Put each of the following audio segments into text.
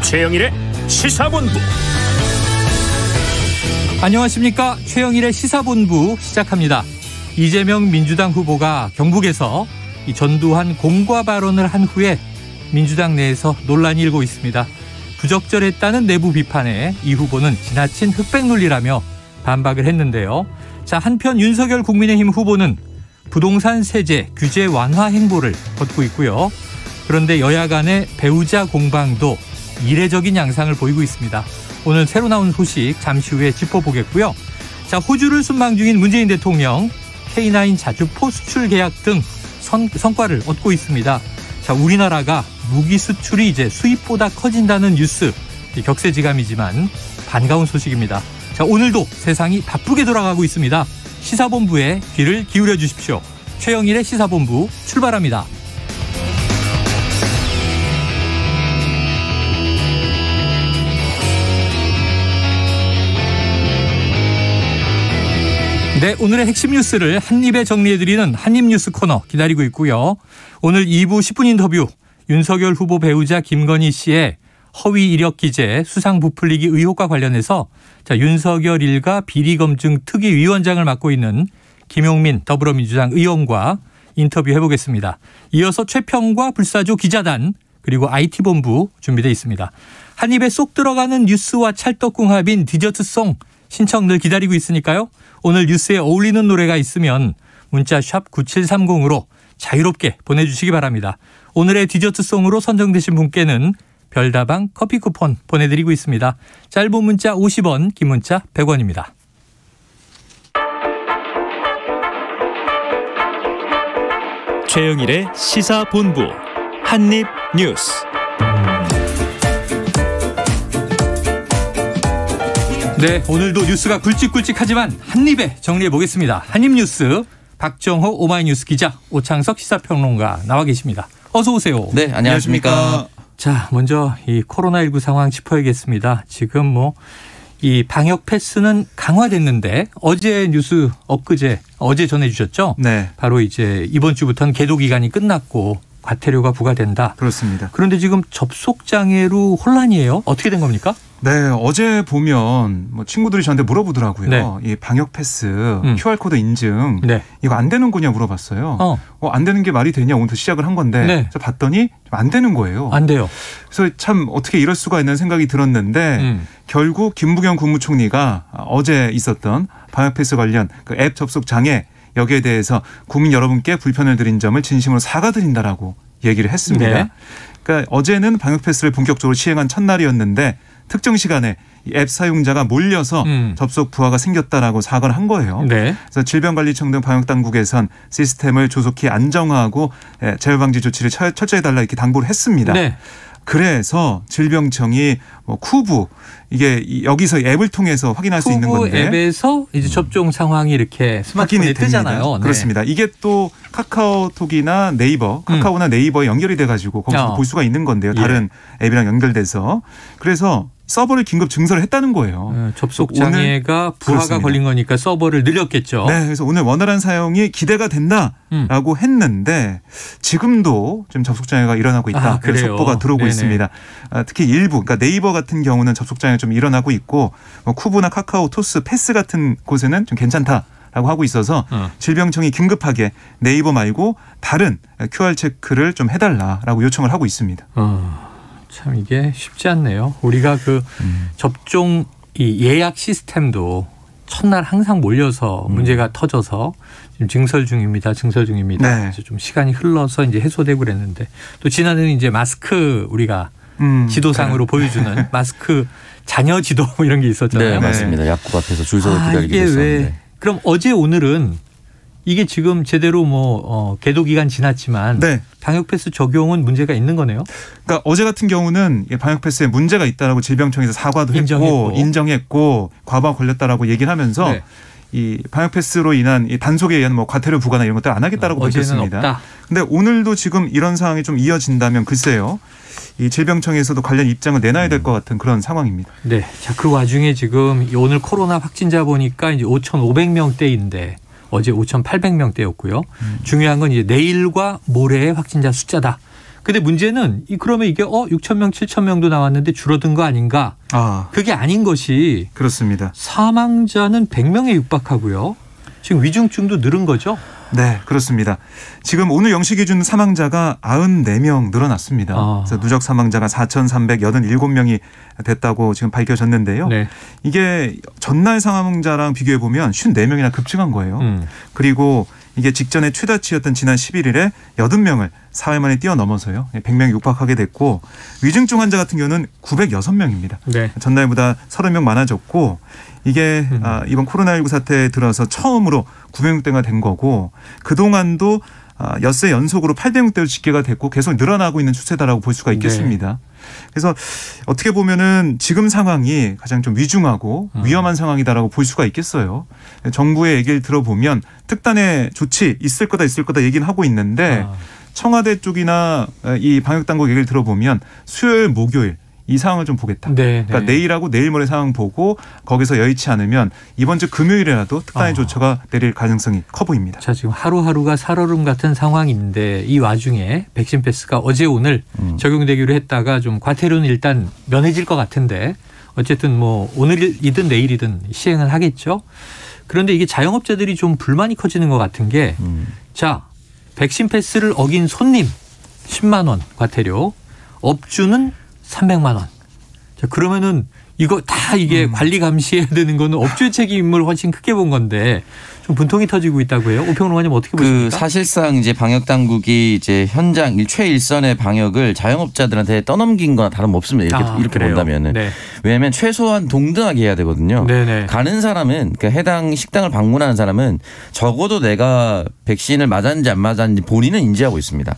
최영일의 시사본부. 안녕하십니까. 최영일의 시사본부 시작합니다. 이재명 민주당 후보가 경북에서 이 전두환 공과 발언을 한 후에 민주당 내에서 논란이 일고 있습니다. 부적절했다는 내부 비판에 이 후보는 지나친 흑백 논리라며 반박을 했는데요. 자, 한편 윤석열 국민의힘 후보는 부동산 세제 규제 완화 행보를 걷고 있고요. 그런데 여야 간의 배우자 공방도 이례적인 양상을 보이고 있습니다. 오늘 새로 나온 소식 잠시 후에 짚어보겠고요. 자, 호주를 순방 중인 문재인 대통령 K9 자주포 수출 계약 등 성과를 얻고 있습니다. 자, 우리나라가 무기 수출이 이제 수입보다 커진다는 뉴스, 격세지감이지만 반가운 소식입니다. 자, 오늘도 세상이 바쁘게 돌아가고 있습니다. 시사본부에 귀를 기울여 주십시오. 최영일의 시사본부 출발합니다. 네, 오늘의 핵심 뉴스를 한입에 정리해드리는 한입뉴스 코너 기다리고 있고요. 오늘 2부 10분 인터뷰, 윤석열 후보 배우자 김건희 씨의 허위 이력 기재 수상 부풀리기 의혹과 관련해서 윤석열 일가 비리검증 특위위원장을 맡고 있는 김용민 더불어민주당 의원과 인터뷰 해보겠습니다. 이어서 최평과 불사조 기자단 그리고 IT본부 준비되어 있습니다. 한입에 쏙 들어가는 뉴스와 찰떡궁합인 디저트송 신청 늘 기다리고 있으니까요. 오늘 뉴스에 어울리는 노래가 있으면 문자 샵 9730으로 자유롭게 보내주시기 바랍니다. 오늘의 디저트송으로 선정되신 분께는 별다방 커피 쿠폰 보내드리고 있습니다. 짧은 문자 50원, 긴 문자 100원입니다. 최영일의 시사본부 한입뉴스. 네, 오늘도 뉴스가 굵직굵직하지만 한입에 정리해보겠습니다. 한입뉴스 박정호 오마이뉴스 기자, 오창석 시사평론가 나와 계십니다. 어서 오세요. 네, 안녕하십니까. 자, 먼저 이 코로나19 상황 짚어야겠습니다. 지금 이 방역 패스는 강화됐는데 어제 뉴스 어제 전해주셨죠? 네. 바로 이제 이번 주부터는 계도 기간이 끝났고 과태료가 부과된다. 그렇습니다. 그런데 지금 접속 장애로 혼란이에요. 어떻게 된 겁니까? 네, 어제 보면 친구들이 저한테 물어보더라고요. 네. 이 방역 패스 QR코드 인증 네. 이거 안 되는 거냐 물어봤어요. 안 되는 게 말이 되냐 오늘부터 시작을 한 건데 네. 봤더니 안 되는 거예요. 안 돼요. 그래서 참 어떻게 이럴 수가 있는 생각이 들었는데 결국 김부겸 국무총리가 어제 있었던 방역 패스 관련 그 앱 접속 장애 여기에 대해서 국민 여러분께 불편을 드린 점을 진심으로 사과드린다라고 얘기를 했습니다. 네. 그러니까 어제는 방역 패스를 본격적으로 시행한 첫날이었는데 특정 시간에 앱 사용자가 몰려서 접속 부하가 생겼다라고 사과를 한 거예요. 네. 그래서 질병관리청 등 방역당국에선 시스템을 조속히 안정화하고 재발방지 조치를 철저히 해달라 이렇게 당부를 했습니다. 네. 그래서 질병청이 쿠브 이게 여기서 앱을 통해서 확인할 수 있는 건데 쿠브 앱에서 이제 접종 상황이 이렇게 스마트폰에 뜨잖아요. 네. 그렇습니다. 이게 또 카카오톡이나 네이버, 카카오나 네이버에 연결이 돼가지고 거기서 볼 수가 있는 건데요. 다른 앱이랑 연결돼서 그래서 서버를 긴급 증설을 했다는 거예요. 접속 장애가 부하가 그렇습니다. 걸린 거니까 서버를 늘렸겠죠. 네, 그래서 오늘 원활한 사용이 기대가 된다라고 했는데 지금도 좀 접속 장애가 일어나고 있다. 그래서 속보가 들어오고 네네. 있습니다. 특히 일부, 그러니까 네이버 같은 경우는 접속 장애가 좀 일어나고 있고 쿠브나 카카오, 토스, 패스 같은 곳에는 좀 괜찮다. 라고 하고 있어서 질병청이 긴급하게 네이버 말고 다른 QR 체크를 좀 해달라라고 요청을 하고 있습니다. 참 이게 쉽지 않네요. 우리가 그 접종 이 예약 시스템도 첫날 항상 몰려서 문제가 터져서 지금 증설 중입니다. 네. 그래서 좀 시간이 흘러서 이제 해소되고 그랬는데 또 지난해는 이제 마스크 우리가 지도상으로 보여주는 마스크 자녀 지도 이런 게 있었잖아요. 네, 맞습니다. 약국 앞에서 줄 서서 기다리기도 했었는데. 그럼 어제 오늘은 이게 지금 제대로 계도 기간 지났지만 네. 방역 패스 적용은 문제가 있는 거네요. 그러니까 어제 같은 경우는 방역 패스에 문제가 있다라고 질병청에서 사과도 했고 인정했고 과부하 걸렸다라고 얘기를 하면서 네. 이 방역 패스로 인한 이 단속에 의한 과태료 부과나 이런 것들 안 하겠다라고 밝혔습니다. 그런데 오늘도 지금 이런 상황이 좀 이어진다면 글쎄요. 이 질병청에서도 관련 입장을 내놔야 될 것 같은 그런 상황입니다. 네. 자, 그 와중에 지금 오늘 코로나 확진자 보니까 이제 5,500명대인데 어제 5,800명대였고요. 중요한 건 이제 내일과 모레의 확진자 숫자다. 근데 문제는 그러면 이게 6,000명, 7,000명도 나왔는데 줄어든 거 아닌가? 그게 아닌 것이 그렇습니다. 사망자는 100명에 육박하고요. 지금 위중증도 늘은 거죠? 네, 그렇습니다. 지금 오늘 0시 기준 사망자가 94명 늘어났습니다. 그래서 누적 사망자가 4,387명이 됐다고 지금 밝혀졌는데요. 네. 이게 전날 사망자랑 비교해 보면 54명이나 급증한 거예요. 그리고 이게 직전에 최다치였던 지난 11일에 80명을 사흘 만에 뛰어넘어서요. 100명이 육박하게 됐고 위중증 환자 같은 경우는 906명입니다. 네. 전날보다 30명 많아졌고 이게 이번 코로나19 사태에 들어서 처음으로 900명대가 된 거고 그동안도 엿새 연속으로 800명대로 집계가 됐고 계속 늘어나고 있는 추세다라고 볼 수가 있겠습니다. 네. 그래서 어떻게 보면은 지금 상황이 가장 좀 위중하고 위험한 상황이다라고 볼 수가 있겠어요. 정부의 얘기를 들어보면 특단의 조치 있을 거다 얘기는 하고 있는데 청와대 쪽이나 이 방역당국 얘기를 들어보면 수요일, 목요일 이 상황을 좀 보겠다. 네, 그러니까 네. 내일하고 내일 모레 상황 보고 거기서 여의치 않으면 이번 주 금요일이라도 특단의 조처가 내릴 가능성이 커 보입니다. 자, 지금 하루하루가 살얼음 같은 상황인데 이 와중에 백신 패스가 어제 오늘 적용되기로 했다가 좀 과태료는 일단 면해질 것 같은데 어쨌든 뭐 오늘이든 내일이든 시행을 하겠죠. 그런데 이게 자영업자들이 좀 불만이 커지는 것 같은 게 자, 백신 패스를 어긴 손님 10만 원 과태료, 업주는 300만 원. 자, 그러면은 이거 다 이게 관리 감시해야 되는 거는 업주의 책임을 훨씬 크게 본 건데 좀 분통이 터지고 있다고 해요. 오평론가님 어떻게 보십니까? 사실상 이제 방역 당국이 이제 현장 최일선의 방역을 자영업자들한테 떠넘긴 거나 다름없습니다. 이렇게 본다면은. 네. 왜냐하면 최소한 동등하게 해야 되거든요. 네네. 가는 사람은 그러니까 해당 식당을 방문하는 사람은 적어도 내가 백신을 맞았는지 안 맞았는지 본인은 인지하고 있습니다.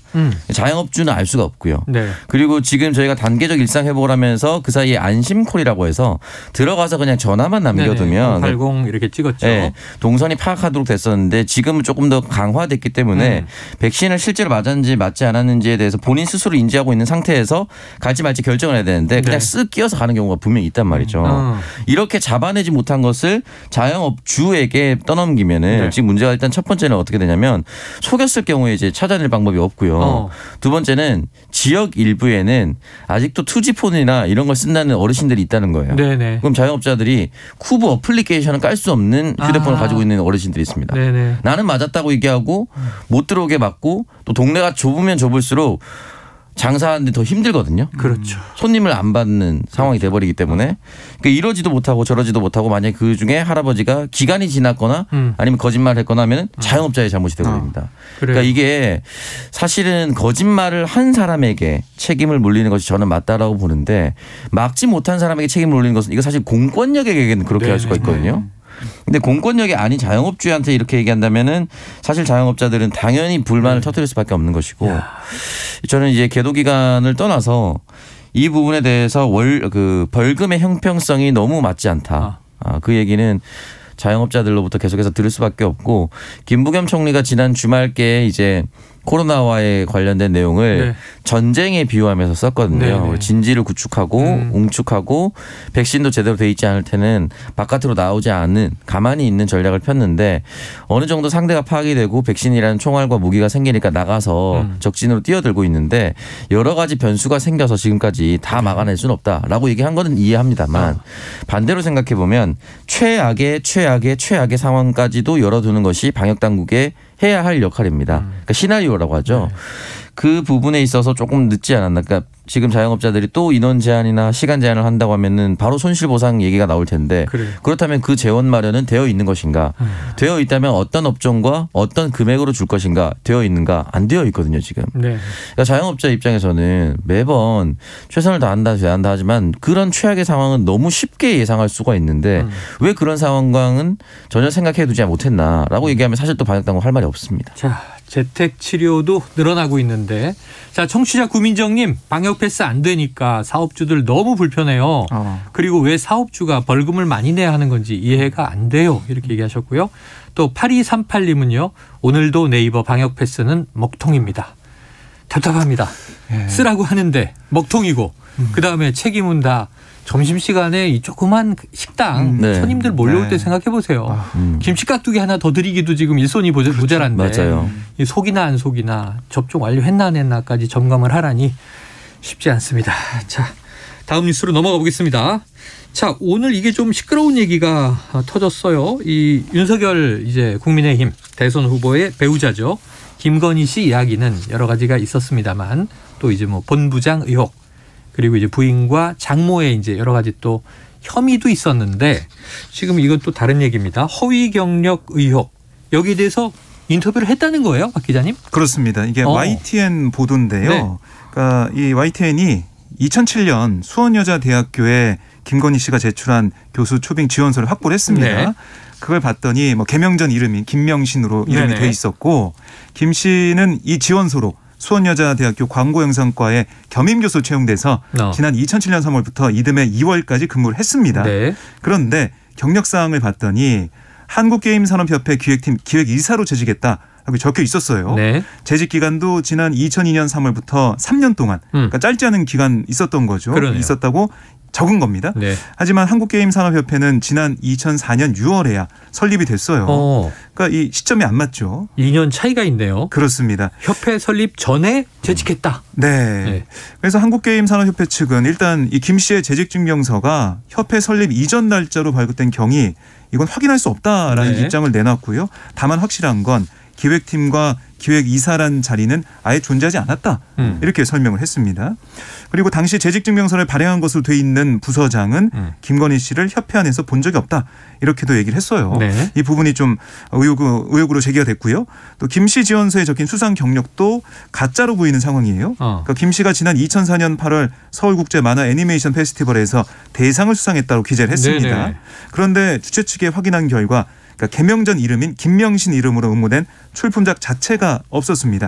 자영업주는 알 수가 없고요. 네. 그리고 지금 저희가 단계적 일상 회복을 하면서 그 사이에 안심콜이라고 해서 들어가서 그냥 전화만 남겨두면 080 이렇게 찍었죠. 네. 동선이 파악하도록 됐었는데 지금은 조금 더 강화됐기 때문에 백신을 실제로 맞았는지 맞지 않았는지에 대해서 본인 스스로 인지하고 있는 상태에서 갈지 말지 결정을 해야 되는데 그냥 쓱 끼어서 가는 경우가 분명히 있단 말이죠. 이렇게 잡아내지 못한 것을 자영업주에게 떠넘기면은 지금 문제가 일단 첫 번째는 어떻게 되냐면 속였을 경우에 이제 찾아낼 방법이 없고요. 두 번째는 지역 일부에는 아직도 투지폰이나 이런 걸 쓴다는 어르신들이 있다는 거예요. 네네. 그럼 자영업자들이 쿠브 어플리케이션을 깔 수 없는 휴대폰을 가지고 있는 어르신들이 있습니다. 네네. 나는 맞았다고 얘기하고 못 들어오게 막고 또 동네가 좁으면 좁을수록 장사하는데 더 힘들거든요. 그렇죠. 손님을 안 받는 상황이 돼버리기 때문에 그러니까 이러지도 못하고 저러지도 못하고 만약에 그 중에 할아버지가 기간이 지났거나 아니면 거짓말을 했거나 하면 자영업자의 잘못이 되버립니다. 그러니까 이게 사실은 거짓말을 한 사람에게 책임을 물리는 것이 저는 맞다라고 보는데 막지 못한 사람에게 책임을 물리는 것은 이거 사실 공권력에게는 그렇게 할 수가 있거든요. 근데 공권력이 아닌 자영업주한테 이렇게 얘기한다면은 사실 자영업자들은 당연히 불만을 터뜨릴 수밖에 없는 것이고 저는 이제 계도 기간을 떠나서 이 부분에 대해서 벌금의 형평성이 너무 맞지 않다. 그 얘기는 자영업자들로부터 계속해서 들을 수밖에 없고 김부겸 총리가 지난 주말께 이제 코로나와의 관련된 내용을 전쟁에 비유하면서 썼거든요. 진지를 구축하고 웅축하고 백신도 제대로 돼 있지 않을 때는 바깥으로 나오지 않는 가만히 있는 전략을 폈는데 어느 정도 상대가 파악이 되고 백신이라는 총알과 무기가 생기니까 나가서 적진으로 뛰어들고 있는데 여러 가지 변수가 생겨서 지금까지 다 막아낼 수는 없다라고 얘기한 거는 이해합니다만 반대로 생각해 보면 최악의 상황까지도 열어두는 것이 방역당국의 해야 할 역할입니다. 그러니까 시나리오라고 하죠. 그 부분에 있어서 조금 늦지 않았나. 그러니까 지금 자영업자들이 또 인원 제한이나 시간 제한을 한다고 하면은 바로 손실보상 얘기가 나올 텐데 그렇다면 그 재원 마련은 되어 있는 것인가? 되어 있다면 어떤 업종과 어떤 금액으로 줄 것인가? 되어 있는가? 안 되어 있거든요 지금. 그러니까 자영업자 입장에서는 매번 최선을 다한다 하지만 그런 최악의 상황은 너무 쉽게 예상할 수가 있는데 왜 그런 상황과는 전혀 생각해두지 못했나라고 얘기하면 사실 또 방역당국 할 말이 없습니다. 자. 재택 치료도 늘어나고 있는데 자 청취자 구민정님 방역 패스 안 되니까 사업주들 너무 불편해요. 그리고 왜 사업주가 벌금을 많이 내야 하는 건지 이해가 안 돼요. 이렇게 얘기하셨고요. 또 8238님은요. 오늘도 네이버 방역 패스는 먹통입니다. 답답합니다. 쓰라고 하는데 먹통이고 그다음에 책임은 다 점심시간에 이 조그만 식당 손님들 몰려올 때 생각해 보세요. 김치 깍두기 하나 더 드리기도 지금 일손이 모자란데 맞아요. 이 속이나 안 속이나 접종 완료했나 안 했나까지 점검을 하라니 쉽지 않습니다. 자, 다음 뉴스로 넘어가 보겠습니다. 자, 오늘 이게 좀 시끄러운 얘기가 터졌어요. 이 윤석열 이제 국민의힘 대선 후보의 배우자죠. 김건희 씨 이야기는 여러 가지가 있었습니다만 또 이제 뭐 본부장 의혹 그리고 이제 부인과 장모의 이제 여러 가지 또 혐의도 있었는데 지금 이건 또 다른 얘기입니다. 허위 경력 의혹 여기에 대해서 인터뷰를 했다는 거예요, 박 기자님? 그렇습니다. 이게 YTN 보도인데요. 네. 그러니까 이 YTN이 2007년 수원여자대학교에 김건희 씨가 제출한 교수 초빙 지원서를 확보를 했습니다. 네. 그걸 봤더니 뭐 개명전 이름이 김명신으로 이름이 네네. 돼 있었고 김 씨는 이 지원서로 수원여자대학교 광고영상과에 겸임교수 채용돼서 지난 2007년 3월부터 이듬해 2월까지 근무를 했습니다. 네. 그런데 경력사항을 봤더니 한국게임산업협회 기획팀 기획이사로 재직했다라고 적혀 있었어요. 네. 재직 기간도 지난 2002년 3월부터 3년 동안 그러니까 짧지 않은 기간 있었던 거죠. 그러네요. 있었다고 적은 겁니다. 네. 하지만 한국게임산업협회는 지난 2004년 6월에야 설립이 됐어요. 그러니까 이 시점이 안 맞죠. 2년 차이가 있네요. 그렇습니다. 협회 설립 전에 재직했다. 네. 그래서 한국게임산업협회 측은 일단 이 김 씨의 재직증명서가 협회 설립 이전 날짜로 발급된 경위 이건 확인할 수 없다라는 입장을 내놨고요. 다만 확실한 건 기획팀과 기획이사란 자리는 아예 존재하지 않았다. 이렇게 설명을 했습니다. 그리고 당시 재직증명서를 발행한 것으로 돼 있는 부서장은 김건희 씨를 협회 안에서 본 적이 없다. 이렇게도 얘기를 했어요. 네. 이 부분이 좀 의혹으로 제기가 됐고요. 또 김 씨 지원서에 적힌 수상 경력도 가짜로 보이는 상황이에요. 그러니까 김 씨가 지난 2004년 8월 서울국제 만화 애니메이션 페스티벌에서 대상을 수상했다고 기재를 했습니다. 네네. 그런데 주최 측에 확인한 결과 그러니까 개명전 이름인 김명신 이름으로 응모된 출품작 자체가 없었습니다.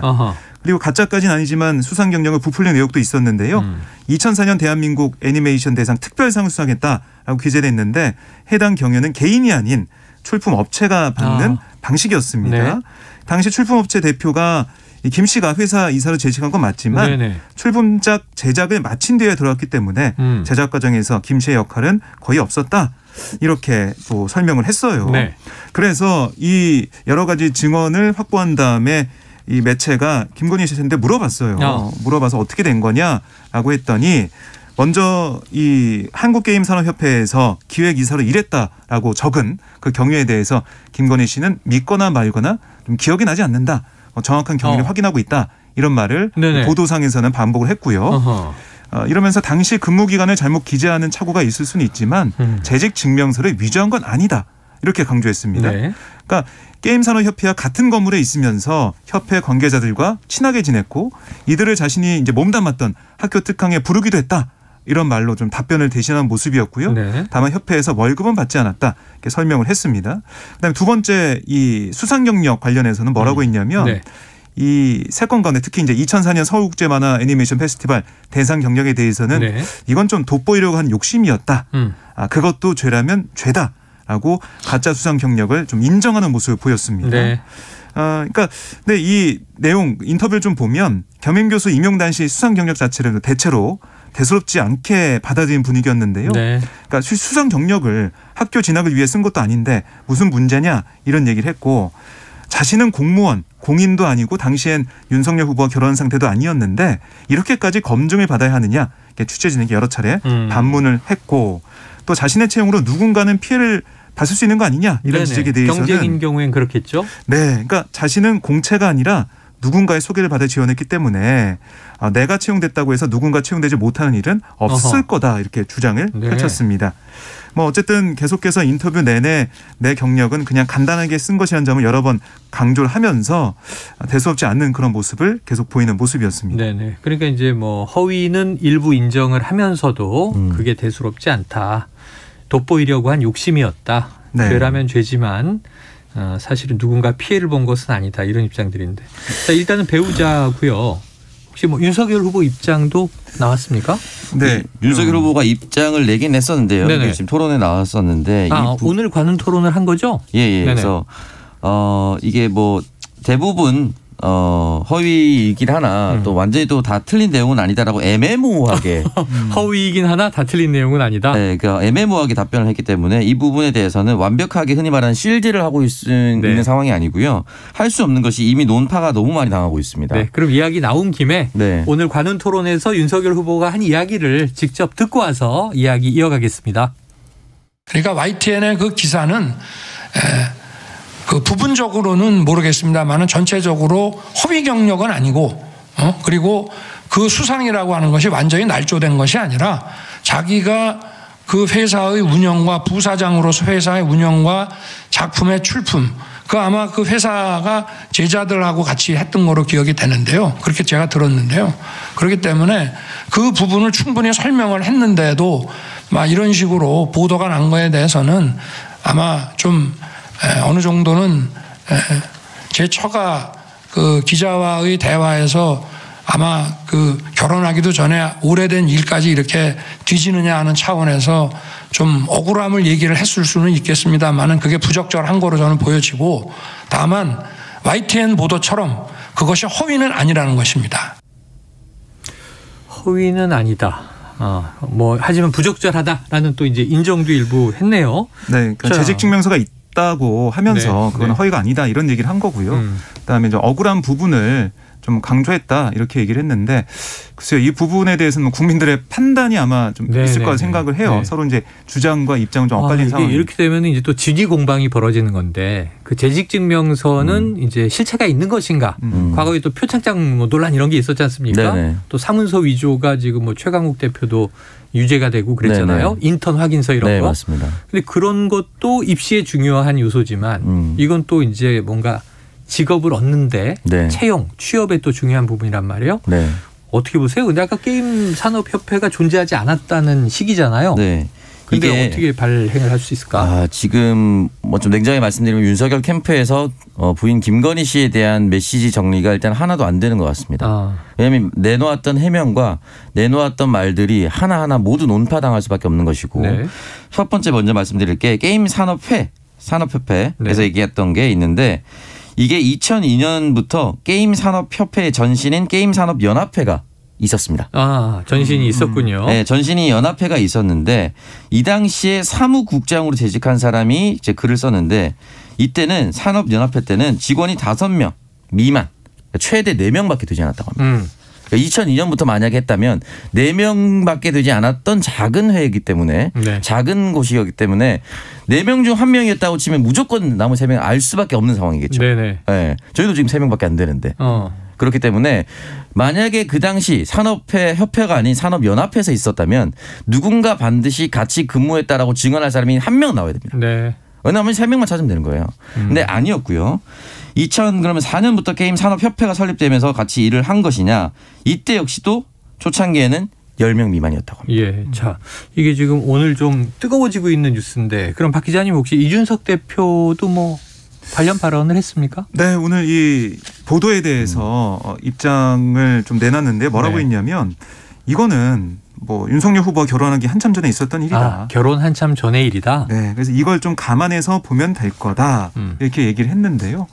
그리고 가짜까지는 아니지만 수상 경력을 부풀린 의혹도 있었는데요. 2004년 대한민국 애니메이션 대상 특별상을 수상했다라고 기재됐는데 해당 경연은 개인이 아닌 출품 업체가 받는 방식이었습니다. 네. 당시 출품업체 대표가 김 씨가 회사 이사로 재직한 건 맞지만 네네. 출품작 제작을 마친 뒤에 들어왔기 때문에 제작 과정에서 김 씨의 역할은 거의 없었다. 이렇게 또 설명을 했어요. 네. 그래서 이 여러 가지 증언을 확보한 다음에 이 매체가 김건희 씨한테 물어봤어요. 물어봐서 어떻게 된 거냐라고 했더니 먼저 이 한국게임산업협회에서 기획이사로 일했다라고 적은 그 경위에 대해서 김건희 씨는 믿거나 말거나 좀 기억이 나지 않는다. 정확한 경위를 확인하고 있다. 이런 말을 네네. 보도상에서는 반복을 했고요. 이러면서 당시 근무 기간을 잘못 기재하는 착오가 있을 수는 있지만 재직 증명서를 위조한 건 아니다. 이렇게 강조했습니다. 네. 그러니까 게임산업협회와 같은 건물에 있으면서 협회 관계자들과 친하게 지냈고 이들을 자신이 이제 몸담았던 학교 특강에 부르기도 했다. 이런 말로 좀 답변을 대신한 모습이었고요. 네. 다만 협회에서 월급은 받지 않았다. 이렇게 설명을 했습니다. 그다음에 두 번째 이 수상 경력 관련해서는 뭐라고 했냐면 네. 이 세 건 가운데 특히 이제 2004년 서울국제 만화 애니메이션 페스티벌 대상 경력에 대해서는 네. 이건 좀 돋보이려고 한 욕심이었다. 그것도 죄라면 죄다라고 가짜 수상 경력을 좀 인정하는 모습을 보였습니다. 네. 그러니까 근데 이 내용 인터뷰를 좀 보면 겸임교수 임용 당시 수상 경력 자체를 대체로 대수롭지 않게 받아들인 분위기였는데요. 네. 그러니까 수상 경력을 학교 진학을 위해 쓴 것도 아닌데 무슨 문제냐 이런 얘기를 했고 자신은 공무원, 공인도 아니고 당시엔 윤석열 후보와 결혼 상태도 아니었는데 이렇게까지 검증을 받아야 하느냐 취재진에게 여러 차례 반문을 했고 또 자신의 채용으로 누군가는 피해를 받을 수 있는 거 아니냐 이런 네네. 지적에 대해서는 경쟁인 경우엔 그렇겠죠. 네, 그러니까 자신은 공채가 아니라 누군가의 소개를 받아 지원했기 때문에 내가 채용됐다고 해서 누군가 채용되지 못하는 일은 없을 거다 이렇게 주장을 펼쳤습니다. 뭐 어쨌든 계속해서 인터뷰 내내 내 경력은 그냥 간단하게 쓴 것이라는 점을 여러 번 강조를 하면서 대수롭지 않는 그런 모습을 계속 보이는 모습이었습니다. 네네. 그러니까 이제 뭐 허위는 일부 인정을 하면서도 그게 대수롭지 않다. 돋보이려고 한 욕심이었다. 네. 죄라면 죄지만 사실은 누군가 피해를 본 것은 아니다. 이런 입장들인데. 자, 일단은 배우자고요. 혹시 뭐 윤석열 후보 입장도 나왔습니까? 네. 윤석열 후보가 입장을 내긴 했었는데요. 네네. 지금 토론에 나왔었는데 오늘 관훈 토론을 한 거죠? 예. 네네. 그래서 이게 뭐 대부분 허위이긴 하나 또 완전히 또 다 틀린 내용은 아니다라고 애매모호하게 허위이긴 하나 다 틀린 내용은 아니다. 네, 그러니까 애매모호하게 답변을 했기 때문에 이 부분에 대해서는 완벽하게 흔히 말하는 실드를 하고 있는 상황이 아니고요. 할 수 없는 것이 이미 논파가 너무 많이 당하고 있습니다. 네, 그럼 이야기 나온 김에 오늘 관훈 토론에서 윤석열 후보가 한 이야기를 직접 듣고 와서 이야기 이어가겠습니다. 그러니까 YTN의 그 기사는 그 부분적으로는 모르겠습니다만은 전체적으로 허위 경력은 아니고 그리고 그 수상이라고 하는 것이 완전히 날조된 것이 아니라 자기가 그 회사의 운영과 부사장으로서 회사의 운영과 작품의 출품 그 아마 그 회사가 제자들하고 같이 했던 거로 기억이 되는데요. 그렇게 제가 들었는데요. 그렇기 때문에 그 부분을 충분히 설명을 했는데도 막 이런 식으로 보도가 난 거에 대해서는 아마 좀 어느 정도는 제 처가 그 기자와의 대화에서 아마 그 결혼하기도 전에 오래된 일까지 이렇게 뒤지느냐 하는 차원에서 좀 억울함을 얘기를 했을 수는 있겠습니다만은 그게 부적절한 거로 저는 보여지고 다만 YTN 보도처럼 그것이 허위는 아니라는 것입니다. 허위는 아니다. 하지만 부적절하다라는 또 이제 인정도 일부 했네요. 네, 그러니까 재직증명서가 있다고 하면서 그건 허위가 아니다 이런 얘기를 한 거고요. 그다음에 이제 억울한 부분을 좀 강조했다 이렇게 얘기를 했는데 글쎄요 이 부분에 대해서는 국민들의 판단이 아마 좀 있을 거라 생각을 해요. 서로 이제 주장과 입장은 좀 엇갈린 상황. 이렇게 되면 이제 또 진위 공방이 벌어지는 건데 그 재직증명서는 이제 실체가 있는 것인가? 과거에 또 표창장 논란 이런 게 있었지 않습니까? 또 사문서 위조가 지금 최강욱 대표도 유죄가 되고 그랬잖아요. 인턴 확인서 이런 거. 맞습니다. 근데 그런 것도 입시에 중요한 요소지만 이건 또 이제 뭔가 직업을 얻는데 채용, 취업에 또 중요한 부분이란 말이에요. 어떻게 보세요? 근데 아까 게임산업협회가 존재하지 않았다는 시기잖아요. 근데 어떻게 발행을 할 수 있을까? 지금 좀 냉정히 말씀드리면 윤석열 캠프에서 부인 김건희 씨에 대한 메시지 정리가 일단 하나도 안 되는 것 같습니다. 왜냐하면 내놓았던 해명과 내놓았던 말들이 하나하나 모두 논파당할 수밖에 없는 것이고 첫 번째 먼저 말씀드릴 게 산업협회에서 얘기했던 게 있는데 이게 2002년부터 게임산업협회의 전신인 게임산업연합회가 있었습니다. 전신이 있었군요. 네, 전신이 연합회가 있었는데 이 당시에 사무국장으로 재직한 사람이 이제 글을 썼는데 이때는 산업연합회 때는 직원이 5명 미만 최대 4명밖에 되지 않았다고 합니다. 그러니까 2002년부터 만약에 했다면 4명밖에 되지 않았던 작은 회이기 때문에 작은 곳이었기 때문에 4명 중 1명이었다고 치면 무조건 나머지 3명 알 수밖에 없는 상황이겠죠. 저희도 지금 3명밖에 안 되는데. 그렇기 때문에 만약에 그 당시 협회가 아닌 산업연합회에서 있었다면 누군가 반드시 같이 근무했다라고 증언할 사람이 1명 나와야 됩니다. 왜냐하면 3명만 찾으면 되는 거예요. 근데 아니었고요. 2004년부터 게임산업협회가 설립되면서 같이 일을 한 것이냐. 이때 역시도 초창기에는 10명 미만이었다고 합니다. 자, 이게 지금 오늘 좀 뜨거워지고 있는 뉴스인데 그럼 박 기자님 혹시 이준석 대표도 관련 발언을 했습니까? 네, 오늘 이 보도에 대해서 입장을 좀 내놨는데 뭐라고 했냐면 이거는 윤석열 후보가 결혼하기 한참 전에 있었던 일이다. 결혼 한참 전의 일이다. 네, 그래서 이걸 좀 감안해서 보면 될 거다 이렇게 얘기를 했는데요.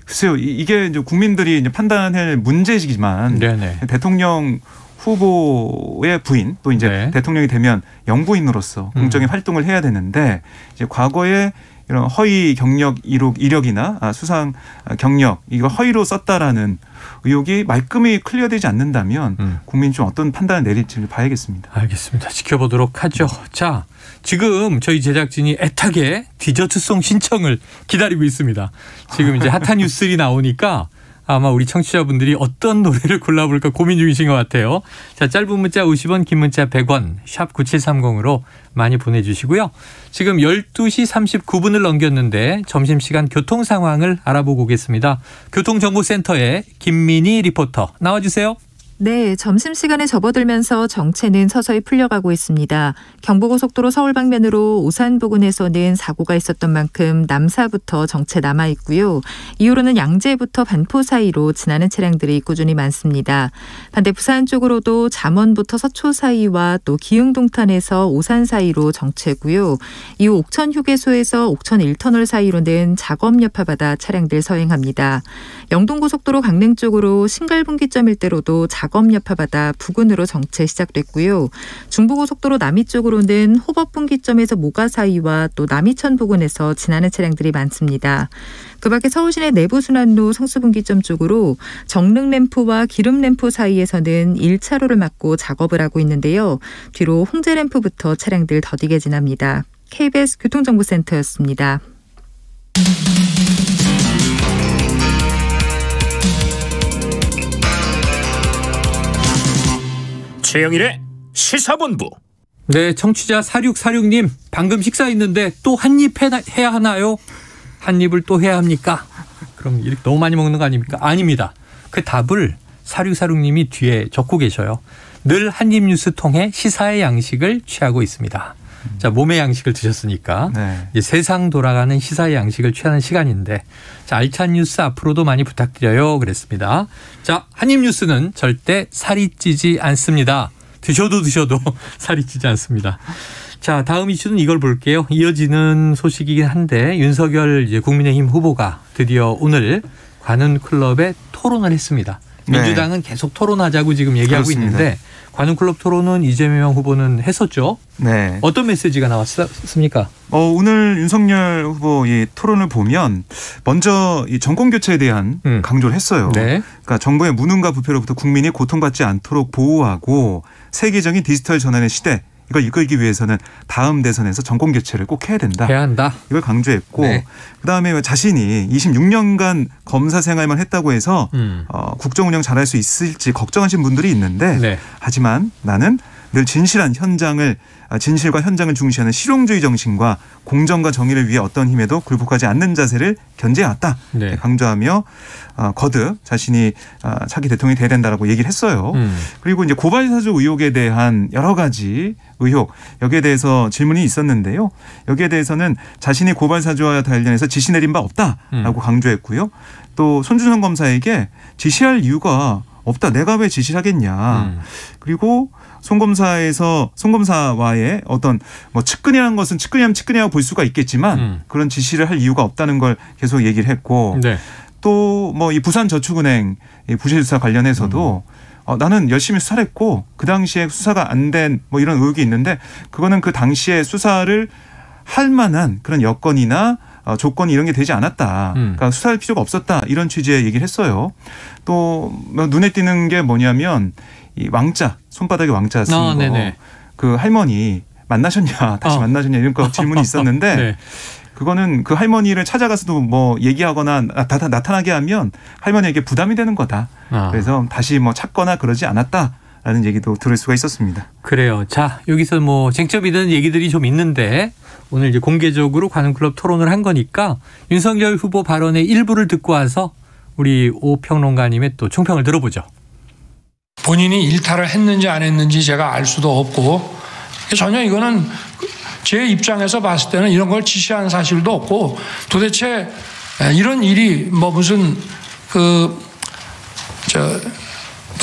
글쎄요, 이게 이제 국민들이 이제 판단할 문제이지만 대통령 후보의 부인 또 이제 대통령이 되면 영부인으로서 공적인 활동을 해야 되는데 이제 과거에 이런 허위 경력 이력이나 수상 경력 이거 허위로 썼다라는 의혹이 말끔히 클리어되지 않는다면 국민이 좀 어떤 판단을 내릴지를 봐야겠습니다. 알겠습니다. 지켜보도록 하죠. 자, 지금 저희 제작진이 애타게 디저트송 신청을 기다리고 있습니다. 지금 이제 핫한 뉴스들이 나오니까 아마 우리 청취자분들이 어떤 노래를 골라볼까 고민 중이신 것 같아요. 자, 짧은 문자 50원, 긴 문자 100원, 샵 9730으로 많이 보내주시고요. 지금 12시 39분을 넘겼는데 점심시간 교통 상황을 알아보고 오겠습니다. 교통정보센터의 김민희 리포터 나와주세요. 네, 점심시간에 접어들면서 정체는 서서히 풀려가고 있습니다. 경부고속도로 서울 방면으로 오산 부근에서는 사고가 있었던 만큼 남사부터 정체 남아있고요. 이후로는 양재부터 반포 사이로 지나는 차량들이 꾸준히 많습니다. 반대 부산 쪽으로도 잠원부터 서초 사이와 또 기흥동탄에서 오산 사이로 정체고요. 이후 옥천 휴게소에서 옥천 1터널 사이로는 작업 여파받아 차량들 서행합니다. 영동고속도로 강릉 쪽으로 신갈분기점 일대로도 작업 여파받아 부근으로 정체 시작됐고요. 중부고속도로 남이 쪽으로는 호법분기점에서 모가 사이와 또 남이천 부근에서 지나는 차량들이 많습니다. 그 밖에 서울시내 내부순환로 성수분기점 쪽으로 정릉램프와 기름램프 사이에서는 1차로를 막고 작업을 하고 있는데요. 뒤로 홍제램프부터 차량들 더디게 지납니다. KBS 교통정보센터였습니다. 최영일의 시사본부. 네, 청취자 4646님 방금 식사했는데 또 한 입 해야 하나요? 한 입을 또 해야 합니까? 그럼 이렇게 너무 많이 먹는 거 아닙니까? 아닙니다. 그 답을 4646님이 뒤에 적고 계셔요. 늘 한입 뉴스 통해 시사의 양식을 취하고 있습니다. 자, 몸의 양식을 드셨으니까 네. 이제 세상 돌아가는 시사의 양식을 취하는 시간인데, 자, 알찬 뉴스 앞으로도 많이 부탁드려요. 그랬습니다. 자, 한입 뉴스는 절대 살이 찌지 않습니다. 드셔도 살이 찌지 않습니다. 자, 다음 이슈는 이걸 볼게요. 이어지는 소식이긴 한데 윤석열 이제 국민의힘 후보가 드디어 오늘 관훈클럽에 토론을 했습니다. 민주당은 네. 계속 토론하자고 지금 얘기하고 그렇습니다. 있는데 관훈클럽 토론은 이재명 후보는 했었죠. 네. 어떤 메시지가 나왔습니까? 오늘 윤석열 후보 이 토론을 보면 먼저 이 정권 교체에 대한 강조를 했어요. 네. 그러니까 정부의 무능과 부패로부터 국민이 고통받지 않도록 보호하고 세계적인 디지털 전환의 시대, 이걸 이끌기 위해서는 다음 대선에서 정권 교체를 꼭 해야 된다. 해야 한다. 이걸 강조했고 네. 그다음에 자신이 26년간 검사 생활만 했다고 해서 국정 운영 잘할 수 있을지 걱정하신 분들이 있는데 네. 하지만 나는 늘 진실과 현장을 중시하는 실용주의 정신과 공정과 정의를 위해 어떤 힘에도 굴복하지 않는 자세를 견제해왔다. 네. 강조하며 거듭 자신이 차기 대통령이 돼야 된다라고 얘기를 했어요. 그리고 이제 고발사주 의혹에 대한 여러 가지 의혹, 여기에 대해서 질문이 있었는데요. 여기에 대해서는 자신이 고발사주와 관련해서 지시 내린 바 없다라고 강조했고요. 또 손준성 검사에게 지시할 이유가 없다. 내가 왜 지시를 하겠냐. 그리고 송 검사와의 어떤 뭐 측근이라는 것은 측근이라면 측근이라고 볼 수가 있겠지만 그런 지시를 할 이유가 없다는 걸 계속 얘기를 했고 네. 또 뭐 이 부산저축은행 부실 수사 관련해서도 나는 열심히 수사를 했고 그 당시에 수사가 안 된 뭐 이런 의혹이 있는데 그거는 그 당시에 수사를 할 만한 그런 여건이나 조건이 이런 게 되지 않았다. 그러니까 수사할 필요가 없었다. 이런 취지의 얘기를 했어요. 또 눈에 띄는 게 뭐냐면 이 왕자, 손바닥에 왕자 쓴 거. 그 할머니 만나셨냐, 다시 만나셨냐 이런 거 질문이 있었는데 네. 그거는 그 할머니를 찾아가서도 뭐 얘기하거나 나타나게 하면 할머니에게 부담이 되는 거다. 그래서 다시 뭐 찾거나 그러지 않았다라는 얘기도 들을 수가 있었습니다. 그래요. 자, 여기서 뭐 쟁점이 되는 얘기들이 좀 있는데 오늘 이제 공개적으로 관훈클럽 토론을 한 거니까 윤석열 후보 발언의 일부를 듣고 와서 우리 오 평론가님의 또 총평을 들어보죠. 본인이 일탈을 했는지 안 했는지 제가 알 수도 없고 전혀 이거는 제 입장에서 봤을 때는 이런 걸 지시한 사실도 없고 도대체 이런 일이 뭐 무슨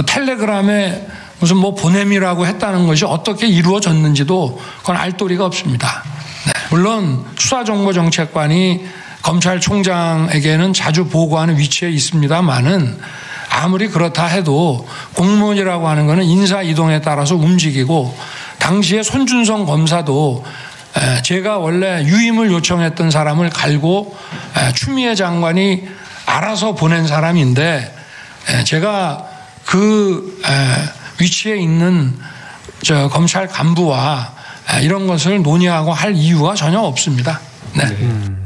텔레그램에 무슨 뭐 보냄이라고 했다는 것이 어떻게 이루어졌는지도 그건 알 도리가 없습니다. 네. 물론 수사정보정책관이 검찰총장에게는 자주 보고하는 위치에 있습니다만은 아무리 그렇다 해도 공무원이라고 하는 것은 인사 이동에 따라서 움직이고 당시에 손준성 검사도 제가 원래 유임을 요청했던 사람을 갈고 추미애 장관이 알아서 보낸 사람인데 제가 그 위치에 있는 검찰 간부와 이런 것을 논의하고 할 이유가 전혀 없습니다. 네.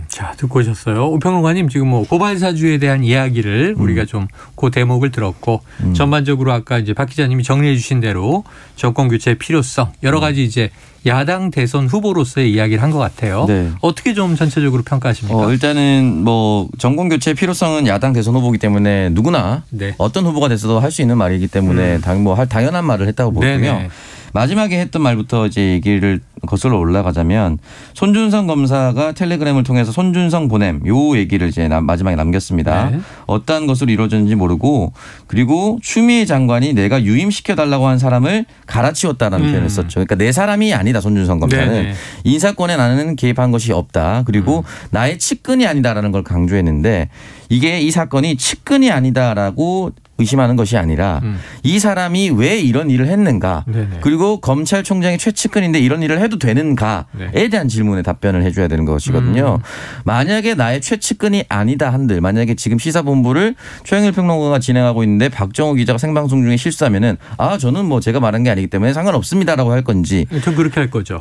자, 듣고 오셨어요. 오평론가님 지금 뭐 고발사주에 대한 이야기를 우리가 좀 그 대목을 들었고 전반적으로 아까 이제 박 기자님이 정리해 주신 대로 정권 교체의 필요성 여러 가지 이제 야당 대선 후보로서의 이야기를 한 것 같아요. 네. 어떻게 좀 전체적으로 평가하십니까? 일단은 뭐 정권 교체 필요성은 야당 대선 후보이기 때문에 누구나 네. 어떤 후보가 됐어도 할 수 있는 말이기 때문에 당연한 말을 했다고 보고요. 네네. 마지막에 했던 말부터 이제 얘기를 거슬러 올라가자면 손준성 검사가 텔레그램을 통해서 손준성 보냄 요 얘기를 이제 마지막에 남겼습니다. 네. 어떠한 것으로 이루어졌는지 모르고 그리고 추미애 장관이 내가 유임시켜달라고 한 사람을 갈아치웠다라는 표현을 썼죠. 그러니까 내 사람이 아니다 손준성 검사는. 네네. 인사권에 나는 개입한 것이 없다. 그리고 나의 측근이 아니다라는 걸 강조했는데 이게 이 사건이 측근이 아니다라고 의심하는 것이 아니라 이 사람이 왜 이런 일을 했는가 네네. 그리고 검찰총장이 최측근인데 이런 일을 해도 되는가에 대한 질문에 답변을 해줘야 되는 것이거든요. 만약에 나의 최측근이 아니다 한들 만약에 지금 시사본부를 최영일 평론가가 진행하고 있는데 박정호 기자가 생방송 중에 실수하면은 저는 뭐 제가 말한 게 아니기 때문에 상관없습니다라고 할 건지. 전 그렇게 할 거죠.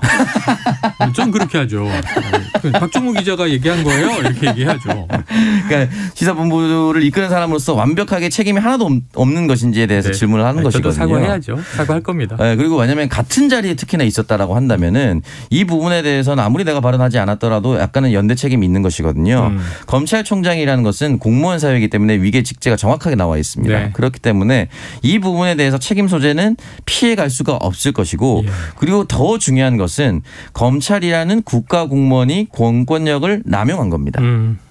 전 그렇게 하죠. 박정호 기자가 얘기한 거예요. 이렇게 얘기하죠. 그러니까 시사본부를 이끄는 사람으로서 완벽하게 책임이 하나도 없는 것인지에 대해서 질문을 하는 것이거든요. 저도 사과해야죠. 사과할 겁니다. 네, 그리고 왜냐하면 같은 자리에 특히나 있었다라고 한다면은 이 부분에 대해서는 아무리 내가 발언하지 않았더라도 약간은 연대 책임이 있는 것이거든요. 검찰총장이라는 것은 공무원 사회이기 때문에 위계 직제가 정확하게 나와 있습니다. 네. 그렇기 때문에 이 부분에 대해서 책임 소재는 피해갈 수가 없을 것이고 그리고 더 중요한 것은 검찰이라는 국가 공무원이 공권력을 남용한 겁니다.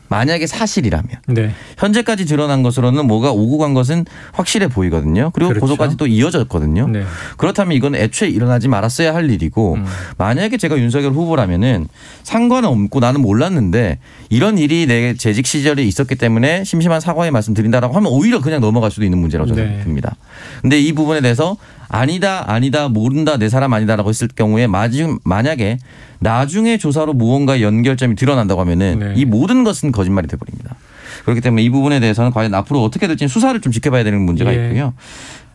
만약에 사실이라면. 네. 현재까지 드러난 것으로는 뭐가 오고 간 것은 확실해 보이거든요. 그리고 그렇죠. 고소까지 또 이어졌거든요. 네. 그렇다면 이건 애초에 일어나지 말았어야 할 일이고 만약에 제가 윤석열 후보라면은 상관은 없고 나는 몰랐는데 이런 일이 내 재직 시절에 있었기 때문에 심심한 사과의 말씀 드린다라고 하면 오히려 그냥 넘어갈 수도 있는 문제라고 저는 듭니다. 그런데 이 부분에 대해서 아니다 모른다 내 사람 아니다라고 했을 경우에 만약에 나중에 조사로 무언가 연결점이 드러난다고 하면은 이 모든 것은 거짓말이 돼버립니다. 그렇기 때문에 이 부분에 대해서는 과연 앞으로 어떻게 될지 수사를 좀 지켜봐야 되는 문제가 있고요.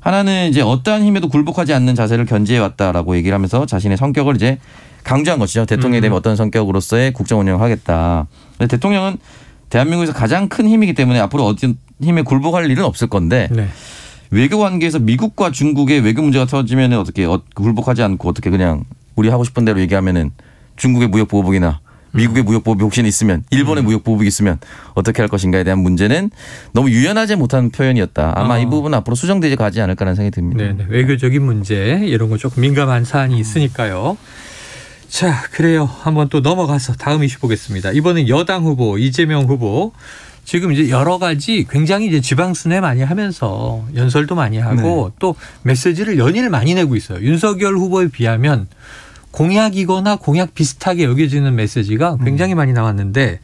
하나는 이제 어떠한 힘에도 굴복하지 않는 자세를 견지해 왔다라고 얘기를 하면서 자신의 성격을 이제 강조한 것이죠. 대통령이 되면 어떤 성격으로서의 국정 운영을 하겠다. 근데 대통령은 대한민국에서 가장 큰 힘이기 때문에 앞으로 어떤 힘에 굴복할 일은 없을 건데 외교 관계에서 미국과 중국의 외교 문제가 터지면 어떻게 굴복하지 않고 어떻게 그냥 우리 하고 싶은 대로 얘기하면은 중국의 무역 보호복이나 미국의 무역 보호복이 혹시 있으면 일본의 무역 보호복이 있으면 어떻게 할 것인가에 대한 문제는 너무 유연하지 못한 표현이었다. 아마 이 부분은 앞으로 수정되지 가지 않을까라는 생각이 듭니다. 네네. 외교적인 문제 이런 거 조금 민감한 사안이 있으니까요. 자, 그래요. 한번 또 넘어가서 다음 이슈 보겠습니다. 이번엔 여당 후보 이재명 후보. 지금 이제 여러 가지 굉장히 이제 지방 순회 많이 하면서 연설도 많이 하고 또 메시지를 연일 많이 내고 있어요. 윤석열 후보에 비하면 공약이거나 공약 비슷하게 여겨지는 메시지가 굉장히 많이 나왔는데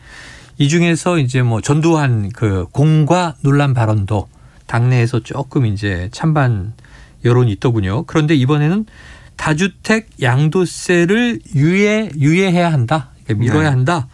이 중에서 이제 뭐 전두환 그 공과 논란 발언도 당내에서 조금 이제 찬반 여론이 있더군요. 그런데 이번에는 다주택 양도세를 유예해야 한다. 그러니까 미뤄야 한다.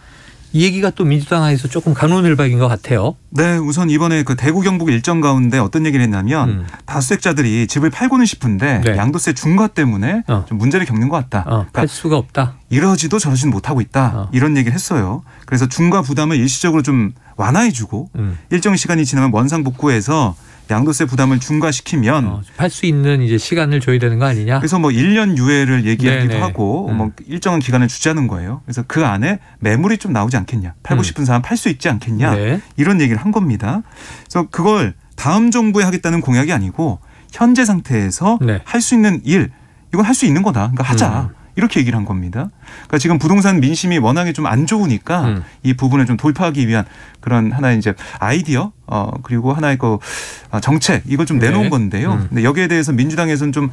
이 얘기가 또 민주당 안에서 조금 갑론을박인 것 같아요. 네, 우선 이번에 그 대구 경북 일정 가운데 어떤 얘기를 했냐면 다주택자들이 집을 팔고는 싶은데 양도세 중과 때문에 좀 문제를 겪는 것 같다. 그러니까 팔 수가 없다. 이러지도 저러지도 못하고 있다. 이런 얘기를 했어요. 그래서 중과 부담을 일시적으로 좀 완화해주고 일정 시간이 지나면 원상복구해서 양도세 부담을 중과시키면 팔 수 있는 이제 시간을 줘야 되는 거 아니냐? 그래서 뭐 1년 유예를 얘기하기도 하고 뭐 일정한 기간을 주자는 거예요. 그래서 그 안에 매물이 좀 나오지 않겠냐? 팔고 싶은 사람 팔 수 있지 않겠냐? 이런 얘기를 한 겁니다. 그래서 그걸 다음 정부에 하겠다는 공약이 아니고 현재 상태에서 할 수 있는 일, 이건 할 수 있는 거다. 그러니까 하자. 이렇게 얘기를 한 겁니다. 그러니까 지금 부동산 민심이 워낙에 좀 안 좋으니까 이 부분을 좀 돌파하기 위한 그런 하나의 이제 아이디어 그리고 하나의 그 정책 이걸 좀 내놓은 건데요. 근데 여기에 대해서 민주당에서는 좀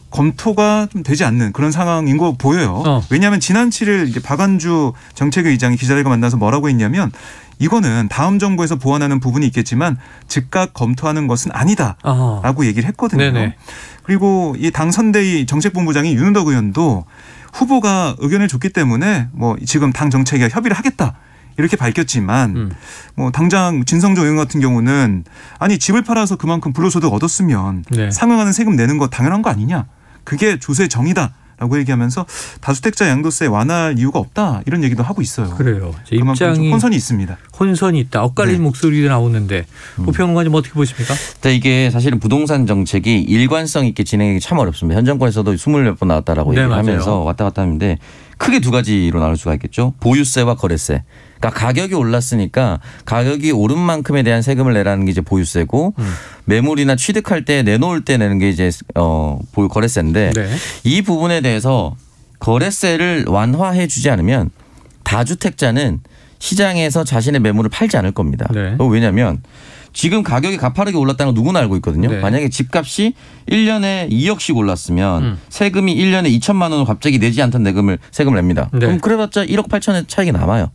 검토가 좀 되지 않는 그런 상황인 거 보여요. 왜냐하면 지난 7일 이제 박안주 정책위의장이 기자들과 만나서 뭐라고 했냐면 이거는 다음 정부에서 보완하는 부분이 있겠지만 즉각 검토하는 것은 아니다라고 얘기를 했거든요. 그리고 이 당 선대위 정책본부장이 윤은덕 의원도 후보가 의견을 줬기 때문에 뭐 지금 당 정책에 협의를 하겠다 이렇게 밝혔지만 뭐 당장 진성조 의원 같은 경우는 아니 집을 팔아서 그만큼 불로소득 얻었으면 상응하는 세금 내는 거 당연한 거 아니냐. 그게 조세의 정의다. 라고 얘기하면서 다주택자 양도세 완화할 이유가 없다 이런 얘기도 하고 있어요. 그래요. 입장이 혼선이 있습니다. 혼선이 있다. 엇갈린 목소리도 나오는데 부평론가님 어떻게 보십니까? 네, 이게 사실은 부동산 정책이 일관성 있게 진행하기 참 어렵습니다. 현 정권에서도 20몇 번 나왔다라고 얘기를 하면서 왔다 갔다 하는데 크게 두 가지로 나눌 수가 있겠죠. 보유세와 거래세. 그러니까 가격이 올랐으니까 가격이 오른 만큼에 대한 세금을 내라는 게 이제 보유세고 매물이나 취득할 때 내놓을 때 내는 게 이제 거래세인데 이 부분에 대해서 거래세를 완화해 주지 않으면 다주택자는 시장에서 자신의 매물을 팔지 않을 겁니다. 왜냐하면 지금 가격이 가파르게 올랐다는 건 누구나 알고 있거든요. 만약에 집값이 1년에 2억씩 올랐으면 세금이 1년에 2천만 원을 갑자기 내지 않던 세금을 냅니다. 그럼 그래봤자 1억 8천의 차익이 남아요.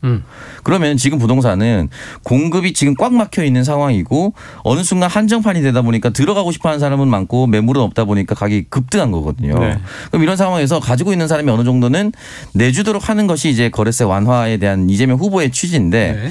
그러면 지금 부동산은 공급이 지금 꽉 막혀 있는 상황이고 어느 순간 한정판이 되다 보니까 들어가고 싶어하는 사람은 많고 매물은 없다 보니까 가격이 급등한 거거든요. 그럼 이런 상황에서 가지고 있는 사람이 어느 정도는 내주도록 하는 것이 이제 거래세 완화에 대한 이재명 후보의 취지인데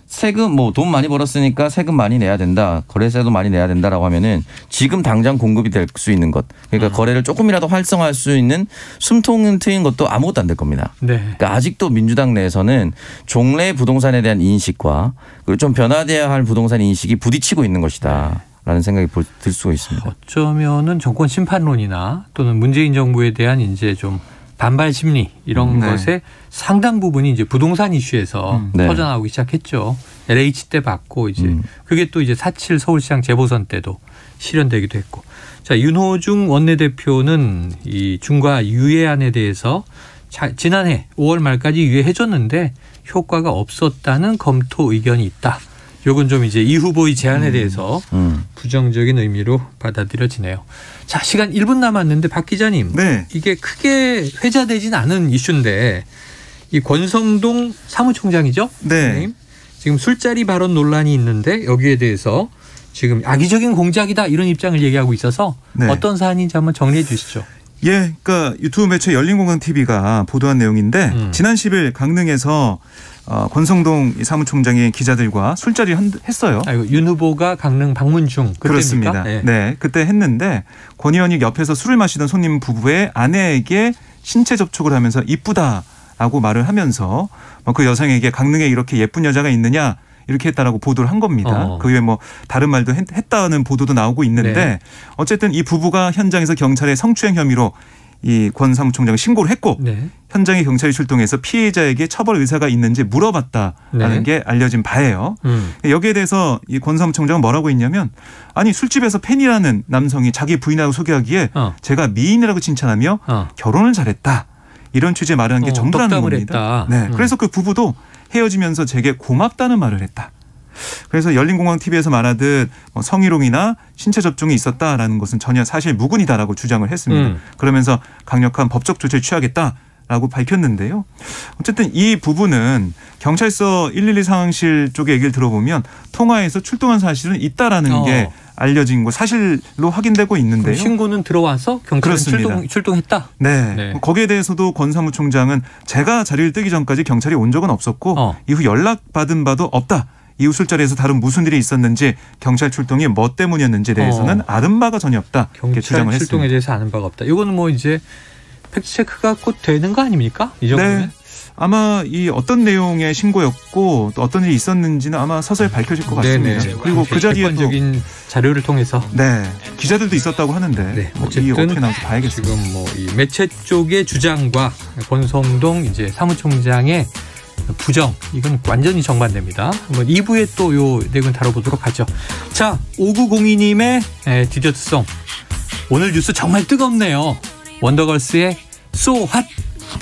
세금 돈 많이 벌었으니까 세금 많이 내야 된다. 거래세도 많이 내야 된다라고 하면은 지금 당장 공급이 될 수 있는 것. 그러니까 거래를 조금이라도 활성화할 수 있는 숨통 트인 것도 아무것도 안 될 겁니다. 그러니까 아직도 민주당 내에서는 종래 부동산에 대한 인식과 그리고 좀 변화돼야 할 부동산 인식이 부딪히고 있는 것이다. 라는 생각이 들 수가 있습니다. 어쩌면은 정권 심판론이나 또는 문재인 정부에 대한 이제 좀 반발 심리 이런 것의 상당 부분이 이제 부동산 이슈에서 터져나오기 시작했죠. LH 때 봤고 이제 그게 또 이제 4.7 서울시장 재보선 때도 실현되기도 했고. 자, 윤호중 원내대표는 이 중과 유예안에 대해서 지난해 5월 말까지 유예해줬는데 효과가 없었다는 검토 의견이 있다. 요건 좀 이제 이 후보의 제안에 대해서 부정적인 의미로 받아들여지네요. 자, 시간 1분 남았는데 박 기자님. 이게 크게 회자되진 않은 이슈인데 이 권성동 사무총장이죠? 네. 지금 술자리 발언 논란이 있는데 여기에 대해서 지금 악의적인 공작이다 이런 입장을 얘기하고 있어서 어떤 사안인지 한번 정리해 주시죠. 예, 그러니까 유튜브 매체 열린공감TV가 보도한 내용인데 지난 10일 강릉에서 권성동 사무총장이 기자들과 술자리를 했어요. 윤 후보가 강릉 방문 중 그때입니까? 그렇습니다. 네, 그때 했는데 권 의원이 옆에서 술을 마시던 손님 부부의 아내에게 신체 접촉을 하면서 이쁘다라고 말을 하면서 그 여성에게 강릉에 이렇게 예쁜 여자가 있느냐 이렇게 했다라고 보도를 한 겁니다. 그 외에 다른 말도 했다는 보도도 나오고 있는데 어쨌든 이 부부가 현장에서 경찰에 성추행 혐의로 이 권 사무총장을 신고를 했고 현장에 경찰이 출동해서 피해자에게 처벌 의사가 있는지 물어봤다라는 게 알려진 바예요. 여기에 대해서 이 권 사무총장은 뭐라고 했냐면 아니 술집에서 팬이라는 남성이 자기 부인하고 소개하기에 제가 미인이라고 칭찬하며 결혼을 잘했다. 이런 취지의 말을 한 게 전부라는 겁니다. 그래서 그 부부도 헤어지면서 제게 고맙다는 말을 했다. 그래서 열린공감TV에서 말하듯 성희롱이나 신체 접종이 있었다라는 것은 전혀 사실 무근이다라고 주장을 했습니다. 그러면서 강력한 법적 조치를 취하겠다라고 밝혔는데요. 어쨌든 이 부분은 경찰서 112 상황실 쪽의 얘기를 들어보면 통화에서 출동한 사실은 있다라는 게 알려진 거 사실로 확인되고 있는데요. 신고는 들어와서 경찰은 출동했다. 거기에 대해서도 권 사무총장은 제가 자리를 뜨기 전까지 경찰이 온 적은 없었고 이후 연락받은 바도 없다. 이후 술자리에서 다른 무슨 일이 있었는지 경찰 출동이 뭐 때문이었는지에 대해서는 아는 바가 전혀 없다. 이렇게 주장을 했습니다. 경찰 출동에 대해서 아는 바가 없다. 이거는 이제 팩트체크가 곧 되는 거 아닙니까? 이 정도면? 아마 이 어떤 내용의 신고였고 또 어떤 일이 있었는지는 아마 서서히 밝혀질 것 같습니다. 그리고 그 자리에 객관적인 자료를 통해서 기자들도 있었다고 하는데 어쨌든 이게 어떻게 나올지 봐야겠습니다. 지금 이 매체 쪽의 주장과 권성동 이제 사무총장의 부정 이건 완전히 정반대입니다. 한번 2부에 또 요 내용 다뤄보도록 하죠. 자, 5902님의 디저트송 오늘 뉴스 정말 뜨겁네요. 원더걸스의 So Hot.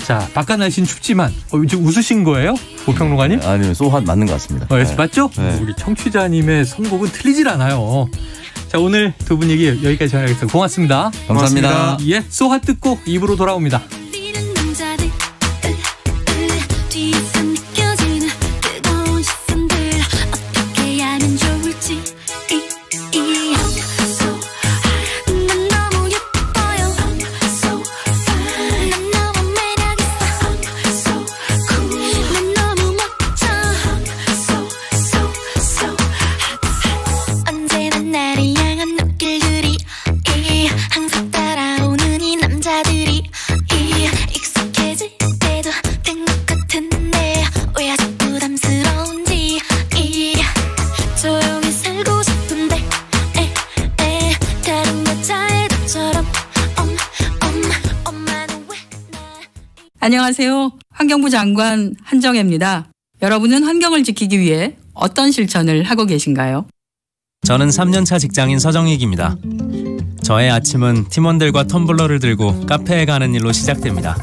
자, 바깥 날씨는 춥지만 지금 웃으신 거예요? 고평론가님? 아니요, So Hot 맞는 것 같습니다. 맞죠? 우리 청취자님의 선곡은 틀리질 않아요. 자, 오늘 두 분 얘기 여기까지 전하겠습니다. 고맙습니다. 감사합니다. 예, So Hot 듣고 2부로 돌아옵니다. 항상 따라오는 이 남자들이 안녕하세요. 환경부 장관 한정혜입니다. 여러분은 환경을 지키기 위해 어떤 실천을 하고 계신가요? 저는 3년차 직장인 서정익입니다. 저의 아침은 팀원들과 텀블러를 들고 카페에 가는 일로 시작됩니다.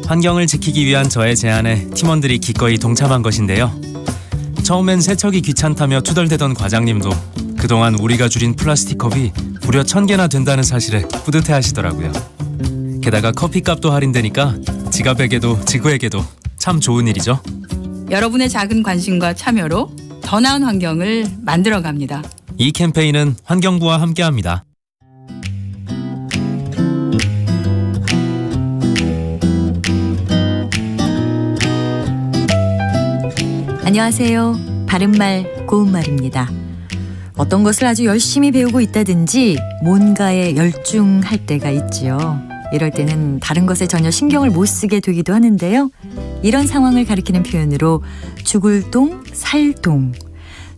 환경을 지키기 위한 저의 제안에 팀원들이 기꺼이 동참한 것인데요. 처음엔 세척이 귀찮다며 투덜대던 과장님도 그동안 우리가 줄인 플라스틱 컵이 무려 1000개나 된다는 사실에 뿌듯해하시더라고요. 게다가 커피값도 할인되니까 지갑에게도 지구에게도 참 좋은 일이죠. 여러분의 작은 관심과 참여로 더 나은 환경을 만들어갑니다. 이 캠페인은 환경부와 함께합니다. 안녕하세요. 바른말 고운말입니다. 어떤 것을 아주 열심히 배우고 있다든지 뭔가에 열중할 때가 있지요. 이럴 때는 다른 것에 전혀 신경을 못 쓰게 되기도 하는데요. 이런 상황을 가리키는 표현으로 죽을 똥, 살 똥,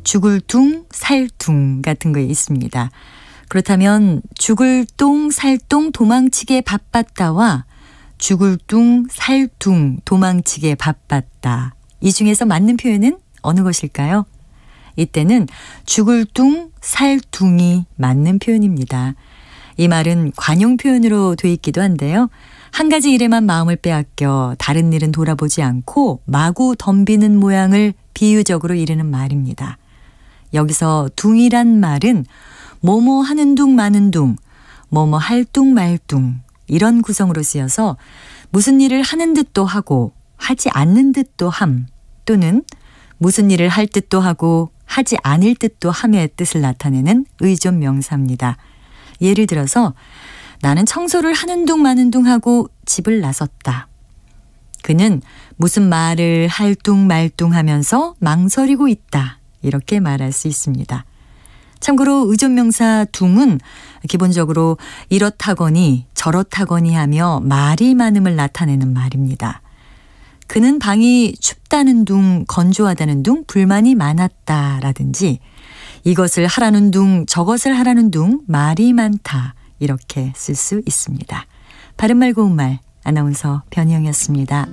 죽을 둥, 살 둥 같은 거 있습니다. 그렇다면 죽을 똥, 살 똥 도망치게 바빴다와 죽을 둥, 살 둥 도망치게 바빴다. 이 중에서 맞는 표현은 어느 것일까요? 이때는 죽을 둥, 살 둥이 맞는 표현입니다. 이 말은 관용 표현으로 돼 있기도 한데요. 한 가지 일에만 마음을 빼앗겨 다른 일은 돌아보지 않고 마구 덤비는 모양을 비유적으로 이르는 말입니다. 여기서 둥이란 말은 뭐뭐 하는 둥 마는 둥, 뭐뭐 할 둥 말 둥 이런 구성으로 쓰여서 무슨 일을 하는 듯도 하고 하지 않는 듯도 함 또는 무슨 일을 할 듯도 하고 하지 않을 듯도 함의 뜻을 나타내는 의존 명사입니다. 예를 들어서 나는 청소를 하는 둥 마는 둥 하고 집을 나섰다. 그는 무슨 말을 할 둥 말 둥 하면서 망설이고 있다. 이렇게 말할 수 있습니다. 참고로 의존명사 둥은 기본적으로 이렇다거니 저렇다거니 하며 말이 많음을 나타내는 말입니다. 그는 방이 춥다는 둥, 건조하다는 둥, 불만이 많았다라든지 이것을 하라는 둥, 저것을 하라는 둥, 말이 많다 이렇게 쓸 수 있습니다. 바른말 고운말 아나운서 변희영이었습니다.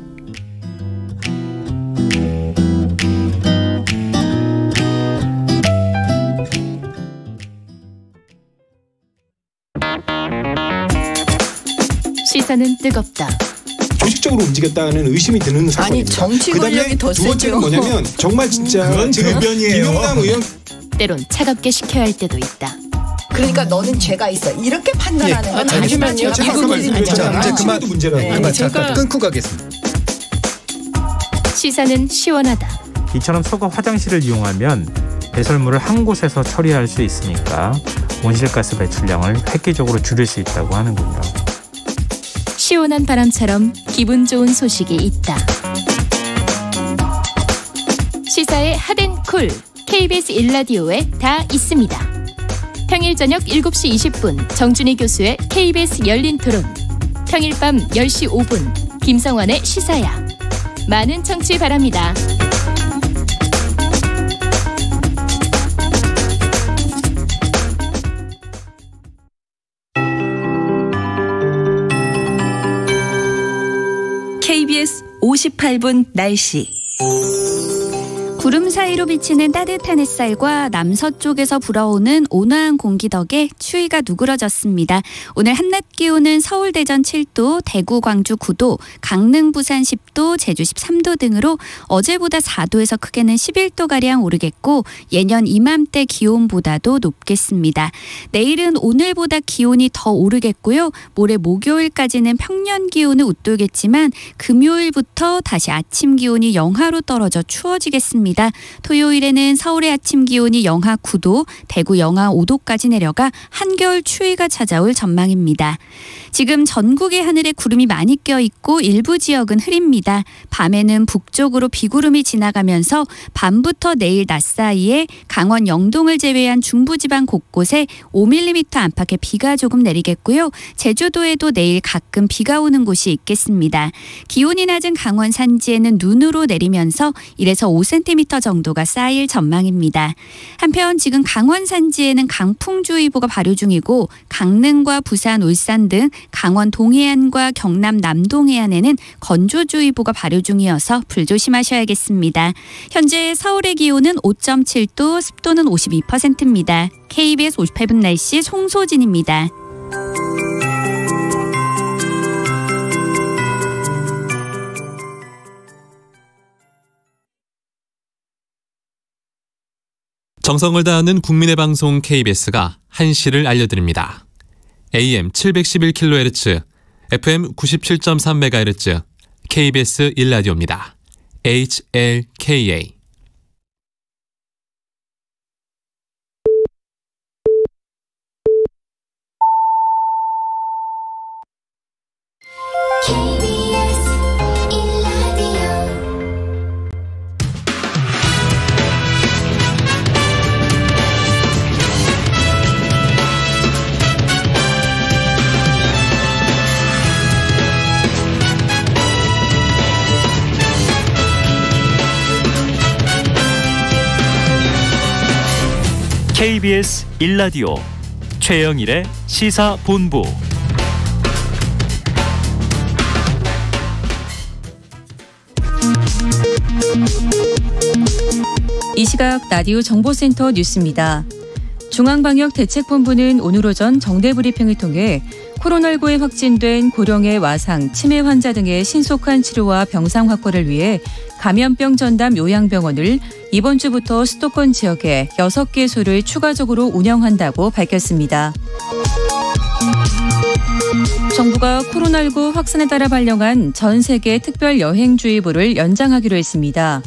시사는 뜨겁다. 조직적으로 움직였다는 의심이 드는 사건입니다. 아니 정치 권력이 더 세죠. 두 번째는 뭐냐면 정말 진짜 그건 대변이에요. 김영남 의원 때론 차갑게 식혀야 할 때도 있다. 그러니까 너는 죄가 있어 이렇게 판단하는 건 잠시만요. 이제 그만 문제라고. 잠깐 끊고 가겠습니다. 시사는 시원하다. 이처럼 서거 화장실을 이용하면 배설물을 한 곳에서 처리할 수 있으니까 온실가스 배출량을 획기적으로 줄일 수 있다고 하는군요. 시원한 바람처럼 기분 좋은 소식이 있다. 시사의 핫앤쿨 KBS 1라디오에 다 있습니다. 평일 저녁 7시 20분 정준희 교수의 KBS 열린 토론, 평일 밤 10시 5분 김성환의 시사야. 많은 청취 바랍니다. KBS 58분 날씨. 구름 사이로 비치는 따뜻한 햇살과 남서쪽에서 불어오는 온화한 공기 덕에 추위가 누그러졌습니다. 오늘 한낮 기온은 서울, 대전 7도, 대구, 광주 9도, 강릉, 부산 10도, 제주 13도 등으로 어제보다 4도에서 크게는 11도가량 오르겠고 예년 이맘때 기온보다도 높겠습니다. 내일은 오늘보다 기온이 더 오르겠고요. 모레 목요일까지는 평년 기온을 웃돌겠지만 금요일부터 다시 아침 기온이 영하로 떨어져 추워지겠습니다. 토요일에는 서울의 아침 기온이 영하 9도, 대구 영하 5도까지 내려가 한겨울 추위가 찾아올 전망입니다. 지금 전국의 하늘에 구름이 많이 껴있고 일부 지역은 흐립니다. 밤에는 북쪽으로 비구름이 지나가면서 밤부터 내일 낮 사이에 강원 영동을 제외한 중부지방 곳곳에 5mm 안팎의 비가 조금 내리겠고요. 제주도에도 내일 가끔 비가 오는 곳이 있겠습니다. 기온이 낮은 강원 산지에는 눈으로 내리면서 1에서 5cm 정도가 쌓일 전망입니다. 한편 지금 강원 산지에는 강풍주의보가 발효 중이고 강릉과 부산, 울산 등 강원 동해안과 경남 남동해안에는 건조주의보가 발효 중이어서 불조심하셔야겠습니다. 현재 서울의 기온은 5.7도, 습도는 52%입니다. KBS 58분 날씨 송소진입니다. 정성을 다하는 국민의 방송 KBS가 한시를 알려드립니다. AM 711kHz, FM 97.3MHz, KBS 1라디오입니다. HLKA. KBS 1라디오 최영일의 시사본부. 이 시각 라디오 정보센터 뉴스입니다. 중앙방역대책본부는 오늘 오전 정례 브리핑을 통해 코로나19에 확진된 고령의 와상, 치매 환자 등의 신속한 치료와 병상 확보를 위해 감염병 전담 요양병원을 이번 주부터 수도권 지역에 6개소를 추가적으로 운영한다고 밝혔습니다. 정부가 코로나19 확산에 따라 발령한 전 세계 특별 여행주의보를 연장하기로 했습니다.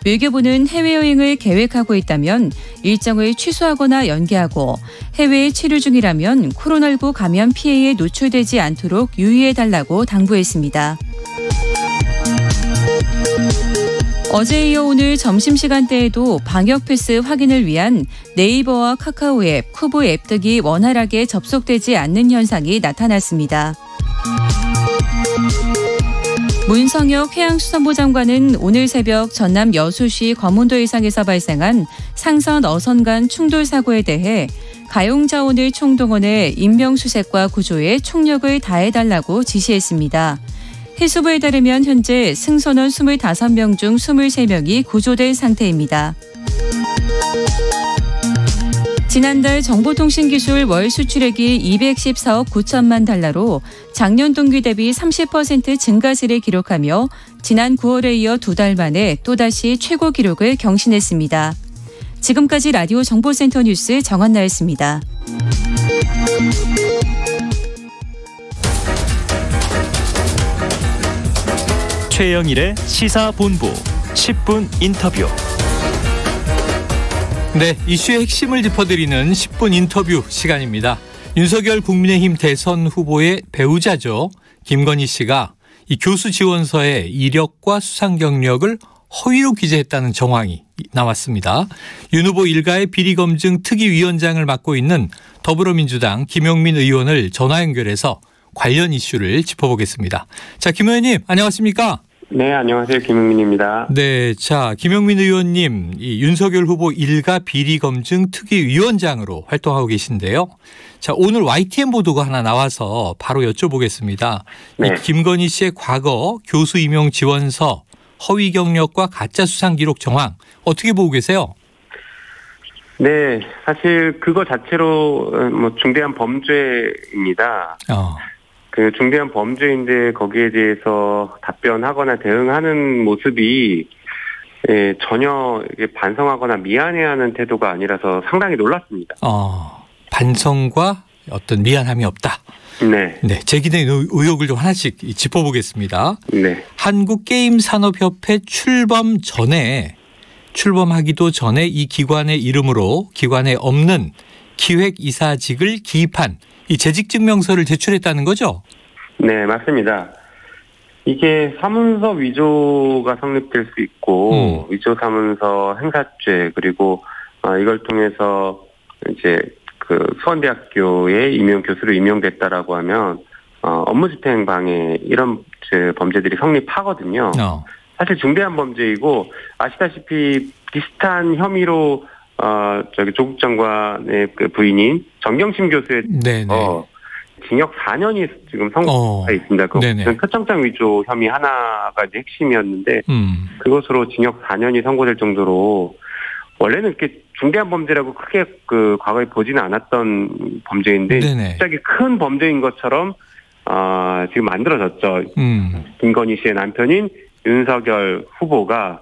외교부는 해외여행을 계획하고 있다면 일정을 취소하거나 연기하고 해외에 치료 중이라면 코로나19 감염 피해에 노출되지 않도록 유의해달라고 당부했습니다. 어제 이어 오늘 점심시간대에도 방역 패스 확인을 위한 네이버와 카카오 앱, 쿠보 앱 등이 원활하게 접속되지 않는 현상이 나타났습니다. 문성혁 해양수산부 장관은 오늘 새벽 전남 여수시 거문도 해상에서 발생한 상선 어선 간 충돌 사고에 대해 가용자원을 총동원해 인명수색과 구조에 총력을 다해달라고 지시했습니다. 해수부에 따르면 현재 승선원 25명 중 23명이 구조된 상태입니다. 지난달 정보통신기술 월 수출액이 214억 9천만 달러로 작년 동기 대비 30% 증가세를 기록하며 지난 9월에 이어 2달 만에 또다시 최고 기록을 경신했습니다. 지금까지 라디오 정보센터 뉴스 정한나였습니다. 최영일의 시사본부 10분 인터뷰. 네, 이슈의 핵심을 짚어드리는 10분 인터뷰 시간입니다. 윤석열 국민의힘 대선 후보의 배우자죠. 김건희 씨가 이 교수 지원서에 이력과 수상 경력을 허위로 기재했다는 정황이 나왔습니다. 윤 후보 일가의 비리검증 특위위원장을 맡고 있는 더불어민주당 김용민 의원을 전화 연결해서 관련 이슈를 짚어보겠습니다. 자, 김 의원님 안녕하십니까? 네, 안녕하세요. 김용민입니다. 네, 자, 김용민 의원님, 이 윤석열 후보 일가 비리검증 특위위원장으로 활동하고 계신데요. 자, 오늘 YTN 보도가 하나 나와서 바로 여쭤보겠습니다. 네. 이 김건희 씨의 과거 교수 임용 지원서, 허위 경력과 가짜 수상 기록 정황 어떻게 보고 계세요? 네, 사실 그거 자체로 뭐 중대한 범죄입니다. 그 중대한 범죄인데 거기에 대해서 답변하거나 대응하는 모습이 전혀 반성하거나 미안해하는 태도가 아니라서 상당히 놀랐습니다. 반성과 어떤 미안함이 없다. 네. 네, 제기된 의혹을 좀 하나씩 짚어보겠습니다. 네. 한국게임산업협회 출범하기도 전에 이 기관의 이름으로 기관에 없는 기획이사직을 기입한 이 재직증명서를 제출했다는 거죠? 네, 맞습니다. 이게 사문서 위조가 성립될 수 있고 위조 사문서 행사죄 그리고 이걸 통해서 이제 그 수원대학교에 교수로 임용됐다라고 하면 업무집행 방해 이런 범죄들이 성립하거든요. 사실 중대한 범죄이고 아시다시피 비슷한 혐의로 조국 장관의 그 부인인 정경심 교수에 징역 4년이 지금 선고가 있습니다. 그것은 표창장 위조 혐의 하나가 이제 핵심이었는데 그것으로 징역 4년이 선고될 정도로 원래는 이렇게 중대한 범죄라고 크게 그 과거에 보지는 않았던 범죄인데 갑자기 큰 범죄인 것처럼 지금 만들어졌죠. 김건희 씨의 남편인 윤석열 후보가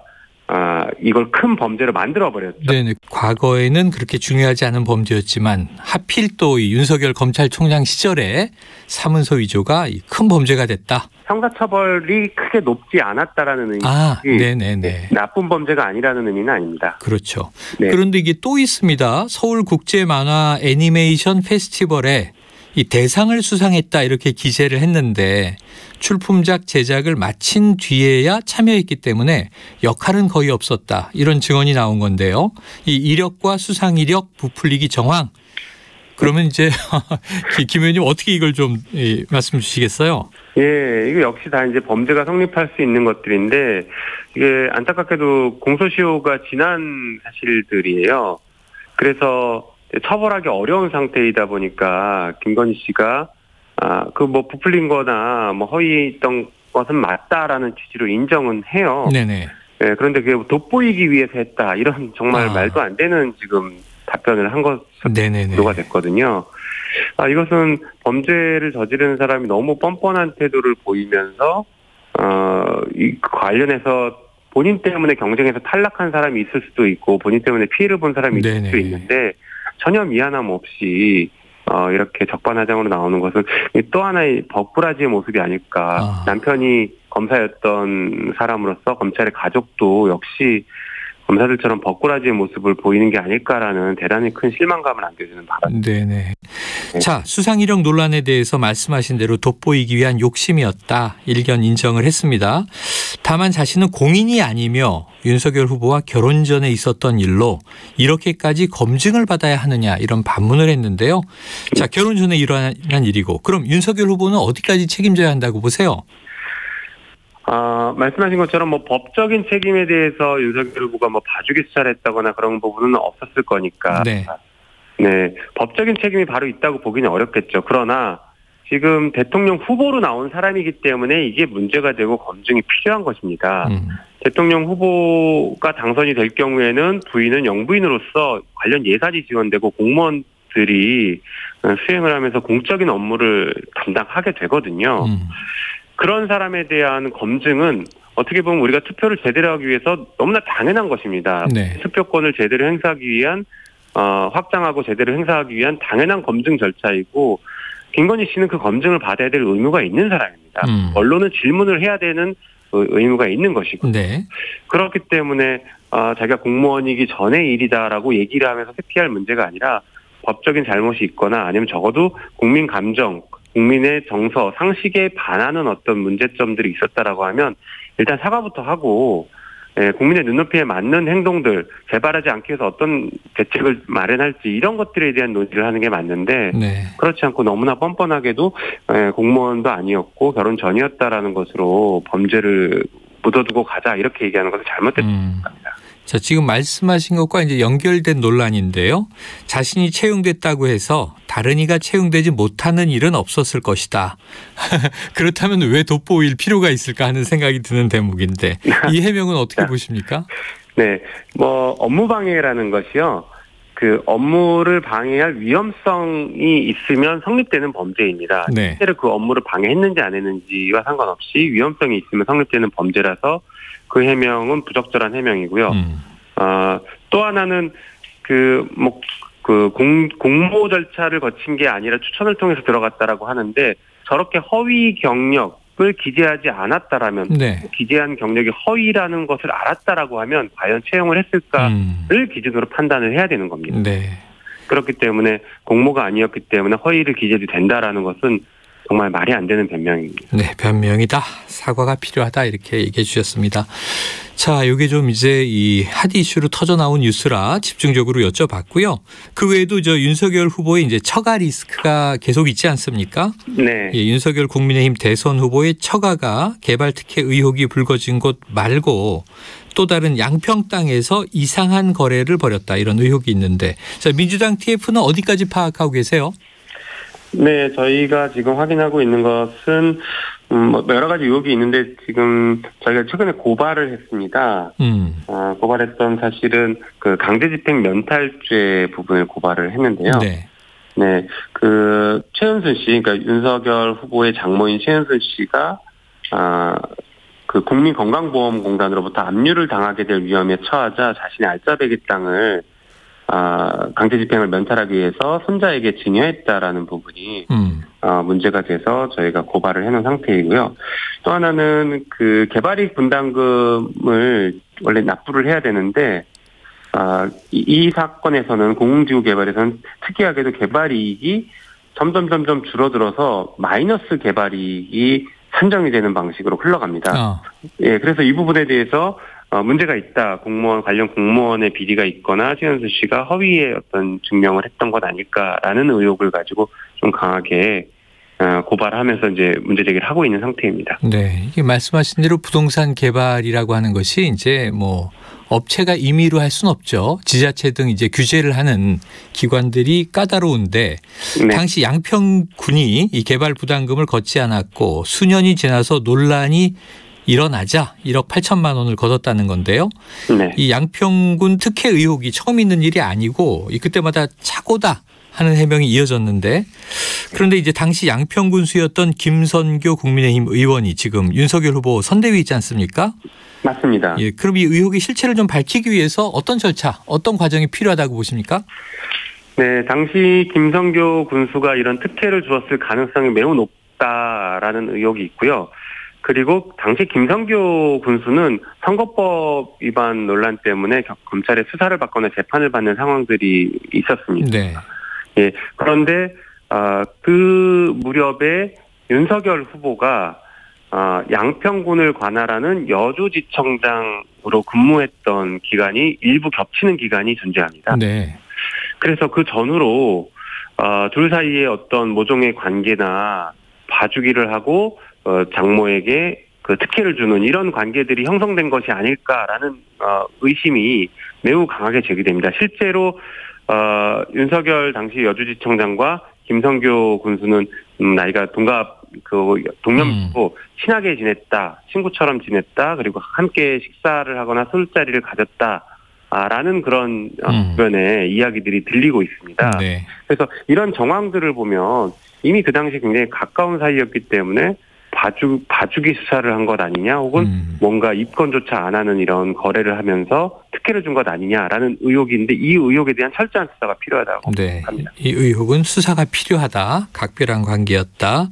이걸 큰 범죄로 만들어버렸죠. 네네. 과거에는 그렇게 중요하지 않은 범죄였지만 하필 또 이 윤석열 검찰총장 시절에 사문서 위조가 큰 범죄가 됐다. 형사처벌이 크게 높지 않았다라는 의미지 네네네. 나쁜 범죄가 아니라는 의미는 아닙니다. 그렇죠. 네. 그런데 이게 또 있습니다. 서울국제만화 애니메이션 페스티벌에 이 대상을 수상했다 이렇게 기재를 했는데 출품작 제작을 마친 뒤에야 참여했기 때문에 역할은 거의 없었다. 이런 증언이 나온 건데요. 이 이력과 수상 이력 부풀리기 정황. 그러면 이제 김 의원님 어떻게 이걸 좀 말씀 주시겠어요? 예, 이거 역시 다 이제 범죄가 성립할 수 있는 것들인데 이게 안타깝게도 공소시효가 지난 사실들이에요. 그래서 처벌하기 어려운 상태이다 보니까 김건희 씨가 그 뭐 부풀린 거나 뭐 허위했던 것은 맞다라는 취지로 인정은 해요. 네네. 네, 그런데 그게 돋보이기 위해서 했다. 이런 정말 말도 안 되는 지금 답변을 한 것으로가 됐거든요. 이것은 범죄를 저지르는 사람이 너무 뻔뻔한 태도를 보이면서 이 관련해서 본인 때문에 경쟁에서 탈락한 사람이 있을 수도 있고 본인 때문에 피해를 본 사람이 있을 수도 있는데 전혀 미안함 없이 이렇게 적반하장으로 나오는 것은 또 하나의 법꾸라지의 모습이 아닐까. 남편이 검사였던 사람으로서 검찰의 가족도 역시 검사들처럼 법꾸라지의 모습을 보이는 게 아닐까라는 대단히 큰 실망감을 안겨주는 바람입니다. 네네. 자, 수상 이력 논란에 대해서 말씀하신 대로 돋보이기 위한 욕심이었다. 일견 인정을 했습니다. 다만 자신은 공인이 아니며 윤석열 후보와 결혼 전에 있었던 일로 이렇게까지 검증을 받아야 하느냐 이런 반문을 했는데요. 자, 결혼 전에 일어난 일이고 그럼 윤석열 후보는 어디까지 책임져야 한다고 보세요? 말씀하신 것처럼 뭐 법적인 책임에 대해서 윤석열 후보가 뭐 봐주기 수사를 했다거나 그런 부분은 없었을 거니까. 네, 법적인 책임이 바로 있다고 보기는 어렵겠죠. 그러나 지금 대통령 후보로 나온 사람이기 때문에 이게 문제가 되고 검증이 필요한 것입니다. 대통령 후보가 당선이 될 경우에는 부인은 영부인으로서 관련 예산이 지원되고 공무원들이 수행을 하면서 공적인 업무를 담당하게 되거든요. 그런 사람에 대한 검증은 어떻게 보면 우리가 투표를 제대로 하기 위해서 너무나 당연한 것입니다. 투표권을 제대로 행사하기 위한 확장하고 제대로 행사하기 위한 당연한 검증 절차이고 김건희 씨는 그 검증을 받아야 될 의무가 있는 사람입니다. 언론은 질문을 해야 되는 의무가 있는 것이고 그렇기 때문에 자기가 공무원이기 전의 일이다라고 얘기를 하면서 회피할 문제가 아니라 법적인 잘못이 있거나 아니면 적어도 국민 감정 국민의 정서, 상식에 반하는 어떤 문제점들이 있었다라고 하면 일단 사과부터 하고 국민의 눈높이에 맞는 행동들, 재발하지 않기 위해서 어떤 대책을 마련할지 이런 것들에 대한 논의를 하는 게 맞는데 그렇지 않고 너무나 뻔뻔하게도 공무원도 아니었고 결혼 전이었다라는 것으로 범죄를 묻어두고 가자 이렇게 얘기하는 것은 잘못됐습니다. 자, 지금 말씀하신 것과 이제 연결된 논란인데요. 자신이 채용됐다고 해서 다른 이가 채용되지 못하는 일은 없었을 것이다. 그렇다면 왜 돋보일 필요가 있을까 하는 생각이 드는 대목인데 이 해명은 어떻게 보십니까? 네, 뭐 업무방해라는 것이요. 그 업무를 방해할 위험성이 있으면 성립되는 범죄입니다. 실제로 그 업무를 방해했는지 안 했는지와 상관없이 위험성이 있으면 성립되는 범죄라서 그 해명은 부적절한 해명이고요. 또 하나는 공모 절차를 거친 게 아니라 추천을 통해서 들어갔다라고 하는데 저렇게 허위 경력을 기재하지 않았다라면 기재한 경력이 허위라는 것을 알았다라고 하면 과연 채용을 했을까를 기준으로 판단을 해야 되는 겁니다. 그렇기 때문에 공모가 아니었기 때문에 허위를 기재도 된다라는 것은 정말 말이 안 되는 변명입니다. 네, 변명이다. 사과가 필요하다. 이렇게 얘기해 주셨습니다. 자, 이게 좀 이제 이 핫 이슈로 터져 나온 뉴스라 집중적으로 여쭤봤고요. 그 외에도 저 윤석열 후보의 이제 처가 리스크가 계속 있지 않습니까? 예, 윤석열 국민의힘 대선 후보의 처가가 개발 특혜 의혹이 불거진 곳 말고 또 다른 양평 땅에서 이상한 거래를 벌였다. 이런 의혹이 있는데 자, 민주당 TF는 어디까지 파악하고 계세요? 네, 저희가 지금 확인하고 있는 것은 뭐 여러 가지 의혹이 있는데 지금 저희가 최근에 고발을 했습니다. 고발했던 사실은 그 강제집행 면탈죄 부분을 고발을 했는데요. 네, 그 최은순 씨, 그러니까 윤석열 후보의 장모인 최은순 씨가 그 국민건강보험공단으로부터 압류를 당하게 될 위험에 처하자 자신의 알짜배기 땅을 강제집행을 면탈하기 위해서 손자에게 증여했다라는 부분이 문제가 돼서 저희가 고발을 해놓은 상태이고요. 또 하나는 그 개발이익 분담금을 원래 납부를 해야 되는데 이 사건에서는 공공지구 개발에서는 특이하게도 개발이익이 점점 줄어들어서 마이너스 개발이익이 산정이 되는 방식으로 흘러갑니다. 예, 그래서 이 부분에 대해서 문제가 있다. 관련 공무원의 비리가 있거나 최은순 씨가 허위의 어떤 증명을 했던 것 아닐까라는 의혹을 가지고 좀 강하게 고발하면서 이제 문제 제기를 하고 있는 상태입니다. 네, 이게 말씀하신 대로 부동산 개발이라고 하는 것이 이제 뭐 업체가 임의로 할 수는 없죠. 지자체 등 이제 규제를 하는 기관들이 까다로운데 당시 양평군이 이 개발 부담금을 걷지 않았고 수년이 지나서 논란이 일어나자 1억 8천만 원을 걷었다는 건데요. 이 양평군 특혜 의혹이 처음 있는 일이 아니고 그때마다 착오다 하는 해명이 이어졌는데 그런데 이제 당시 양평군수였던 김선교 국민의힘 의원이 지금 윤석열 후보 선대위에 있지 않습니까? 맞습니다. 예, 그럼 이 의혹의 실체를 좀 밝히기 위해서 어떤 절차, 어떤 과정이 필요하다고 보십니까? 네, 당시 김선교 군수가 이런 특혜를 주었을 가능성이 매우 높다라는 의혹이 있고요. 그리고 당시 김선교 군수는 선거법 위반 논란 때문에 검찰의 수사를 받거나 재판을 받는 상황들이 있었습니다. 네. 예, 그런데 그 무렵에 윤석열 후보가 양평군을 관할하는 여주지청장으로 근무했던 기간이 일부 겹치는 기간이 존재합니다. 네. 그래서 그 전후로 둘 사이에 어떤 모종의 관계나 봐주기를 하고 장모에게 그 특혜를 주는 이런 관계들이 형성된 것이 아닐까라는 의심이 매우 강하게 제기됩니다. 실제로 윤석열 당시 여주지청장과 김선교 군수는 나이가 동년이고 친하게 지냈다, 친구처럼 지냈다, 그리고 함께 식사를 하거나 술자리를 가졌다라는 그런 주변의 이야기들이 들리고 있습니다. 네. 그래서 이런 정황들을 보면 이미 그 당시 굉장히 가까운 사이였기 때문에 봐주기 수사를 한 것 아니냐, 혹은 뭔가 입건조차 안 하는 이런 거래를 하면서 특혜를 준 것 아니냐라는 의혹인데 이 의혹에 대한 철저한 수사가 필요하다고 생각합니다. 이 의혹은 수사가 필요하다. 각별한 관계였다.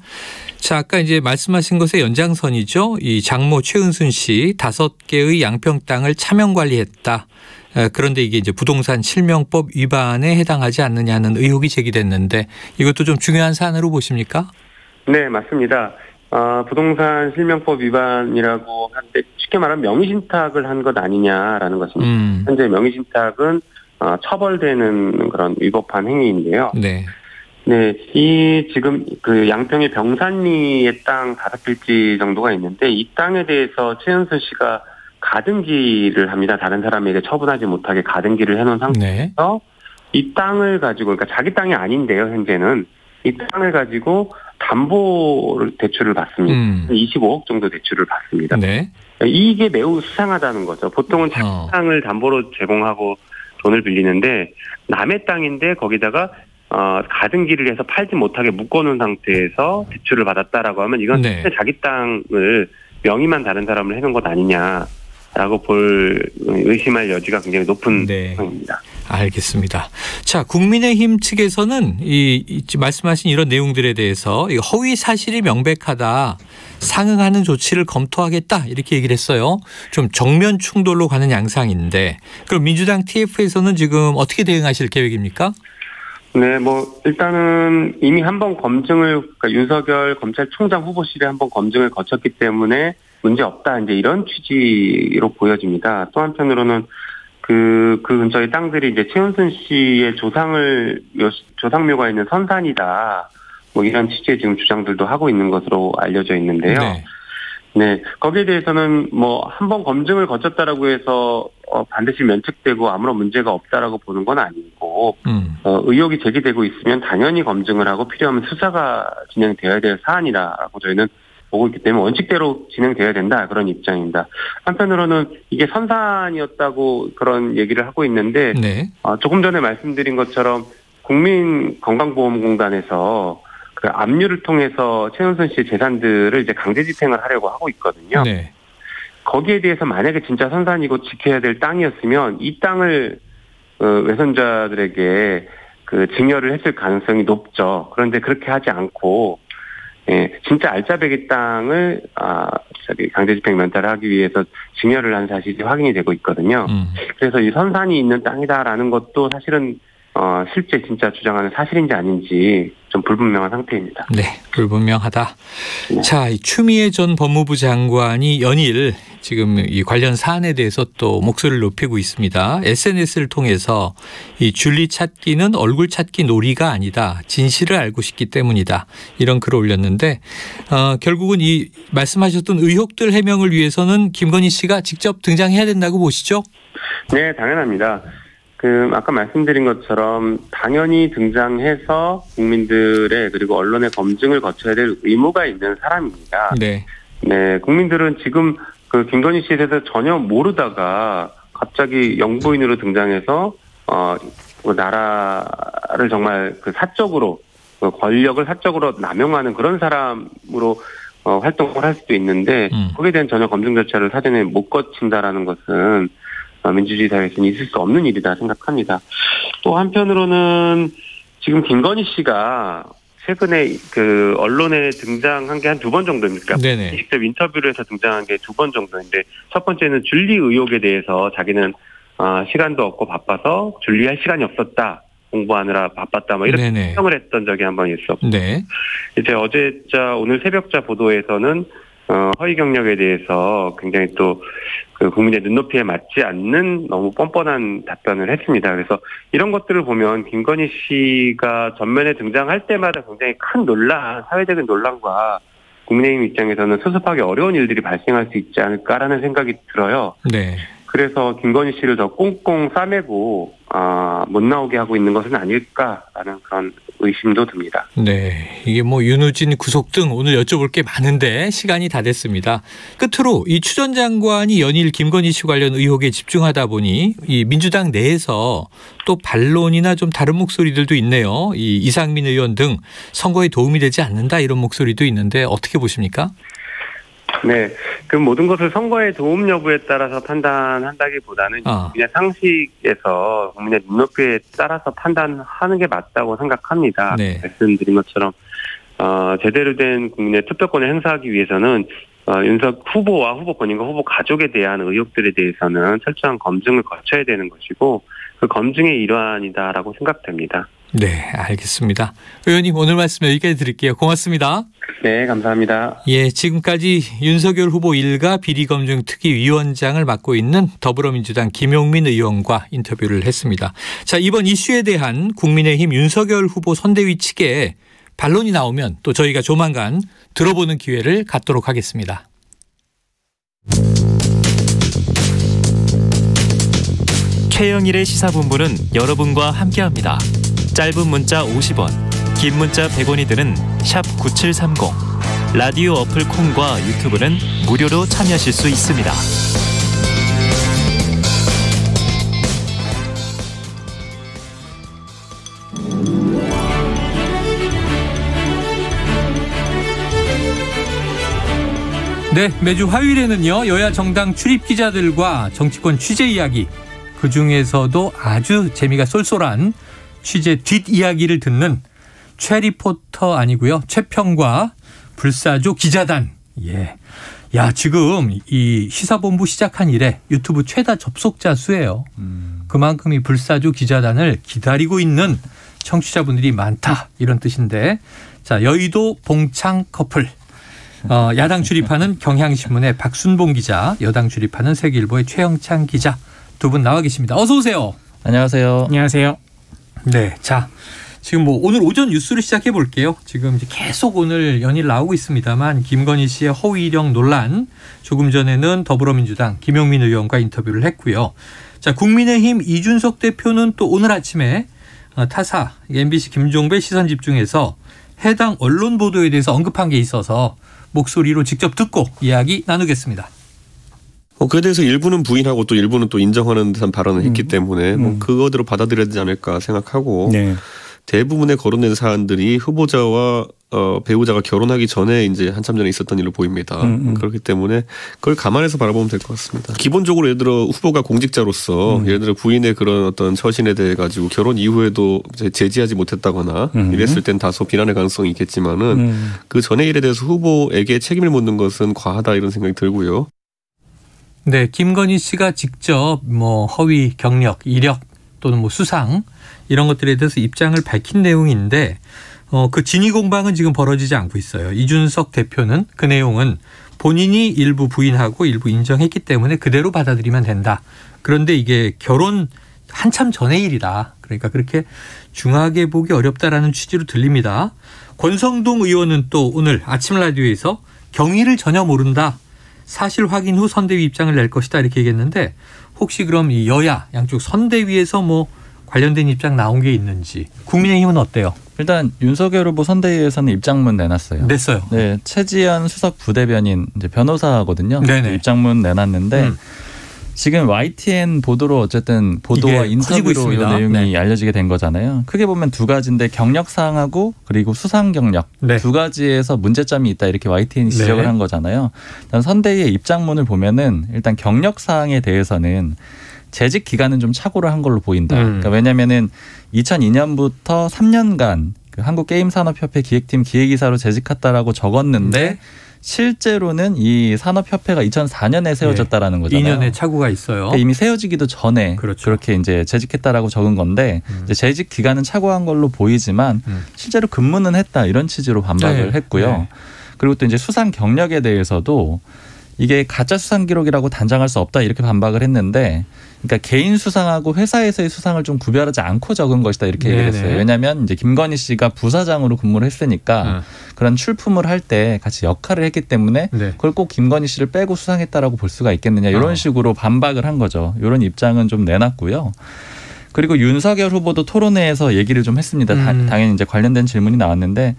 자, 아까 이제 말씀하신 것의 연장선이죠. 이 장모 최은순 씨 5개의 양평 땅을 차명 관리했다. 그런데 이게 이제 부동산 실명법 위반에 해당하지 않느냐는 의혹이 제기됐는데 이것도 좀 중요한 사안으로 보십니까? 네, 맞습니다. 부동산 실명법 위반이라고 하는데 쉽게 말하면 명의신탁을 한 것 아니냐라는 것입니다. 현재 명의신탁은 처벌되는 그런 위법한 행위인데요. 네. 네, 이 지금 그 양평의 병산리의 땅 5필지 정도가 있는데 이 땅에 대해서 최은순 씨가 가등기를 합니다. 다른 사람에게 처분하지 못하게 가등기를 해놓은 상태에서 이 땅을 가지고, 그러니까 자기 땅이 아닌데요, 현재는 이 땅을 가지고 담보 대출을 받습니다. 25억 정도 대출을 받습니다. 네. 이게 매우 수상하다는 거죠. 보통은 자기 땅을 담보로 제공하고 돈을 빌리는데 남의 땅인데 거기다가 가등기를 해서 팔지 못하게 묶어놓은 상태에서 대출을 받았다라고 하면 이건 자기 땅을 명의만 다른 사람을 해놓은 것 아니냐라고 의심할 여지가 굉장히 높은 상황입니다. 알겠습니다. 자, 국민의힘 측에서는 말씀하신 이런 내용들에 대해서 허위 사실이 명백하다, 상응하는 조치를 검토하겠다 이렇게 얘기를 했어요. 좀 정면 충돌로 가는 양상인데 그럼 민주당 TF에서는 지금 어떻게 대응하실 계획입니까? 네, 일단은 이미 한번 그러니까 윤석열 검찰총장 후보실에 한번 검증을 거쳤기 때문에 문제 없다, 이제 이런 취지로 보여집니다. 또 한편으로는 그 근처의 땅들이 이제 최은순 씨의 조상묘가 있는 선산이다, 이런 취지의 지금 주장들도 하고 있는 것으로 알려져 있는데요. 네, 거기에 대해서는 한번 검증을 거쳤다라고 해서 반드시 면책되고 아무런 문제가 없다라고 보는 건 아니고, 거고 의혹이 제기되고 있으면 당연히 검증을 하고 필요하면 수사가 진행되어야 될 사안이라고 저희는 보고 있기 때문에 원칙대로 진행되어야 된다 그런 입장입니다. 한편으로는 이게 선산이었다고 그런 얘기를 하고 있는데 조금 전에 말씀드린 것처럼 국민건강보험공단에서 그 압류를 통해서 최은순 씨의 재산들을 이제 강제 집행을 하려고 하고 있거든요. 네. 거기에 대해서 만약에 진짜 선산이고 지켜야 될 땅이었으면 이 땅을 외손자들에게 그 증여를 했을 가능성이 높죠. 그런데 그렇게 하지 않고 진짜 알짜배기 땅을 강제 집행 면탈을 하기 위해서 증여를 한 사실이 확인이 되고 있거든요. 그래서 이 선산이 있는 땅이다라는 것도 사실은 실제 진짜 주장하는 사실인지 아닌지 좀 불분명한 상태입니다. 네, 불분명하다. 네. 자, 이 추미애 전 법무부 장관이 연일 지금 이 관련 사안에 대해서 또 목소리를 높이고 있습니다. SNS를 통해서 이 줄리 찾기는 얼굴 찾기 놀이가 아니다. 진실을 알고 싶기 때문이다. 이런 글을 올렸는데 결국은 이 말씀하셨던 의혹들 해명을 위해서는 김건희 씨가 직접 등장해야 된다고 보시죠? 네, 당연합니다. 아까 말씀드린 것처럼 당연히 등장해서 국민들의 그리고 언론의 검증을 거쳐야 될 의무가 있는 사람입니다. 네. 네, 국민들은 지금 김건희 씨에 대해서 전혀 모르다가 갑자기 영부인으로 등장해서 나라를 정말 사적으로 권력을 사적으로 남용하는 그런 사람으로 활동을 할 수도 있는데 거기에 대한 전혀 검증 절차를 사전에 못 거친다라는 것은 민주주의 사회에서는 있을 수 없는 일이다 생각합니다. 또 한편으로는 지금 김건희 씨가 최근에 언론에 등장한 게 한 2번 정도입니까? 네네. 직접 인터뷰를 해서 등장한 게 2번 정도인데 첫 번째는 줄리 의혹에 대해서 자기는 시간도 없고 바빠서 줄리할 시간이 없었다. 공부하느라 바빴다. 이렇게 설명을 했던 적이 한 번 있었고. 네. 이제 어제자 오늘 새벽자 보도에서는 허위 경력에 대해서 굉장히 또 국민의 눈높이에 맞지 않는 너무 뻔뻔한 답변을 했습니다. 그래서 이런 것들을 보면 김건희 씨가 전면에 등장할 때마다 굉장히 큰 사회적인 논란과 국민의힘 입장에서는 수습하기 어려운 일들이 발생할 수 있지 않을까라는 생각이 들어요. 네. 그래서 김건희 씨를 더 꽁꽁 싸매고 못 나오게 하고 있는 것은 아닐까라는 그런 의심도 듭니다. 네, 이게 윤우진 구속 등 오늘 여쭤볼 게 많은데 시간이 다 됐습니다. 끝으로 이 추 전 장관이 연일 김건희 씨 관련 의혹에 집중하다 보니 이 민주당 내에서 또 반론이나 좀 다른 목소리들도 있네요. 이 이상민 의원 등 선거에 도움이 되지 않는다 이런 목소리도 있는데 어떻게 보십니까? 네, 그 모든 것을 선거의 도움 여부에 따라서 판단한다기보다는 그냥 상식에서 국민의 눈높이에 따라서 판단하는 게 맞다고 생각합니다. 네. 말씀드린 것처럼 제대로 된 국민의 투표권을 행사하기 위해서는 윤석 후보와 후보권인과 후보 가족에 대한 의혹들에 대해서는 철저한 검증을 거쳐야 되는 것이고 그 검증의 일환이다라고 생각됩니다. 네, 알겠습니다. 의원님 오늘 말씀 여기까지 드릴게요. 고맙습니다. 네, 감사합니다. 예, 지금까지 윤석열 후보 일가 비리검증특위위원장을 맡고 있는 더불어민주당 김용민 의원과 인터뷰를 했습니다. 자, 이번 이슈에 대한 국민의힘 윤석열 후보 선대위 측에 반론이 나오면 또 저희가 조만간 들어보는 기회를 갖도록 하겠습니다. 최영일의 시사본부는 여러분과 함께합니다. 짧은 문자 50원, 긴 문자 100원이 드는 샵 9730. 라디오 어플 콩과 유튜브는 무료로 참여하실 수 있습니다. 네, 매주 화요일에는요 여야 정당 출입 기자들과 정치권 취재 이야기, 그중에서도 아주 재미가 쏠쏠한 취재 뒷이야기를 듣는 최리포터 아니고요, 최평과 불사조 기자단. 예, 야, 지금 이 시사본부 시작한 이래 유튜브 최다 접속자 수예요. 그만큼 이 불사조 기자단을 기다리고 있는 청취자분들이 많다, 이런 뜻인데, 자, 여의도 봉창 커플, 야당 출입하는 경향신문의 박순봉 기자, 여당 출입하는 세계일보의 최영찬 기자, 두 분 나와 계십니다. 어서 오세요. 안녕하세요. 안녕하세요. 네, 자, 지금 오늘 오전 뉴스를 시작해 볼게요. 지금 이제 계속 오늘 연일 나오고 있습니다만 김건희 씨의 허위 이력 논란, 조금 전에는 더불어민주당 김용민 의원과 인터뷰를 했고요. 자, 국민의힘 이준석 대표는 또 오늘 아침에 타사 MBC 김종배 시선집중에서 해당 언론 보도에 대해서 언급한 게 있어서 목소리로 직접 듣고 이야기 나누겠습니다. 그에 대해서 일부는 부인하고 또 일부는 또 인정하는 듯한 발언을 했기 때문에 뭐 그거대로 받아들여야 되지 않을까 생각하고 네. 대부분의 거론된 사안들이 후보자와 배우자가 결혼하기 전에 이제 한참 전에 있었던 일로 보입니다. 그렇기 때문에 그걸 감안해서 바라보면 될 것 같습니다. 기본적으로 예를 들어 후보가 공직자로서 예를 들어 부인의 그런 어떤 처신에 대해 가지고 결혼 이후에도 제지하지 못했다거나 이랬을 땐 다소 비난의 가능성이 있겠지만은 그 전의 일에 대해서 후보에게 책임을 묻는 것은 과하다 이런 생각이 들고요. 네, 김건희 씨가 직접 뭐 허위 경력, 이력 또는 뭐 수상 이런 것들에 대해서 입장을 밝힌 내용인데 그 진위 공방은 지금 벌어지지 않고 있어요. 이준석 대표는 그 내용은 본인이 일부 부인하고 일부 인정했기 때문에 그대로 받아들이면 된다. 그런데 이게 결혼 한참 전의 일이다. 그러니까 그렇게 중하게 보기 어렵다라는 취지로 들립니다. 권성동 의원은 또 오늘 아침 라디오에서 경위를 전혀 모른다. 사실 확인 후 선대위 입장을 낼 것이다 이렇게 얘기했는데 혹시 그럼 이 여야 양쪽 선대위에서 뭐 관련된 입장 나온 게 있는지 국민의힘은 어때요? 일단 윤석열 후보 선대위에서는 입장문 내놨어요. 냈어요. 네, 최지연 수석 부대변인 이제 변호사거든요. 네네. 입장문 내놨는데 지금 YTN 보도로 어쨌든 보도와 인터뷰로 이 내용이 알려지게 된 거잖아요. 크게 보면 두 가지인데 경력 사항하고 그리고 수상 경력 두 가지에서 문제점이 있다 이렇게 YTN이 지적을 한 거잖아요. 일단 선대위의 입장문을 보면은 일단 경력 사항에 대해서는 재직 기간은 좀 착오를 한 걸로 보인다. 그러니까 왜냐면은 2002년부터 3년간 그 한국게임산업협회 기획팀 기획이사로 재직했다라고 적었는데 실제로는 이 산업협회가 2004년에 세워졌다라는 거잖아요. 2년의 착오가 있어요. 그러니까 이미 세워지기도 전에 그렇게 이제 재직했다라고 적은 건데 이제 재직 기간은 착오한 걸로 보이지만 실제로 근무는 했다 이런 취지로 반박을 했고요. 그리고 또 이제 수상 경력에 대해서도 이게 가짜 수상 기록이라고 단정할 수 없다 이렇게 반박을 했는데 그러니까 개인 수상하고 회사에서의 수상을 좀 구별하지 않고 적은 것이다 이렇게 얘기를 했어요. 왜냐하면 이제 김건희 씨가 부사장으로 근무를 했으니까 그런 출품을 할 때 같이 역할을 했기 때문에 그걸 꼭 김건희 씨를 빼고 수상했다라고 볼 수가 있겠느냐 이런 식으로 반박을 한 거죠. 이런 입장은 좀 내놨고요. 그리고 윤석열 후보도 토론회에서 얘기를 좀 했습니다. 당연히 이제 관련된 질문이 나왔는데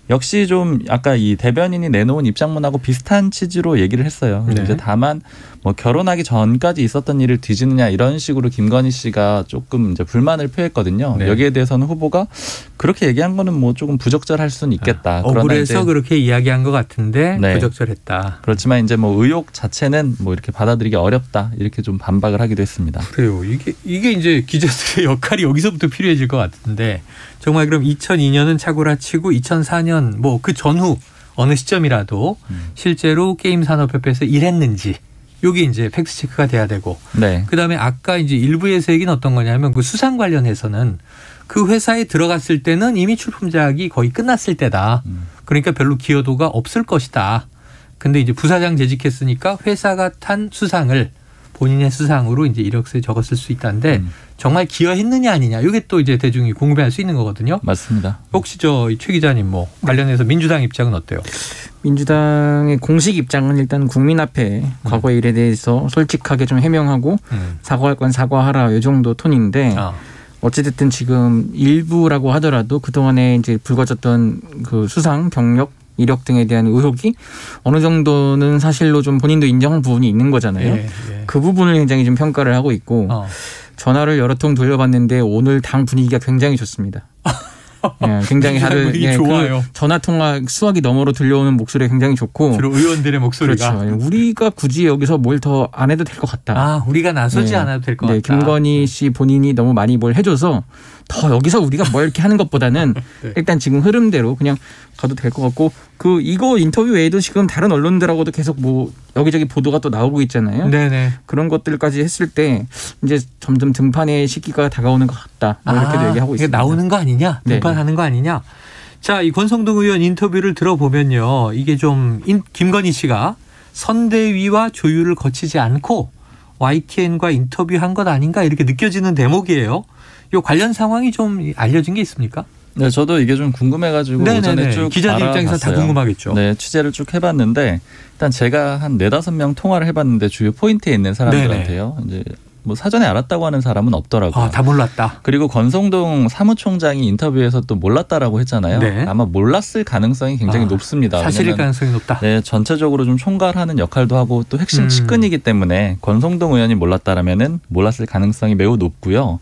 역시 좀 아까 이 대변인이 내놓은 입장문하고 비슷한 취지로 얘기를 했어요. 이제 다만 뭐 결혼하기 전까지 있었던 일을 뒤지느냐 이런 식으로 김건희 씨가 조금 이제 불만을 표했거든요. 여기에 대해서는 후보가 그렇게 얘기한 거는 뭐 조금 부적절할 수는 있겠다. 억울해서 그렇게 이야기한 것 같은데 부적절했다. 그렇지만 이제 뭐 의혹 자체는 뭐 이렇게 받아들이기 어렵다 이렇게 좀 반박을 하기도 했습니다. 그래요. 이게 이제 기자들의 역할이 여기서부터 필요해질 것 같은데 정말 그럼 2002년은 착오라 치고 2004년 뭐 그 전후 어느 시점이라도 실제로 게임산업협회에서 일했는지 이게 이제 팩트체크가 돼야 되고 그다음에 아까 이제 일부에서 얘기는 어떤 거냐면 그 수상 관련해서는 그 회사에 들어갔을 때는 이미 출품작이 거의 끝났을 때다. 그러니까 별로 기여도가 없을 것이다. 근데 이제 부사장 재직했으니까 회사가 탄 수상을 본인의 수상으로 이제 이력서에 적었을 수 있다는데 정말 기여했느냐 아니냐 이게 또 이제 대중이 궁금해할 수 있는 거거든요. 맞습니다. 혹시 최 기자님 뭐 관련해서 민주당 입장은 어때요? 민주당의 공식 입장은 일단 국민 앞에 과거의 일에 대해서 솔직하게 좀 해명하고 사과할 건 사과하라 이 정도 톤인데 어찌됐든 지금 일부라고 하더라도 그동안에 이제 불거졌던 그 수상 경력 이력 등에 대한 의혹이 어느 정도는 사실로 좀 본인도 인정한 부분이 있는 거잖아요. 그 부분을 굉장히 좀 평가를 하고 있고 전화를 여러 통 돌려봤는데 오늘 당 분위기가 굉장히 좋습니다. 굉장히 다들 좋아요. 그 전화 통화 수화기 너머로 들려오는 목소리가 굉장히 좋고 주로 의원들의 목소리가 그렇죠. 우리가 굳이 여기서 뭘 더 안 해도 될 것 같다. 우리가 나서지 않아도 될 것 같다. 김건희 씨 본인이 너무 많이 뭘 해줘서 더 여기서 우리가 뭐 이렇게 하는 것보다는 일단 지금 흐름대로 그냥 가도 될 것 같고 이거 인터뷰 외에도 지금 다른 언론들하고도 계속 뭐 여기저기 보도가 또 나오고 있잖아요. 그런 것들까지 했을 때 이제 점점 등판의 시기가 다가오는 것 같다. 뭐 이렇게도 얘기하고 있습니다. 나오는 거 아니냐? 등판하는 거 아니냐? 자, 이 권성동 의원 인터뷰를 들어보면요. 이게 좀 김건희 씨가 선대위와 조율을 거치지 않고 YTN과 인터뷰한 것 아닌가 이렇게 느껴지는 대목이에요. 이 관련 상황이 좀 알려진 게 있습니까? 네, 저도 이게 좀 궁금해가지고 오전에 쭉 기자들 입장에서 다 궁금하겠죠. 네, 취재를 쭉 해봤는데 일단 제가 한 4-5명 통화를 해봤는데 주요 포인트에 있는 사람들한테요. 이제 뭐 사전에 알았다고 하는 사람은 없더라고요. 다 몰랐다. 그리고 권성동 사무총장이 인터뷰에서 또 몰랐다라고 했잖아요. 네. 아마 몰랐을 가능성이 굉장히 높습니다. 사실일 가능성이 높다. 네, 전체적으로 좀 총괄하는 역할도 하고 또 핵심 측근이기 때문에 권성동 의원이 몰랐다라면은 몰랐을 가능성이 매우 높고요.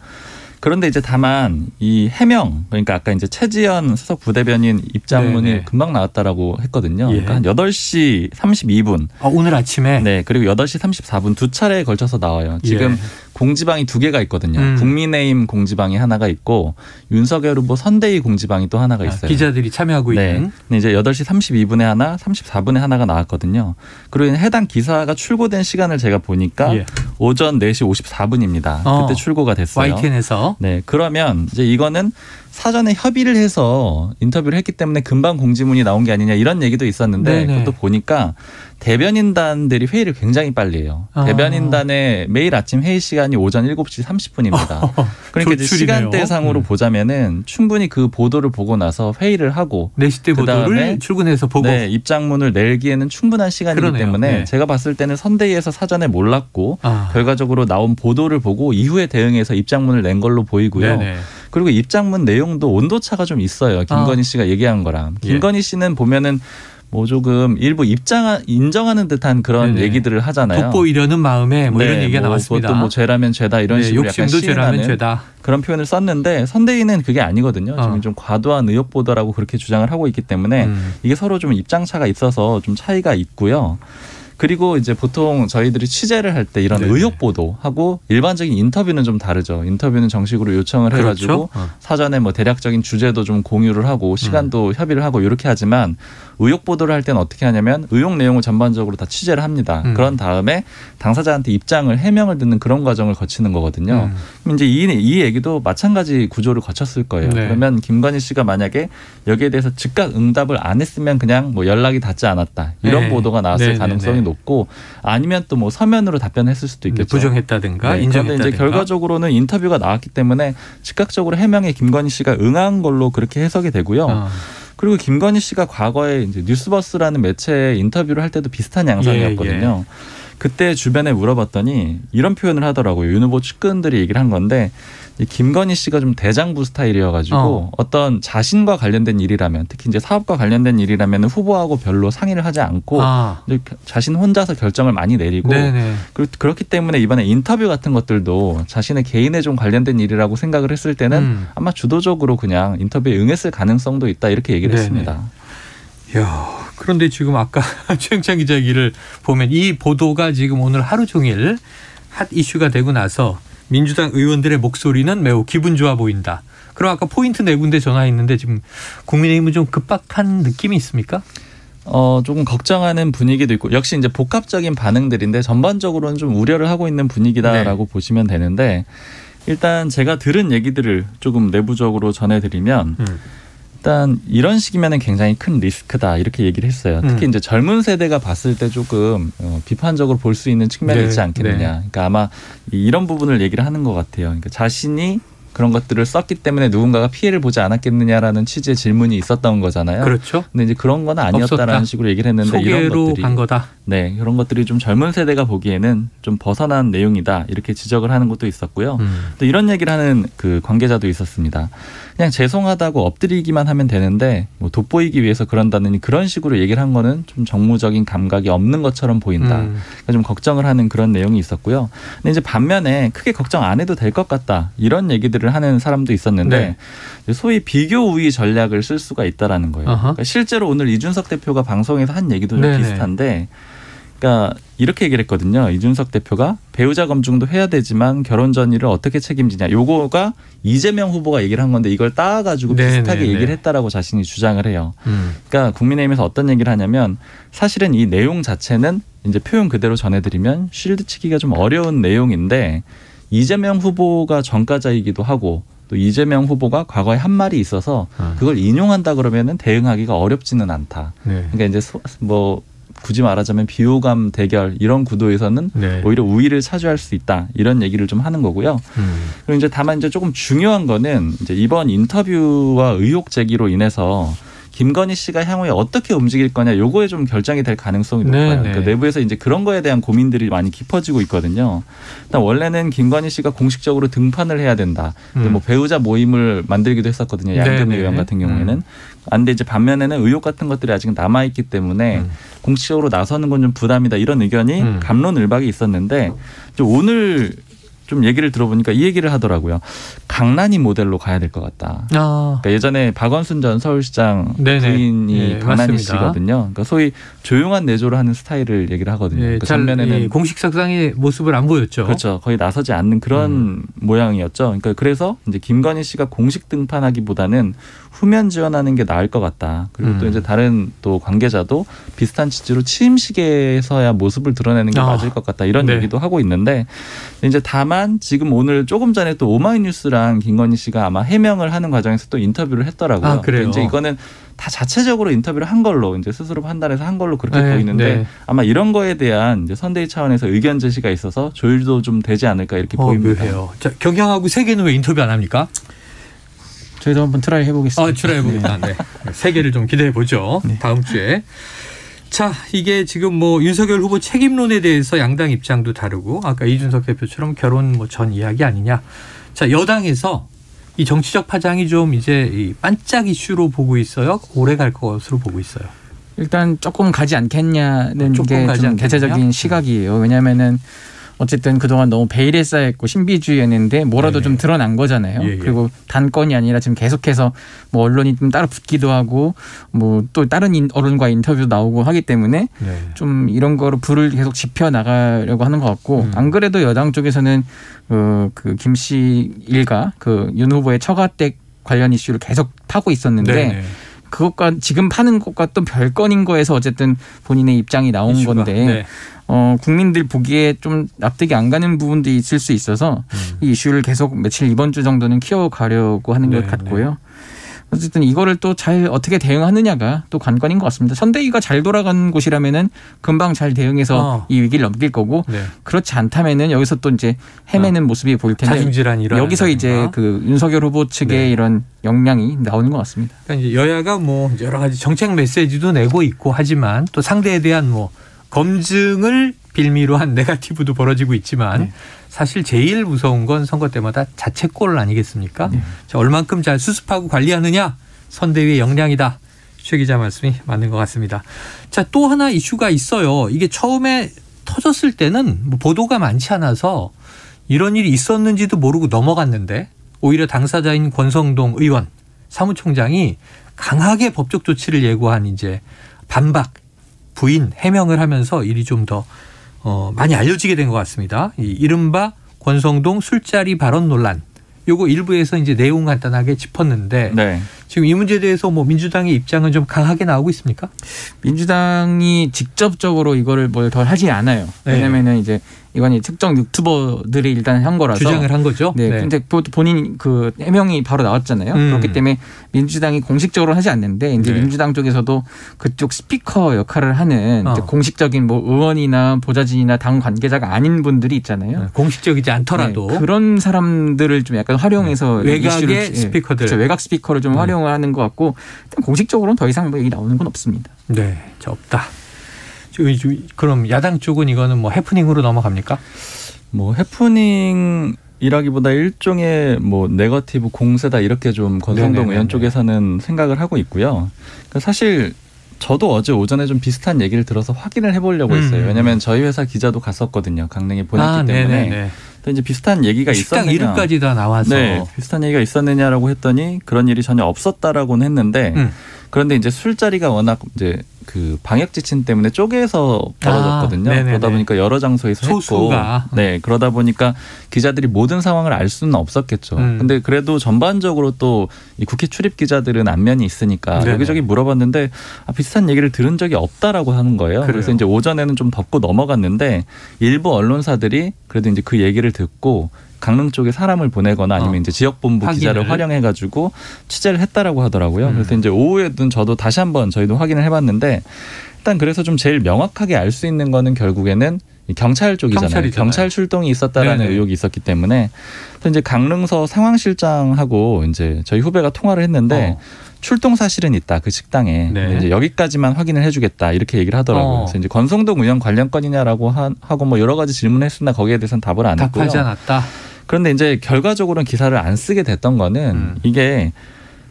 그런데 이제 다만 이 해명, 그러니까 아까 이제 최지연 수석 부대변인 입장문이 네네. 금방 나왔다라고 했거든요. 예. 그러니까 한 8시 32분. 오늘 아침에? 네. 그리고 8시 34분 두 차례에 걸쳐서 나와요. 지금 공지방이 두 개가 있거든요. 국민의힘 공지방이 하나가 있고 윤석열 후보 선대위 공지방이 또 하나가 있어요. 기자들이 참여하고 있는. 네. 이제 8시 32분에 하나, 34분에 하나가 나왔거든요. 그리고 해당 기사가 출고된 시간을 제가 보니까 오전 4시 54분입니다. 그때 출고가 됐어요. YTN에서. 네. 그러면 이제 이거는 사전에 협의를 해서 인터뷰를 했기 때문에 금방 공지문이 나온 게 아니냐 이런 얘기도 있었는데 그것도 보니까 대변인단들이 회의를 굉장히 빨리 해요. 대변인단의 매일 아침 회의 시간이 오전 7시 30분입니다. 그러니까 이제 시간대상으로 보자면은 충분히 그 보도를 보고 나서 회의를 하고 4시 때 보도를 출근해서 보고 입장문을 내기에는 충분한 시간이기 때문에 제가 봤을 때는 선대위에서 사전에 몰랐고 결과적으로 나온 보도를 보고 이후에 대응해서 입장문을 낸 걸로 보이고요. 그리고 입장문 내용도 온도차가 좀 있어요. 김건희 씨가 얘기한 거랑. 김건희 씨는 보면은 뭐 조금 일부 인정하는 듯한 그런 얘기들을 하잖아요. 돋보이려는 마음에 뭐 이런 얘기가 나왔습니다. 그것도 뭐 죄라면 죄다 이런 식으로 약간 욕심도 죄다. 그런 표현을 썼는데 선대위는 그게 아니거든요. 지금 좀 과도한 의혹 보도라고 그렇게 주장을 하고 있기 때문에 이게 서로 좀 입장차가 있어서 좀 차이가 있고요. 그리고 이제 보통 저희들이 취재를 할 때 이런 의혹 보도하고 일반적인 인터뷰는 좀 다르죠. 인터뷰는 정식으로 요청을 해가지고 사전에 뭐 대략적인 주제도 좀 공유를 하고 시간도 협의를 하고 이렇게 하지만 의혹 보도를 할 때는 어떻게 하냐면 의혹 내용을 전반적으로 다 취재를 합니다. 그런 다음에 당사자한테 입장을 해명을 듣는 그런 과정을 거치는 거거든요. 그럼 이제 이 얘기도 마찬가지 구조를 거쳤을 거예요. 그러면 김건희 씨가 만약에 여기에 대해서 즉각 응답을 안 했으면 그냥 뭐 연락이 닿지 않았다 이런 보도가 나왔을 가능성이 높고 아니면 또 뭐 서면으로 답변했을 수도 있겠죠. 부정했다든가 인정했다든가. 그런데 이제 결과적으로는 인터뷰가 나왔기 때문에 즉각적으로 해명에 김건희 씨가 응한 걸로 그렇게 해석이 되고요. 그리고 김건희 씨가 과거에 이제 뉴스버스라는 매체에 인터뷰를 할 때도 비슷한 양상이었거든요. 그때 주변에 물어봤더니 이런 표현을 하더라고요. 윤 후보 측근들이 얘기를 한 건데 김건희 씨가 좀 대장부 스타일이어가지고 어떤 자신과 관련된 일이라면 특히 이제 사업과 관련된 일이라면 후보하고 별로 상의를 하지 않고 자신 혼자서 결정을 많이 내리고 그리고 그렇기 때문에 이번에 인터뷰 같은 것들도 자신의 개인에 좀 관련된 일이라고 생각을 했을 때는 아마 주도적으로 그냥 인터뷰에 응했을 가능성도 있다 이렇게 얘기를 했습니다. 이야, 그런데 지금 아까 최영찬 기자 얘기를 보면 이 보도가 지금 오늘 하루 종일 핫 이슈가 되고 나서 민주당 의원들의 목소리는 매우 기분 좋아 보인다. 그럼 아까 포인트 네 군데 전화했는데 지금 국민의힘은 좀 급박한 느낌이 있습니까? 조금 걱정하는 분위기도 있고 역시 이제 복합적인 반응들인데 전반적으로는 좀 우려를 하고 있는 분위기다라고 보시면 되는데 일단 제가 들은 얘기들을 조금 내부적으로 전해드리면 일단 이런 식이면 굉장히 큰 리스크다 이렇게 얘기를 했어요. 특히 이제 젊은 세대가 봤을 때 조금 비판적으로 볼 수 있는 측면이 있지 않겠느냐. 그러니까 아마 이런 부분을 얘기를 하는 것 같아요. 그러니까 자신이 그런 것들을 썼기 때문에 누군가가 피해를 보지 않았겠느냐라는 취지의 질문이 있었던 거잖아요. 그렇죠. 근데 이제 그런 건 아니었다라는 없었다. 식으로 얘기를 했는데 소개로 이런 것들이 간 거다. 네, 그런 것들이 좀 젊은 세대가 보기에는 좀 벗어난 내용이다 이렇게 지적을 하는 것도 있었고요. 또 이런 얘기를 하는 그 관계자도 있었습니다. 그냥 죄송하다고 엎드리기만 하면 되는데 뭐 돋보이기 위해서 그런다느니 그런 식으로 얘기를 한 거는 좀 정무적인 감각이 없는 것처럼 보인다. 그러니까 좀 걱정을 하는 그런 내용이 있었고요. 근데 이제 반면에 크게 걱정 안 해도 될 것 같다 이런 얘기들을 하는 사람도 있었는데 소위 비교 우위 전략을 쓸 수가 있다라는 거예요. 그러니까 실제로 오늘 이준석 대표가 방송에서 한 얘기도 좀 비슷한데 그러니까 이렇게 얘기를 했거든요. 이준석 대표가 배우자 검증도 해야 되지만 결혼 전일을 어떻게 책임지냐. 요거가 이재명 후보가 얘기를 한 건데 이걸 따와가지고 비슷하게 얘기를 했다라고 자신이 주장을 해요. 그러니까 국민의힘에서 어떤 얘기를 하냐면 사실은 이 내용 자체는 이제 표현 그대로 전해드리면 쉴드 치기가 좀 어려운 내용인데 이재명 후보가 전과자이기도 하고 또 이재명 후보가 과거에 한 말이 있어서 그걸 인용한다 그러면은 대응하기가 어렵지는 않다. 그러니까 이제 뭐 굳이 말하자면 비호감 대결 이런 구도에서는 오히려 우위를 차지할 수 있다 이런 얘기를 좀 하는 거고요. 그리고 이제 다만 이제 조금 중요한 거는 이제 이번 인터뷰와 의혹 제기로 인해서 김건희 씨가 향후에 어떻게 움직일 거냐 요거에 좀 결정이 될 가능성이 높아요. 그러니까 내부에서 이제 그런 거에 대한 고민들이 많이 깊어지고 있거든요. 일단 원래는 김건희 씨가 공식적으로 등판을 해야 된다. 뭐 배우자 모임을 만들기도 했었거든요. 양금희 의원 같은 경우에는. 근데 이제 반면에는 의혹 같은 것들이 아직 남아있기 때문에 공식적으로 나서는 건 좀 부담이다. 이런 의견이 갑론을박이 있었는데 오늘 좀 얘기를 들어보니까 이 얘기를 하더라고요. 강란이 모델로 가야 될 것 같다. 그러니까 예전에 박원순 전 서울시장 부인이 강란이 씨거든요. 그러니까 소위 조용한 내조를 하는 스타일을 얘기를 하거든요. 그러니까 전면에는 공식석상의 모습을 안 보였죠. 그렇죠. 거의 나서지 않는 그런 모양이었죠. 그러니까 그래서 이제 김건희 씨가 공식 등판하기보다는 후면 지원하는 게 나을 것 같다. 그리고 또 이제 다른 또 관계자도 비슷한 취지로 취임식에서야 모습을 드러내는 게 맞을 것 같다. 이런 얘기도 하고 있는데 이제 다만 지금 오늘 조금 전에 또 오마이뉴스랑 김건희 씨가 아마 해명을 하는 과정에서 또 인터뷰를 했더라고요. 그래요? 이제 이거는 다 자체적으로 인터뷰를 한 걸로 이제 스스로 판단해서 한 걸로 그렇게 보이는데 아마 이런 거에 대한 이제 선대위 차원에서 의견 제시가 있어서 조율도 좀 되지 않을까 이렇게 보입니다. 자, 경향하고 세계는 왜 인터뷰 안 합니까? 저희도 한번 트라이 해보겠습니다. 트라이 해봅니다. 네. 세계를 좀 기대해 보죠. 다음 주에. 자, 이게 지금 뭐 윤석열 후보 책임론에 대해서 양당 입장도 다르고 아까 이준석 대표처럼 결혼 뭐 전 이야기 아니냐. 자, 여당에서 이 정치적 파장이 좀 이제 이 반짝 이슈로 보고 있어요. 오래 갈 것으로 보고 있어요. 일단 조금 가지 않겠냐는 게 좀 대체적인 시각이에요. 왜냐하면은 어쨌든 그동안 너무 베일에 쌓였고 신비주의였는데 뭐라도 좀 드러난 거잖아요. 그리고 단건이 아니라 지금 계속해서 뭐 언론이 좀 따로 붙기도 하고 뭐 또 다른 언론과 인터뷰도 나오고 하기 때문에 좀 이런 거로 불을 계속 지펴 나가려고 하는 것 같고 안 그래도 여당 쪽에서는 그 김 씨 일가 그 윤 후보의 처가댁 관련 이슈를 계속 파고 있었는데 그것과 지금 파는 것과 또 별건인 거에서 어쨌든 본인의 입장이 나온 이슈가, 건데 국민들 보기에 좀 납득이 안 가는 부분도 있을 수 있어서 이 이슈를 계속 며칠 이번 주 정도는 키워가려고 하는 것 같고요. 어쨌든 이거를 또 잘 어떻게 대응하느냐가 또 관건인 것 같습니다. 선대위가 잘 돌아간 곳이라면은 금방 잘 대응해서 이 위기를 넘길 거고 그렇지 않다면은 여기서 또 이제 헤매는 모습이 보일 텐데 자중질환이 여기서 이제 그 윤석열 후보 측의 이런 역량이 나오는 것 같습니다. 그러니까 이제 여야가 뭐 여러 가지 정책 메시지도 내고 있고 하지만 또 상대에 대한 뭐 검증을 빌미로 한 네거티브도 벌어지고 있지만 사실 제일 무서운 건 선거 때마다 자책골 아니겠습니까? 자, 얼만큼 잘 수습하고 관리하느냐 선대위의 역량이다. 최 기자 말씀이 맞는 것 같습니다. 자, 또 하나 이슈가 있어요. 이게 처음에 터졌을 때는 뭐 보도가 많지 않아서 이런 일이 있었는지도 모르고 넘어갔는데 오히려 당사자인 권성동 의원 사무총장이 강하게 법적 조치를 예고한 이제 반박 부인 해명을 하면서 일이 좀 더 많이 알려지게 된 것 같습니다. 이 이른바 권성동 술자리 발언 논란. 요거 일부에서 이제 내용 간단하게 짚었는데 지금 이 문제에 대해서 뭐 민주당의 입장은 좀 강하게 나오고 있습니까? 민주당이 직접적으로 이거를 뭘 더 하지 않아요. 왜냐면은 이제 이건 특정 유튜버들이 일단 한 거라서 주장을 한 거죠. 근데 본인 그 해명이 바로 나왔잖아요. 그렇기 때문에 민주당이 공식적으로 하지 않는데 이제 민주당 쪽에서도 그쪽 스피커 역할을 하는 공식적인 뭐 의원이나 보좌진이나 당 관계자가 아닌 분들이 있잖아요. 공식적이지 않더라도 그런 사람들을 좀 약간 활용해서 외곽의 스피커들, 그렇죠. 외곽 스피커를 좀 활용을 하는 것 같고 공식적으로는 더 이상 뭐 얘기 나오는 건 없습니다. 없다. 그럼 야당 쪽은 이거는 뭐 해프닝으로 넘어갑니까? 뭐 해프닝이라기보다 일종의 뭐 네거티브 공세다 이렇게 좀 권성동 의원 쪽에서는 생각을 하고 있고요. 그러니까 사실 저도 어제 오전에 좀 비슷한 얘기를 들어서 확인을 해보려고 했어요. 왜냐하면 저희 회사 기자도 갔었거든요. 강릉에 보냈기 때문에. 또 이제 비슷한 얘기가 있었느냐. 식당 이름까지 다 나와서. 비슷한 얘기가 있었느냐라고 했더니 그런 일이 전혀 없었다라고는 했는데 그런데 이제 술자리가 워낙 이제 그 방역 지침 때문에 쪼개서 벌어졌거든요. 그러다 보니까 여러 장소에서 소수가. 했고, 그러다 보니까 기자들이 모든 상황을 알 수는 없었겠죠. 근데 그래도 전반적으로 또 이 국회 출입 기자들은 안면이 있으니까 여기저기 물어봤는데 비슷한 얘기를 들은 적이 없다라고 하는 거예요. 그래서 이제 오전에는 좀 덮고 넘어갔는데 일부 언론사들이 그래도 이제 그 얘기를 듣고 강릉 쪽에 사람을 보내거나 아니면 이제 지역본부 기자를 활용해가지고 취재를 했다라고 하더라고요. 그래서 이제 오후에는 저도 다시 한번 저희도 확인을 해봤는데 일단 그래서 좀 제일 명확하게 알 수 있는 거는 결국에는 경찰 쪽이잖아요. 경찰이잖아요. 경찰 출동이 있었다라는 네네. 의혹이 있었기 때문에 또 이제 강릉서 상황실장하고 이제 저희 후배가 통화를 했는데 출동 사실은 있다 그 식당에. 네. 근데 이제 여기까지만 확인을 해주겠다 이렇게 얘기를 하더라고요. 그래서 이제 권성동 의원 관련 건이냐라고 하고 뭐 여러 가지 질문했으나 거기에 대해서는 답을 안 했고요. 답하지 않았다. 그런데 이제 결과적으로는 기사를 안 쓰게 됐던 거는 이게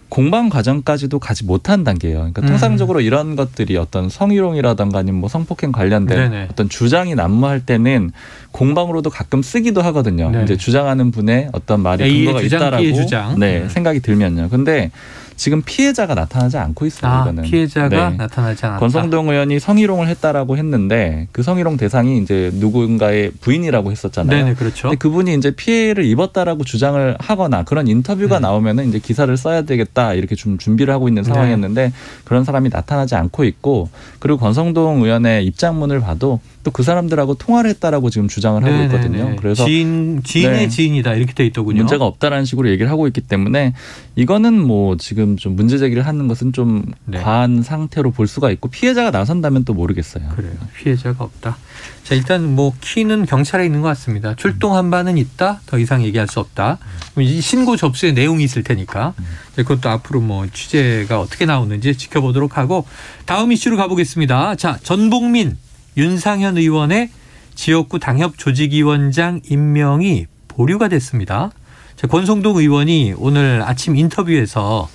공방 과정까지도 가지 못한 단계예요. 그러니까 통상적으로 이런 것들이 어떤 성희롱이라든가 아니면 뭐 성폭행 관련된 네네. 어떤 주장이 난무할 때는 공방으로도 가끔 쓰기도 하거든요. 네. 이제 주장하는 분의 어떤 말이 A의 근거가 주장, 있다라고 B의 주장. 네, 생각이 들면요. 근데 지금 피해자가 나타나지 않고 있어요. 이거는. 피해자가 나타나지 않았다. 권성동 의원이 성희롱을 했다라고 했는데 그 성희롱 대상이 이제 누군가의 부인이라고 했었잖아요. 네네, 그렇죠. 근데 그분이 이제 피해를 입었다라고 주장을 하거나 그런 인터뷰가 나오면은 이제 기사를 써야 되겠다 이렇게 좀 준비를 하고 있는 상황이었는데 그런 사람이 나타나지 않고 있고 그리고 권성동 의원의 입장문을 봐도 또 그 사람들하고 통화를 했다라고 지금 주장을 하고 있거든요. 그래서 지인의 네. 지인이다 이렇게 돼 있더군요. 문제가 없다라는 식으로 얘기를 하고 있기 때문에 이거는 뭐 지금 좀 문제 제기를 하는 것은 좀 과한 상태로 볼 수가 있고 피해자가 나선다면 또 모르겠어요. 그래요. 피해자가 없다. 자, 일단 뭐 키는 경찰에 있는 것 같습니다. 출동한 바는 있다. 더 이상 얘기할 수 없다. 이 신고 접수의 내용이 있을 테니까 그것도 앞으로 뭐 취재가 어떻게 나오는지 지켜보도록 하고 다음 이슈로 가보겠습니다. 자, 전복민 윤상현 의원의 지역구 당협 조직위원장 임명이 보류가 됐습니다. 자, 권성동 의원이 오늘 아침 인터뷰에서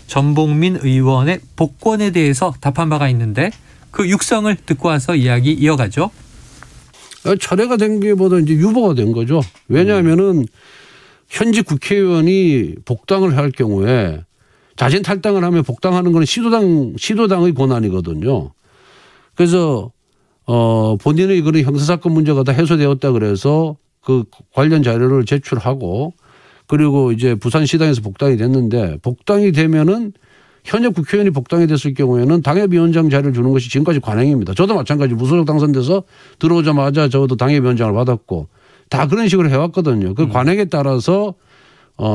전복민 의원의 복권에 대해서 답한 바가 있는데 그 육성을 듣고 와서 이야기 이어가죠. 철회가 된 게 보다 이제 유보가 된 거죠. 왜냐하면은 현직 국회의원이 복당을 할 경우에 자진 탈당을 하면 복당하는 건 시도당의 권한이거든요. 그래서 본인의 그런 형사사건 문제가 다 해소되었다 그래서 그 관련 자료를 제출하고 그리고 이제 부산시당에서 복당이 됐는데 복당이 되면은 현역 국회의원이 복당이 됐을 경우에는 당협위원장 자리를 주는 것이 지금까지 관행입니다. 저도 마찬가지 무소속 당선돼서 들어오자마자 저도 당협위원장을 받았고 다 그런 식으로 해왔거든요. 그 관행에 따라서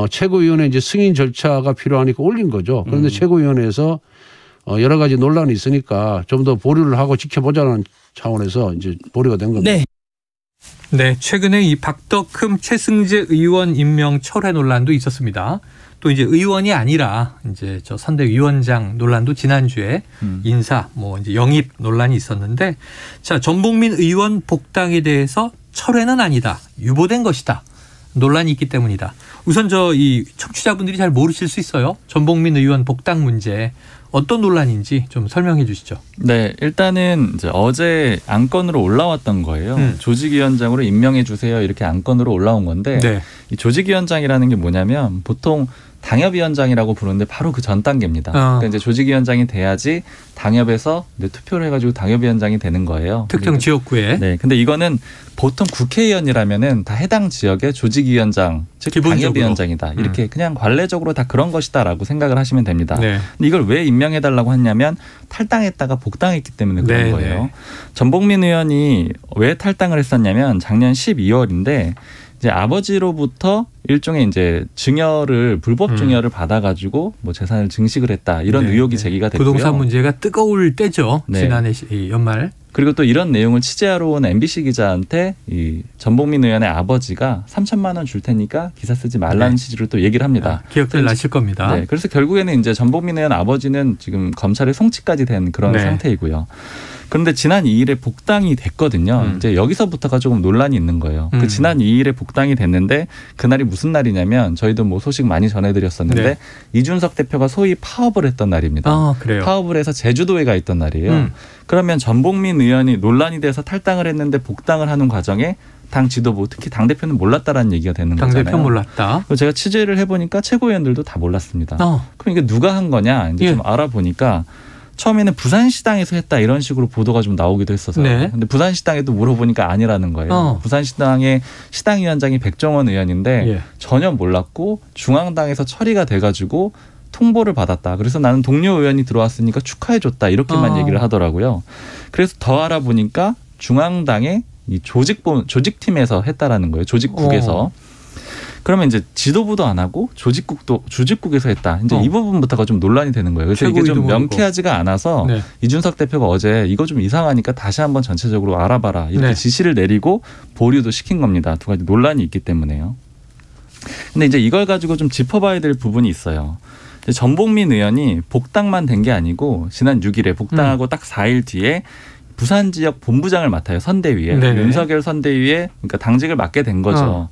최고위원회 이제 승인 절차가 필요하니까 올린 거죠. 그런데 최고위원회에서 여러 가지 논란이 있으니까 좀 더 보류를 하고 지켜보자는 차원에서 이제 보류가 된 겁니다. 네, 최근에 이 박덕흠 최승재 의원 임명 철회 논란도 있었습니다. 또 이제 의원이 아니라 이제 저 선대위원장 논란도 지난주에 인사 뭐 이제 영입 논란이 있었는데 자, 전복민 의원 복당에 대해서 철회는 아니다. 유보된 것이다. 논란이 있기 때문이다. 우선 이 청취자분들이 잘 모르실 수 있어요. 전복민 의원 복당 문제 어떤 논란인지 좀 설명해 주시죠. 네, 일단은 이제 어제 안건으로 올라왔던 거예요. 조직위원장으로 임명해 주세요. 이렇게 안건으로 올라온 건데 이 조직위원장이라는 게 뭐냐면 보통 당협위원장이라고 부르는데 바로 그 전 단계입니다. 그러니까 이제 조직위원장이 돼야지 당협에서 이제 투표를 해가지고 당협위원장이 되는 거예요. 특정 지역구에. 네, 근데 이거는 보통 국회의원이라면은 다 해당 지역의 조직위원장, 즉 당협위원장이다. 이렇게 그냥 관례적으로 다 그런 것이다라고 생각을 하시면 됩니다. 근데 이걸 왜 임명해달라고 했냐면 탈당했다가 복당했기 때문에 그런 거예요. 전복민 의원이 왜 탈당을 했었냐면 작년 12월인데 이제 아버지로부터 일종의 이제 증여를 불법 증여를 받아가지고 뭐 재산을 증식을 했다 이런 의혹이 제기가 됐고요. 부동산 문제가 뜨거울 때죠. 지난해 연말. 그리고 또 이런 내용을 취재하러 온 MBC 기자한테 이 전복민 의원의 아버지가 3천만 원 줄 테니까 기사 쓰지 말라는 취지로 또 얘기를 합니다. 기억들 나실 겁니다. 네, 그래서 결국에는 이제 전복민 의원 아버지는 지금 검찰에 송치까지 된 그런 상태이고요. 그런데 지난 2일에 복당이 됐거든요. 이제 여기서부터가 조금 논란이 있는 거예요. 그 지난 2일에 복당이 됐는데 그날이 무슨 날이냐면 저희도 뭐 소식 많이 전해드렸었는데 이준석 대표가 소위 파업을 했던 날입니다. 그래요? 파업을 해서 제주도에 가 있던 날이에요. 그러면 전복민 의원이 논란이 돼서 탈당을 했는데 복당을 하는 과정에 당 지도부 특히 당대표는 몰랐다라는 얘기가 되는 거잖아요. 당대표 몰랐다. 제가 취재를 해보니까 최고위원들도 다 몰랐습니다. 그럼 이게 누가 한 거냐 이제 좀 알아보니까 처음에는 부산시당에서 했다 이런 식으로 보도가 좀 나오기도 했어서요. 근데 부산시당에도 물어보니까 아니라는 거예요. 부산시당의 시당위원장이 백종원 의원인데 전혀 몰랐고 중앙당에서 처리가 돼가지고 통보를 받았다. 그래서 나는 동료 의원이 들어왔으니까 축하해줬다 이렇게만 얘기를 하더라고요. 그래서 더 알아보니까 중앙당의 이 조직팀에서 했다라는 거예요. 조직국에서. 그러면 이제 지도부도 안 하고 조직국에서 했다. 이제 이 부분부터가 좀 논란이 되는 거예요. 그래서 이게 좀 명쾌하지가 않아서 네. 이준석 대표가 어제 이거 좀 이상하니까 다시 한번 전체적으로 알아봐라 이렇게 네. 지시를 내리고 보류도 시킨 겁니다. 두 가지 논란이 있기 때문에요. 근데 이제 이걸 가지고 좀 짚어봐야 될 부분이 있어요. 전복민 의원이 복당만 된 게 아니고 지난 6일에 복당하고 딱 4일 뒤에 부산 지역 본부장을 맡아요. 선대위에. 네네. 윤석열 선대위에 그러니까 당직을 맡게 된 거죠.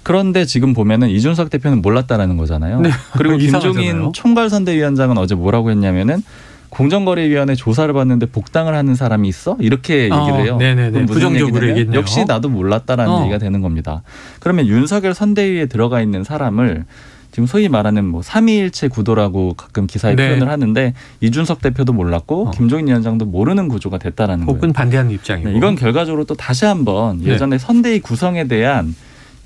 그런데 지금 보면은 이준석 대표는 몰랐다라는 거잖아요. 네. 그리고 김종인 총괄선대위원장은 어제 뭐라고 했냐면은 공정거래위원회 조사를 받는데 복당을 하는 사람이 있어? 이렇게 얘기를 해요. 네네네. 부정적으로 얘기했네요. 역시 나도 몰랐다라는 얘기가 되는 겁니다. 그러면 윤석열 선대위에 들어가 있는 사람을 지금 소위 말하는 뭐 3.2일체 구도라고 가끔 기사에 네. 표현을 하는데 이준석 대표도 몰랐고 김종인 위원장도 모르는 구조가 됐다라는 거예요. 혹은 반대하는 입장이고. 네, 이건 결과적으로 또 다시 한번 예전에 네. 선대위 구성에 대한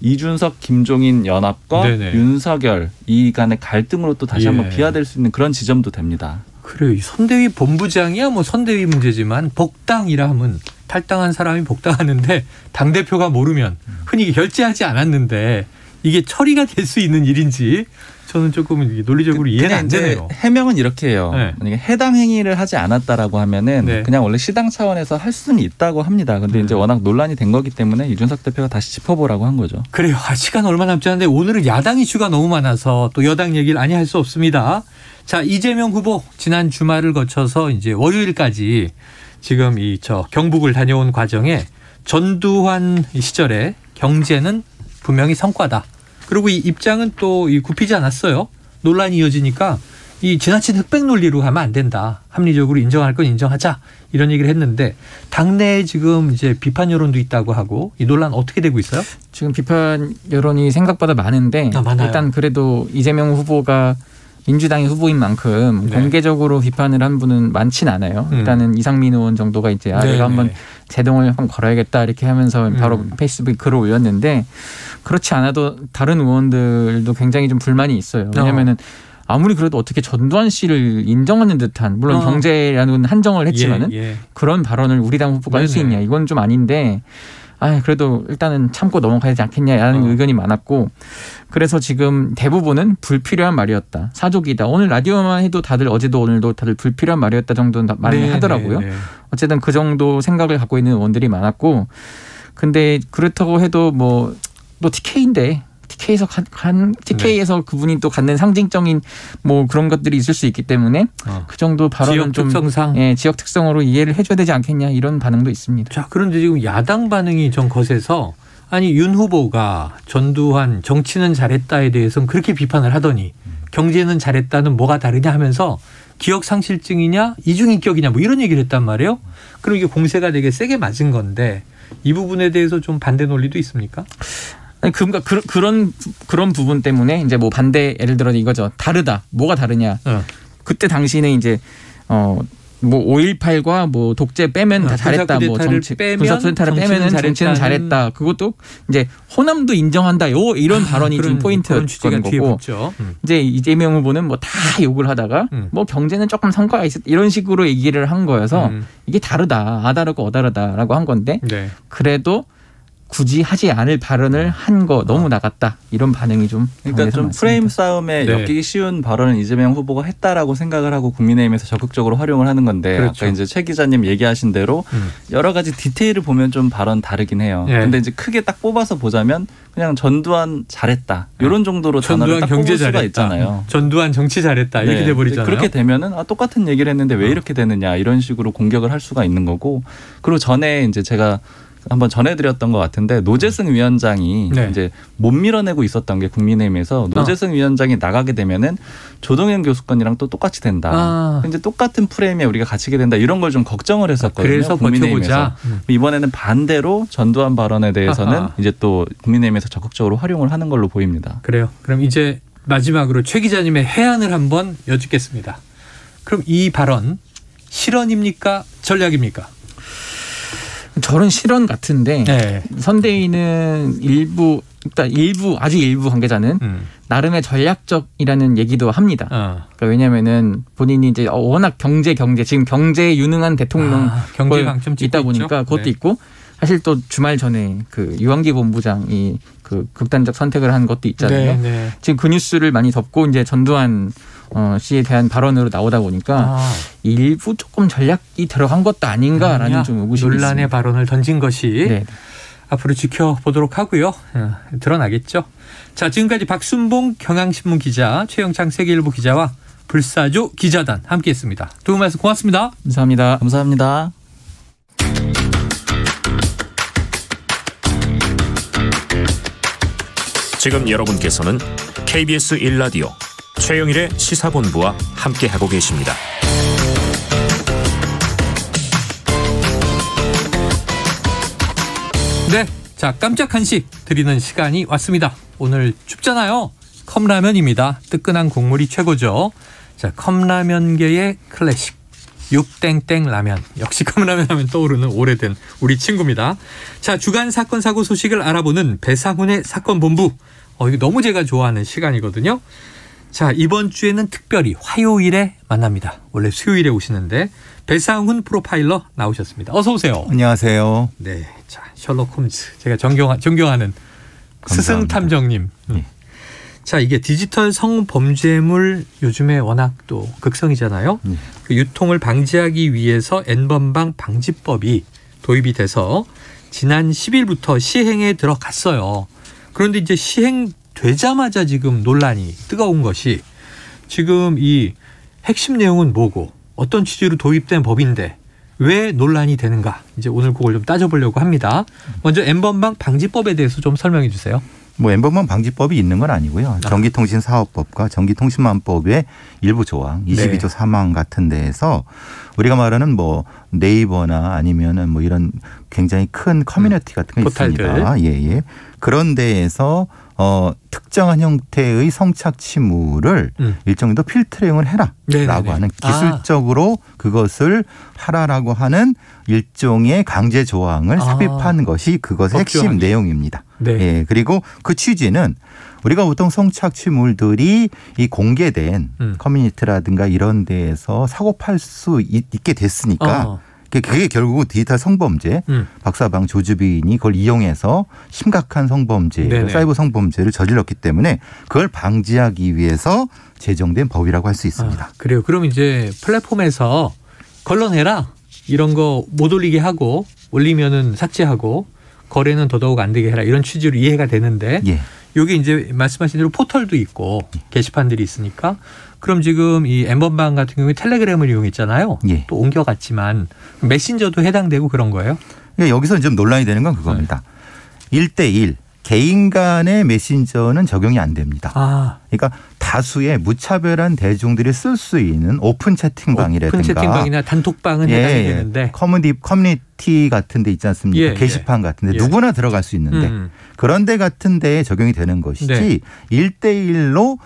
이준석, 김종인 연합과 네네. 윤석열 이 간의 갈등으로 또 다시 한번 비화될 수 있는 그런 지점도 됩니다. 그래요. 이 선대위 본부장이야 뭐 선대위 문제지만 복당이라 하면 탈당한 사람이 복당하는데 당대표가 모르면 흔히 결재하지 않았는데 이게 처리가 될 수 있는 일인지 저는 조금 논리적으로 이해는 안 되네요. 해명은 이렇게 해요. 네. 만약에 해당 행위를 하지 않았다라고 하면은 네. 그냥 원래 시당 차원에서 할 수는 있다고 합니다. 그런데 이제 워낙 논란이 된 거기 때문에 이준석 대표가 다시 짚어보라고 한 거죠. 그래요. 시간 얼마 남지 않은데 오늘은 야당 이슈가 너무 많아서 또 여당 얘기를 아니 할 수 없습니다. 자, 이재명 후보 지난 주말을 거쳐서 이제 월요일까지 지금 경북을 다녀온 과정에 전두환 시절에 경제는 분명히 성과다. 그리고 이 입장은 또 굽히지 않았어요. 논란이 이어지니까 이 지나친 흑백 논리로 가면 안 된다. 합리적으로 인정할 건 인정하자. 이런 얘기를 했는데 당내에 지금 이제 비판 여론도 있다고 하고 이 논란 어떻게 되고 있어요? 지금 비판 여론이 생각보다 많은데 일단 그래도 이재명 후보가 민주당의 후보인 만큼 네. 공개적으로 비판을 한 분은 많진 않아요. 일단은 이상민 의원 정도가 이제 내가 한번 제동을 한번 걸어야겠다 이렇게 하면서 바로 페이스북에 글을 올렸는데 그렇지 않아도 다른 의원들도 굉장히 좀 불만이 있어요. 왜냐하면은 아무리 그래도 어떻게 전두환 씨를 인정하는 듯한 물론 경제라는 한정을 했지만은 그런 발언을 우리 당 후보가 할 수 있냐 이건 좀 아닌데 그래도 일단은 참고 넘어가야 되지 않겠냐라는 의견이 많았고 그래서 지금 대부분은 불필요한 말이었다. 사족이다. 오늘 라디오만 해도 다들 어제도 오늘도 다들 불필요한 말이었다 정도는 말을 하더라고요. 어쨌든 그 정도 생각을 갖고 있는 의원들이 많았고 근데 그렇다고 해도 뭐 또 TK인데 TK에서 그분이 또 갖는 상징적인 뭐 그런 것들이 있을 수 있기 때문에 그 정도 발언은 지역 특성상 지역 특성으로 이해를 해줘야 되지 않겠냐 이런 반응도 있습니다. 자, 그런데 지금 야당 반응이 좀 거세서 아니 윤 후보가 전두환 정치는 잘했다에 대해서는 그렇게 비판을 하더니 경제는 잘했다는 뭐가 다르냐 하면서 기억상실증이냐 이중인격이냐 뭐 이런 얘기를 했단 말이에요. 그럼 이게 공세가 되게 세게 맞은 건데 이 부분에 대해서 좀 반대 논리도 있습니까? 아니, 그런 부분 때문에 이제 뭐 반대 예를 들어 이거죠. 다르다. 뭐가 다르냐. 그때 당시는 이제 뭐 5.18과 뭐 독재 빼면 다 잘했다. 뭐 정치 군사쿠데타를 빼면은 정치는 잘했다. 그것도 이제 호남도 인정한다. 이런 발언이 좀 포인트였던 거고. 이제 이재명 후보는 뭐 다 욕을 하다가 뭐 경제는 조금 성과가 있었다. 이런 식으로 얘기를 한 거여서 이게 다르다. 아다르고 어다르다라고 한 건데 그래도 굳이 하지 않을 발언을 한 거 너무 나갔다. 이런 반응이 좀 그러니까 좀 많습니다. 프레임 싸움에 엮이기 쉬운 발언을 이재명 후보가 했다라고 생각을 하고 국민의힘에서 적극적으로 활용을 하는 건데 그렇죠. 아까 이제 최 기자님 얘기하신 대로 여러 가지 디테일을 보면 좀 발언 다르긴 해요. 근데 이제 크게 딱 뽑아서 보자면 그냥 전두환 잘했다. 이런 정도로 단어를 딱 뽑을 수가 있잖아요. 전두환 정치 잘했다. 이렇게 돼버리잖아요. 그렇게 되면은 똑같은 얘기를 했는데 왜 이렇게 되느냐 이런 식으로 공격을 할 수가 있는 거고 그리고 전에 이제 제가 한번 전해드렸던 것 같은데 노재승 위원장이 이제 못 밀어내고 있었던 게 국민의힘에서 노재승 위원장이 나가게 되면은 조동현 교수건이랑 또 똑같이 된다. 이제 똑같은 프레임에 우리가 갇히게 된다. 이런 걸 좀 걱정을 했었거든요. 그래서 국민의힘에서. 이번에는 반대로 전두환 발언에 대해서는 이제 또 국민의힘에서 적극적으로 활용을 하는 걸로 보입니다. 그래요. 그럼 이제 마지막으로 최 기자님의 해안을 한번 여쭙겠습니다. 그럼 이 발언 실언입니까? 전략입니까? 저는 실언 같은데 선대위는 아주 일부 관계자는 나름의 전략적이라는 얘기도 합니다. 그러니까 왜냐하면은 본인이 이제 워낙 경제 지금 경제에 유능한 대통령 경제 방점 있다 보니까 그것도 있고 사실 또 주말 전에 그 유한기 본부장이 그 극단적 선택을 한 것도 있잖아요. 네. 지금 그 뉴스를 많이 덮고 이제 전두환 씨에 대한 발언으로 나오다 보니까 일부 조금 전략이 들어간 것도 아닌가라는 좀 의구심이 논란의 있습니다. 발언을 던진 것이 네. 앞으로 지켜보도록 하고요. 드러나겠죠. 자, 지금까지 박순봉 경향신문 기자, 최영창 세계일보 기자와 불사조 기자단 함께했습니다. 두 분 말씀 고맙습니다. 감사합니다. 감사합니다. 지금 여러분께서는 KBS 1라디오 최영일의 시사본부와 함께하고 계십니다. 네, 자 깜짝 한식 드리는 시간이 왔습니다. 오늘 춥잖아요. 컵라면입니다. 뜨끈한 국물이 최고죠. 자, 컵라면계의 클래식 육땡땡 라면. 역시 컵라면 하면 떠오르는 오래된 우리 친구입니다. 자, 주간 사건 사고 소식을 알아보는 배상훈의 사건본부. 이거 너무 제가 좋아하는 시간이거든요. 자, 이번 주에는 특별히 화요일에 만납니다. 원래 수요일에 오시는데 배상훈 프로파일러 나오셨습니다. 어서 오세요. 안녕하세요. 네, 자 셜록 홈즈 제가 존경하는 스승 탐정님. 자, 이게 디지털 성범죄물 요즘에 워낙 또 극성이잖아요. 그 유통을 방지하기 위해서 N번방 방지법이 도입이 돼서 지난 10일부터 시행에 들어갔어요. 그런데 이제 시행되자마자 지금 논란이 뜨거운 것이 지금 이 핵심 내용은 뭐고 어떤 취지로 도입된 법인데 왜 논란이 되는가. 이제 오늘 그걸 좀 따져보려고 합니다. 먼저 N번방 방지법에 대해서 좀 설명해 주세요. N번방 방지법이 있는 건 아니고요. 전기통신사업법과 전기통신망법의 일부 조항, 22조 3항 같은 데에서 우리가 말하는 네이버나 아니면은 이런 굉장히 큰 커뮤니티 같은 게 있습니다. 예. 그런 데에서 특정한 형태의 성착취물을 일정 정도 필터링을 해라라고 하는 기술적으로 그것을 하라라고 하는 일종의 강제 조항을 삽입한 것이 그것의 핵심 내용입니다. 네. 예, 그리고 그 취지는 우리가 보통 성착취물들이 이 공개된 커뮤니티라든가 이런 데에서 사고 팔 수 있게 됐으니까 그게 결국은 디지털 성범죄, 박사방 조주빈이 그걸 이용해서 심각한 성범죄, 사이버 성범죄를 저질렀기 때문에 그걸 방지하기 위해서 제정된 법이라고 할 수 있습니다. 그래요. 그럼 이제 플랫폼에서 걸러내라 이런 거 못 올리게 하고 올리면은 삭제하고 거래는 더더욱 안 되게 해라 이런 취지로 이해가 되는데 이게 이제 말씀하신 대로 포털도 있고 게시판들이 있으니까 그럼 지금 이 N번방 같은 경우에 텔레그램을 이용했잖아요. 또 옮겨갔지만 메신저도 해당되고 그런 거예요? 여기서 좀 논란이 되는 건 그겁니다. 1대1 개인 간의 메신저는 적용이 안 됩니다. 그러니까 다수의 무차별한 대중들이 쓸 수 있는 오픈 채팅방이라든가 오픈 채팅방이나 단톡방은 해당이 되는데 커뮤니티 같은 데 있지 않습니까? 게시판 같은 데 누구나 들어갈 수 있는데 그런 데 같은 데에 적용이 되는 것이지 1대1로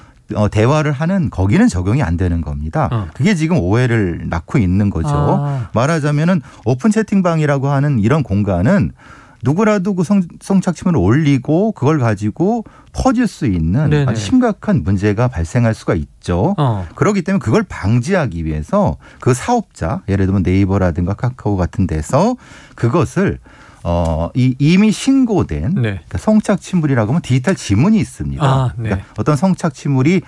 대화를 하는 거기는 적용이 안 되는 겁니다. 그게 지금 오해를 낳고 있는 거죠. 말하자면은 오픈 채팅방이라고 하는 이런 공간은 누구라도 그 성착취물을 올리고 그걸 가지고 퍼질 수 있는 아주 심각한 문제가 발생할 수가 있죠. 그렇기 때문에 그걸 방지하기 위해서 그 사업자, 예를 들면 네이버라든가 카카오 같은 데서 그것을 이미 신고된 그러니까 성착취물이라고 하면 디지털 지문이 있습니다. 그러니까 어떤 성착취물이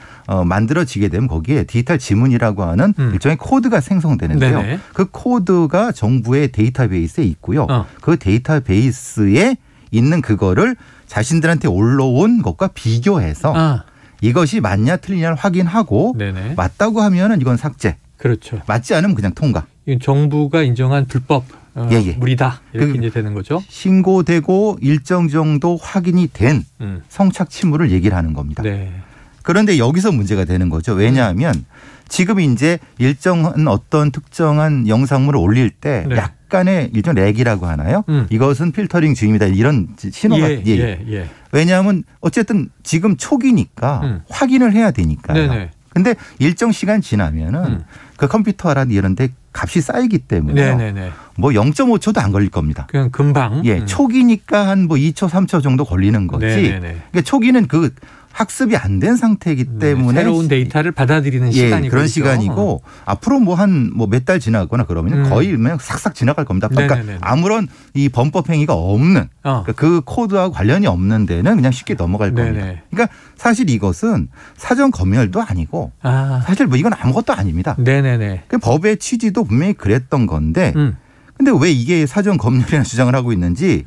만들어지게 되면 거기에 디지털 지문이라고 하는 일종의 코드가 생성되는데요. 그 코드가 정부의 데이터베이스에 있고요. 그 데이터베이스에 있는 그거를 자신들한테 올라온 것과 비교해서 이것이 맞냐 틀리냐를 확인하고 맞다고 하면은 이건 삭제. 그렇죠. 맞지 않으면 그냥 통과. 정부가 인정한 불법 물이다 이렇게 이제 되는 거죠. 신고되고 일정 정도 확인이 된 성착취물을 얘기를 하는 겁니다. 그런데 여기서 문제가 되는 거죠. 왜냐하면 지금 이제 일정한 어떤 특정한 영상물을 올릴 때 약간의 일종 렉이라고 하나요? 이것은 필터링 중입니다. 이런 신호가 왜냐하면 어쨌든 지금 초기니까 확인을 해야 되니까요. 근데 일정 시간 지나면은 그 컴퓨터라든 이런 데 값이 쌓이기 때문에 0.5초도 안 걸릴 겁니다. 그냥 금방. 초기니까 한 2초, 3초 정도 걸리는 거지. 그러니까 초기는 그 학습이 안 된 상태이기 때문에 새로운 데이터를 받아들이는 시간이 그런 시간이고 앞으로 몇 달 지나거나 그러면 거의 그냥 싹싹 지나갈 겁니다. 그러니까 아무런 이 범법 행위가 없는 그 코드하고 관련이 없는 데는 그냥 쉽게 넘어갈 겁니다. 그러니까 사실 이것은 사전 검열도 아니고 사실 이건 아무것도 아닙니다. 그 법의 취지도 분명히 그랬던 건데 근데 왜 이게 사전 검열이라는 주장을 하고 있는지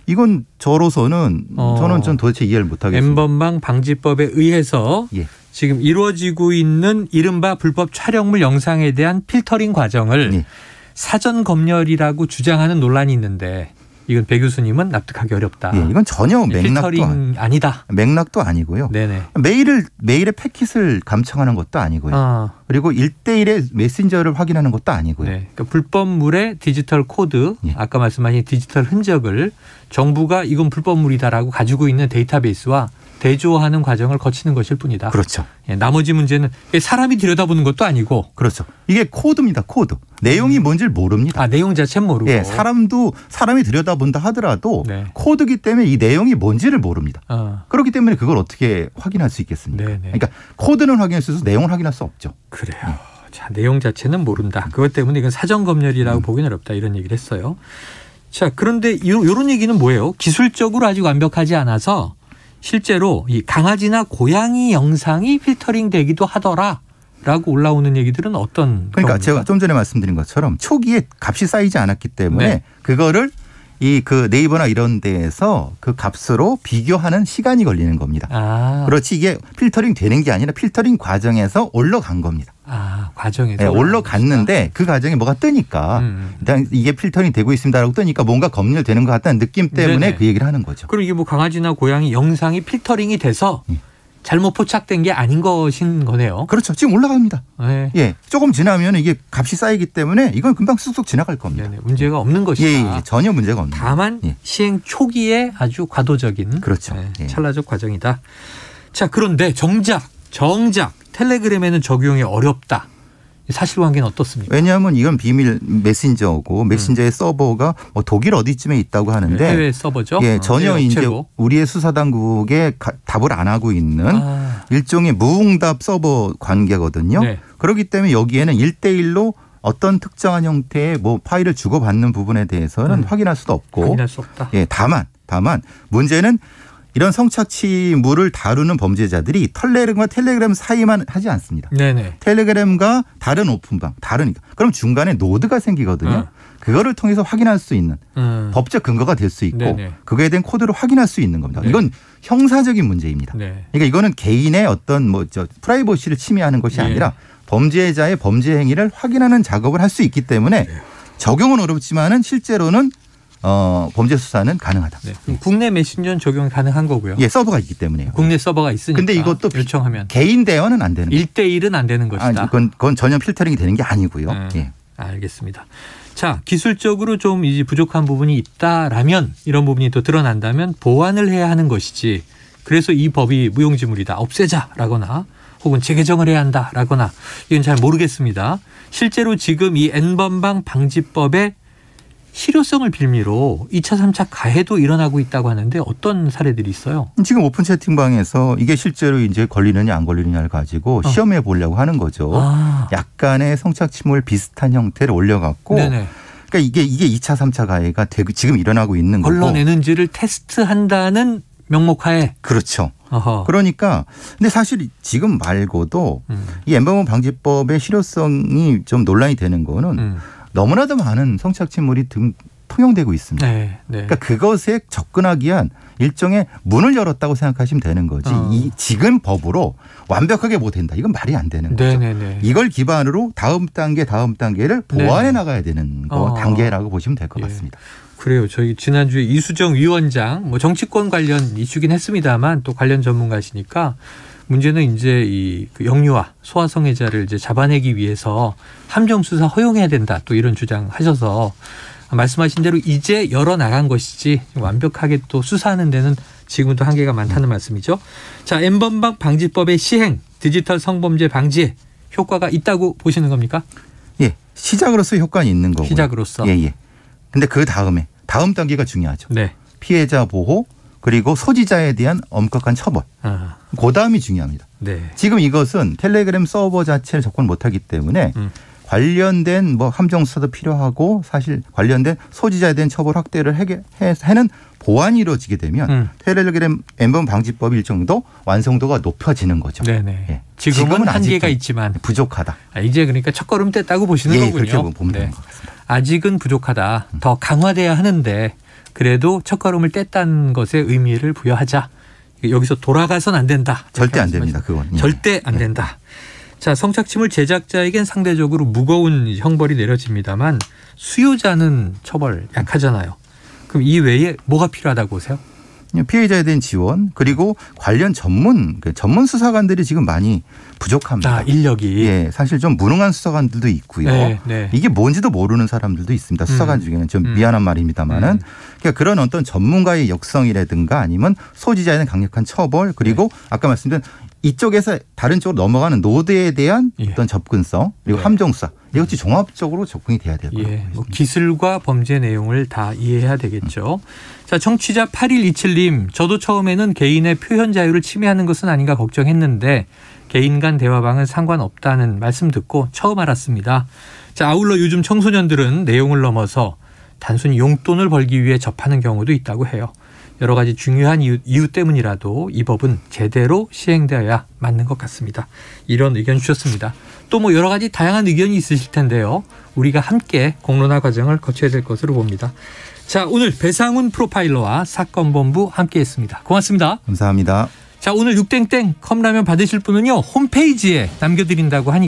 이건 저로서는 저는 좀 도대체 이해를 못하겠습니다. N번방 방지법에 의해서 지금 이루어지고 있는 이른바 불법 촬영물 영상에 대한 필터링 과정을 사전 검열이라고 주장하는 논란이 있는데 이건 배 교수님은 납득하기 어렵다. 이건 전혀 필터링 아니다. 맥락도 아니고요. 메일의 패킷을 감청하는 것도 아니고요. 그리고 1:1의 메신저를 확인하는 것도 아니고요. 그러니까 불법물의 디지털 코드, 아까 말씀하신 디지털 흔적을 정부가 이건 불법물이다라고 가지고 있는 데이터베이스와 대조하는 과정을 거치는 것일 뿐이다. 그렇죠. 나머지 문제는 사람이 들여다보는 것도 아니고. 그렇죠. 이게 코드입니다. 코드. 내용이 뭔지를 모릅니다. 내용 자체는 모르고. 사람이 들여다본다 하더라도 코드기 때문에 이 내용이 뭔지를 모릅니다. 그렇기 때문에 그걸 어떻게 확인할 수 있겠습니까? 그러니까 코드는 확인할 수 있어서 내용을 확인할 수 없죠. 그래요. 자, 내용 자체는 모른다. 그것 때문에 이건 사전 검열이라고 보기는 어렵다. 이런 얘기를 했어요. 자, 그런데 이런 얘기는 뭐예요? 기술적으로 아직 완벽하지 않아서 실제로 이 강아지나 고양이 영상이 필터링 되기도 하더라라고 올라오는 얘기들은 어떤? 그러니까 제가 좀 전에 말씀드린 것처럼 초기에 값이 쌓이지 않았기 때문에 그거를 그 네이버나 이런 데에서 그 값으로 비교하는 시간이 걸리는 겁니다. 그렇지 이게 필터링 되는 게 아니라 필터링 과정에서 올라간 겁니다. 과정에서 올라갔는데 그 과정에 뭐가 뜨니까 일단 이게 필터링 되고 있습니다라고 뜨니까 뭔가 검열되는 것 같다는 느낌 때문에 그 얘기를 하는 거죠. 그럼 이게 강아지나 고양이 영상이 필터링이 돼서 잘못 포착된 게 아닌 것인 거네요. 그렇죠. 지금 올라갑니다. 조금 지나면 이게 값이 쌓이기 때문에 이건 금방 쑥쑥 지나갈 겁니다. 문제가 없는 것이다. 전혀 문제가 없는. 다만 시행 초기에 아주 과도적인 찰나적 과정이다. 자, 그런데 정작 텔레그램에는 적용이 어렵다. 사실관계는 어떻습니까? 왜냐하면 이건 비밀 메신저고 메신저의 서버가 독일 어디쯤에 있다고 하는데 해외 서버죠. 전혀 이제 우리의 수사 당국에 답을 안 하고 있는 일종의 무응답 서버 관계거든요. 그렇기 때문에 여기에는 1:1로 어떤 특정한 형태의 파일을 주고받는 부분에 대해서는 확인할 수도 없고, 확인할 수 없다. 다만 문제는 이런 성착취물을 다루는 범죄자들이 텔레그램 사이만 하지 않습니다. 텔레그램과 다른 오픈방, 다르니까. 그럼 중간에 노드가 생기거든요. 그거를 통해서 확인할 수 있는 법적 근거가 될 수 있고 그거에 대한 코드를 확인할 수 있는 겁니다. 이건 형사적인 문제입니다. 그러니까 이거는 개인의 어떤 프라이버시를 침해하는 것이 아니라 범죄자의 범죄 행위를 확인하는 작업을 할 수 있기 때문에 적용은 어렵지만은 실제로는 범죄 수사는 가능하다. 국내 메신저는 적용이 가능한 거고요. 서버가 있기 때문에요. 국내 서버가 있으니까. 근데 이것도 요청하면 개인 대화는 안 되는 거예요. 1:1은 안 되는 것이다. 그건 전혀 필터링이 되는 게 아니고요. 알겠습니다. 자, 기술적으로 좀 이제 부족한 부분이 있다라면 이런 부분이 또 드러난다면 보완을 해야 하는 것이지. 그래서 이 법이 무용지물이다. 없애자라거나 혹은 재개정을 해야 한다라거나 이건 잘 모르겠습니다. 실제로 지금 이 N번방 방지법의 실효성을 빌미로 2차, 3차 가해도 일어나고 있다고 하는데 어떤 사례들이 있어요? 지금 오픈 채팅방에서 이게 실제로 이제 걸리느냐 안 걸리느냐를 가지고 시험해 보려고 하는 거죠. 약간의 성착취물 비슷한 형태를 올려갖고 그러니까 이게 2차, 3차 가해가 지금 일어나고 있는 거고. 걸러내는지를 테스트한다는 명목하에. 그렇죠. 그러니까 근데 사실 지금 말고도 이 N번방 방지법의 실효성이 좀 논란이 되는 거는 너무나도 많은 성착취물이 통용되고 있습니다. 그러니까 그것에 접근하기 위한 일종의 문을 열었다고 생각하시면 되는 거지. 이 지금 법으로 완벽하게 못 된다. 이건 말이 안 되는 거죠. 이걸 기반으로 다음 단계를 보완해 나가야 되는 단계라고 보시면 될 것 같습니다. 그래요. 저희 지난주에 이수정 위원장 정치권 관련 이슈긴 했습니다만 또 관련 전문가시니까 문제는 이제 그 영유아 소아성애자를 이제 잡아내기 위해서 함정 수사 허용해야 된다. 또 이런 주장하셔서 말씀하신 대로 이제 열어 나간 것이지 완벽하게 또 수사하는 데는 지금도 한계가 많다는 말씀이죠. 자, N번방 방지법의 시행, 디지털 성범죄 방지에 효과가 있다고 보시는 겁니까? 시작으로서 효과는 있는 거고요. 시작으로서. 근데 그 다음 단계가 중요하죠. 피해자 보호, 그리고 소지자에 대한 엄격한 처벌. 그다음이 중요합니다. 네. 지금 이것은 텔레그램 서버 자체를 접근 못하기 때문에 관련된 뭐 함정 수사도 필요하고 사실 관련된 소지자에 대한 처벌 확대를 해는 보완이 이루어지게 되면 텔레그램 엠번 방지법이 일정 정도 완성도가 높아지는 거죠. 네네. 예. 지금은 한계가 있지만 부족하다. 이제 그러니까 첫걸음 뗐다고 보시는 거군요. 그렇게 보면 되는 것 같습니다. 아직은 부족하다. 더 강화돼야 하는데 그래도 첫걸음을 뗐다는 것에 의미를 부여하자. 여기서 돌아가선 안 된다. 절대 안 됩니다. 그건. 절대 안 된다. 자, 성착취물 제작자에겐 상대적으로 무거운 형벌이 내려집니다만 수요자는 처벌 약하잖아요. 그럼 이 외에 뭐가 필요하다고 보세요? 피해자에 대한 지원 그리고 관련 전문 수사관들이 지금 많이 부족합니다. 인력이. 예, 사실 좀 무능한 수사관들도 있고요. 네. 이게 뭔지도 모르는 사람들도 있습니다. 수사관 중에는 좀 미안한 말입니다만은 그러니까 그런 어떤 전문가의 역성이라든가 아니면 소지자에 대한 강력한 처벌 그리고 아까 말씀드린 이쪽에서 다른 쪽으로 넘어가는 노드에 대한 어떤 접근성 그리고 함정 수사 이것이 종합적으로 접근이 돼야 될 거예요. 뭐 기술과 범죄 내용을 다 이해해야 되겠죠. 자, 청취자 8127님, 저도 처음에는 개인의 표현 자유를 침해하는 것은 아닌가 걱정했는데 개인 간 대화방은 상관없다는 말씀 듣고 처음 알았습니다. 자, 아울러 요즘 청소년들은 내용을 넘어서 단순히 용돈을 벌기 위해 접하는 경우도 있다고 해요. 여러 가지 중요한 이유 때문이라도 이 법은 제대로 시행되어야 맞는 것 같습니다. 이런 의견 주셨습니다. 또 뭐 여러 가지 다양한 의견이 있으실 텐데요. 우리가 함께 공론화 과정을 거쳐야 될 것으로 봅니다. 자, 오늘 배상훈 프로파일러와 사건본부 함께했습니다. 고맙습니다. 감사합니다. 자, 오늘 6땡땡 컵라면 받으실 분은요 홈페이지에 남겨드린다고 하니까